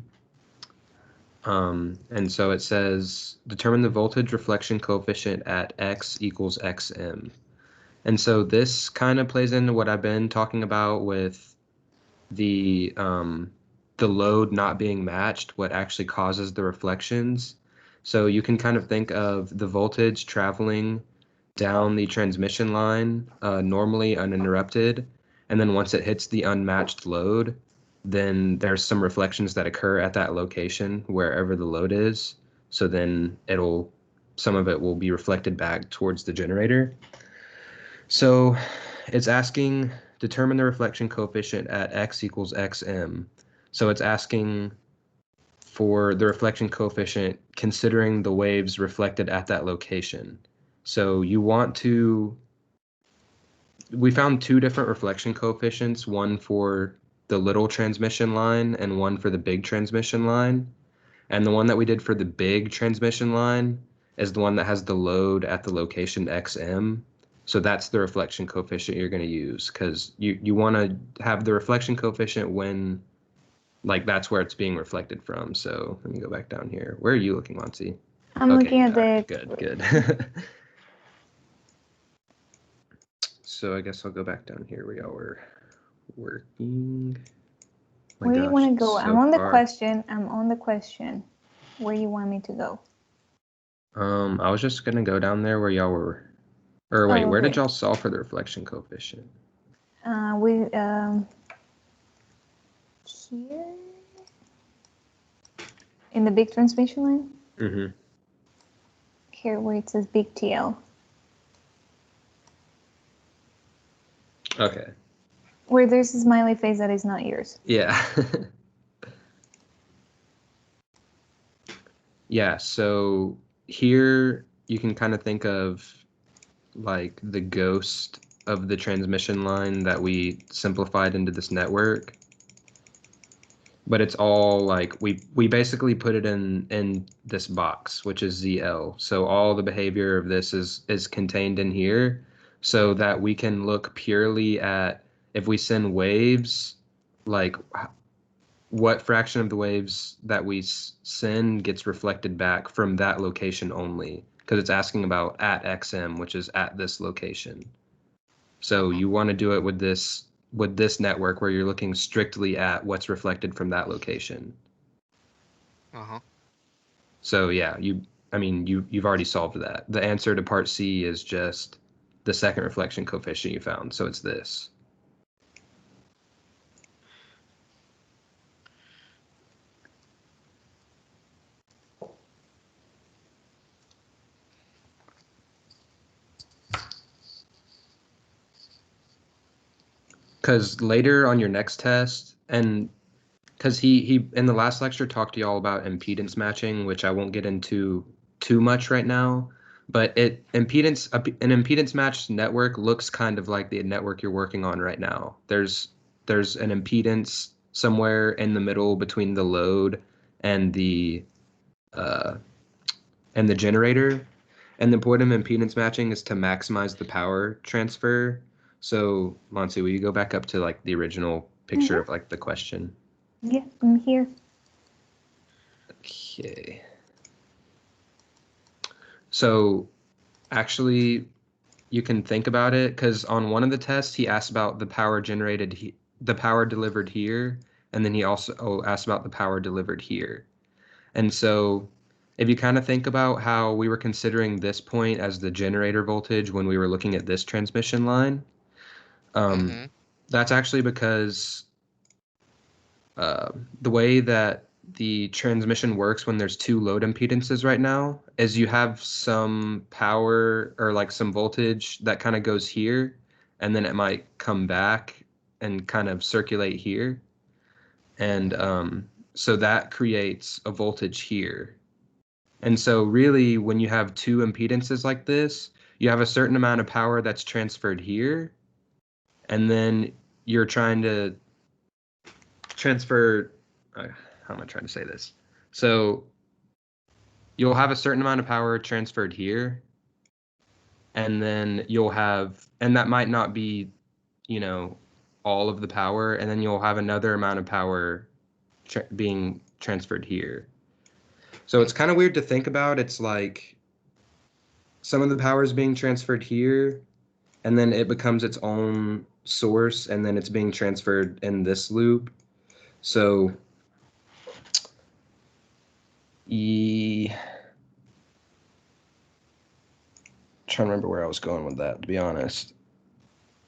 And so it says, determine the voltage reflection coefficient at X equals XM. And so this kind of plays into what I've been talking about with the load not being matched, what actually causes the reflections. So you can kind of think of the voltage traveling down the transmission line normally uninterrupted, and then once it hits the unmatched load, then there's some reflections that occur at that location wherever the load is. So then some of it will be reflected back towards the generator. So it's asking, determine the reflection coefficient at X equals XM. So it's asking for the reflection coefficient considering the waves reflected at that location. So you want to, we found two different reflection coefficients, one for the little transmission line and one for the big transmission line. And the one that we did for the big transmission line is the one that has the load at the location XM. So that's the reflection coefficient you're going to use, because you want to have the reflection coefficient when, like, that's where it's being reflected from. So let me go back down here. Where are you looking, Monty? I'm looking at the... Good. So I guess I'll go back down here where y'all were working. Where do you want to go? I'm on the question. Where do you want me to go? I was just gonna go down there where y'all were Or wait, Oh, where did okay. y'all solve for the reflection coefficient? We here in the big transmission line. Mm-hmm. Here where it says big TL. Okay. Where there's a smiley face that is not yours. Yeah. Yeah, so here you can kind of think of like the ghost of the transmission line that we simplified into this network. But it's all like we basically put it in this box, which is ZL. So all the behavior of this is contained in here so that we can look purely at if we send waves, like what fraction of the waves that we send gets reflected back from that location only, because it's asking about at XM, which is at this location. So you want to do it with this network where you're looking strictly at what's reflected from that location. Uh-huh. So yeah, you've already solved that. The answer to part C is just the second reflection coefficient you found. So it's this. Because later on your next test, and because he in the last lecture talked to y'all about impedance matching, which I won't get into too much right now, but an impedance matched network looks kind of like the network you're working on right now. There's an impedance somewhere in the middle between the load and the generator. And the point of impedance matching is to maximize the power transfer. So, Monty, will you go back up to like the original picture of like the question? Yeah, I'm here. Okay. So, actually, you can think about it because on one of the tests he asked about the power generated, the power delivered here, and then he also asked about the power delivered here. And so if you kind of think about how we were considering this point as the generator voltage when we were looking at this transmission line, that's actually because the way that the transmission works when there's two load impedances right now is you have some power or like some voltage that kind of goes here, and then it might come back and kind of circulate here. And so that creates a voltage here. And so really, when you have two impedances like this, you have a certain amount of power that's transferred here, and then you're trying to transfer, how am I trying to say this? So you'll have a certain amount of power transferred here, and then and that might not be, all of the power, and then you'll have another amount of power being transferred here. So it's kind of weird to think about. It's like some of the power is being transferred here, and then it becomes its own source, and then it's being transferred in this loop. So trying to remember where I was going with that, to be honest.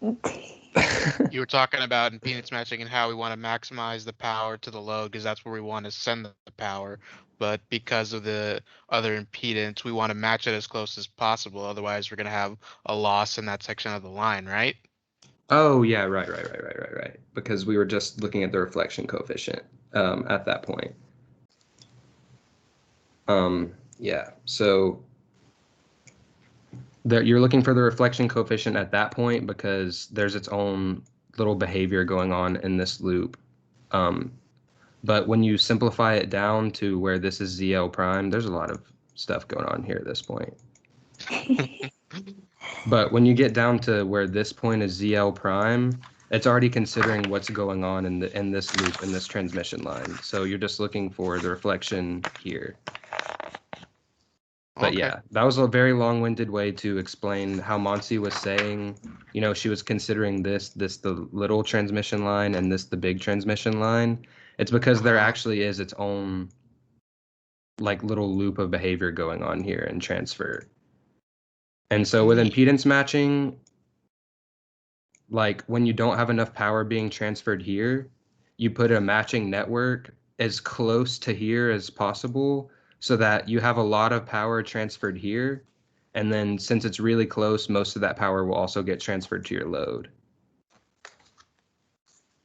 You were talking about impedance matching and how we want to maximize the power to the load because that's where we want to send the power. But because of the other impedance, we want to match it as close as possible. Otherwise, we're going to have a loss in that section of the line, right? Oh, yeah, right. Because we were just looking at the reflection coefficient at that point. Yeah, so you're looking for the reflection coefficient at that point because there's its own little behavior going on in this loop. But when you simplify it down to where this is ZL prime, there's a lot of stuff going on here at this point. But when you get down to where this point is ZL prime, it's already considering what's going on in this loop, in this transmission line. So you're just looking for the reflection here. But yeah, that was a very long-winded way to explain how Monsi was saying, she was considering this the little transmission line and this the big transmission line. It's because there actually is its own like little loop of behavior going on here and transfer. And so with impedance matching, like when you don't have enough power being transferred here, you put a matching network as close to here as possible so that you have a lot of power transferred here. And then since it's really close, most of that power will also get transferred to your load.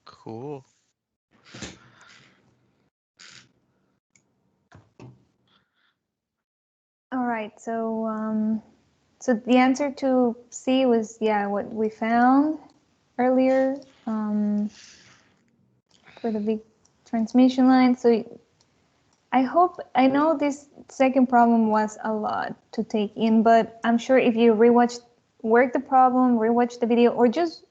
Cool. All right, so so the answer to C was, yeah, what we found earlier for the big transmission line. So I know this second problem was a lot to take in, but I'm sure if you work the problem, rewatch the video, or just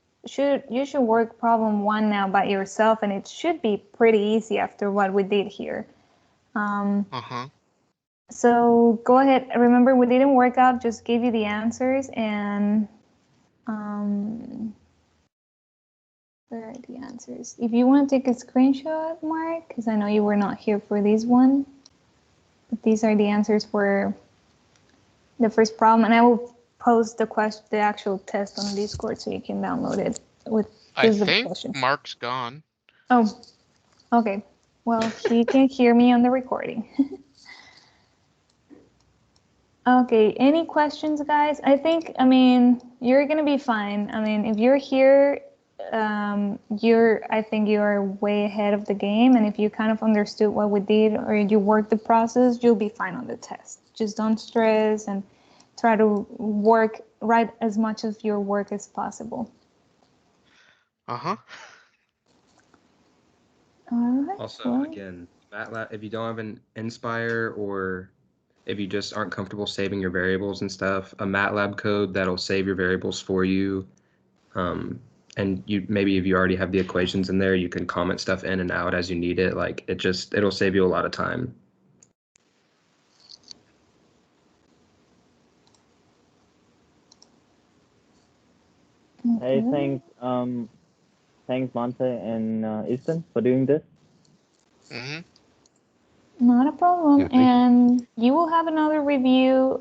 you should work problem 1 now by yourself, and it should be pretty easy after what we did here. So go ahead. Remember, we didn't work out, just give you the answers, and where are the answers? If you want to take a screenshot, Mark, because I know you were not here for this one, but these are the answers for the first problem, and I will post the actual test on Discord so you can download it with just the questions. Mark's gone. Oh, okay. Well, he can hear me on the recording. Okay, any questions, guys? I mean, you're gonna be fine. I mean, if you're here, I think you are way ahead of the game, and if you kind of understood what we did or you worked the process, you'll be fine on the test. Just don't stress and try to write as much of your work as possible. Uh-huh. All right. Also, again, MATLAB, if you don't have an Inspire or if you just aren't comfortable saving your variables and stuff, a MATLAB code that'll save your variables for you. And maybe if you already have the equations in there, you can comment stuff in and out as you need it. Like it'll save you a lot of time. Hey, thanks Monte and Easton for doing this. Not a problem. Yeah, thank you. And you will have another review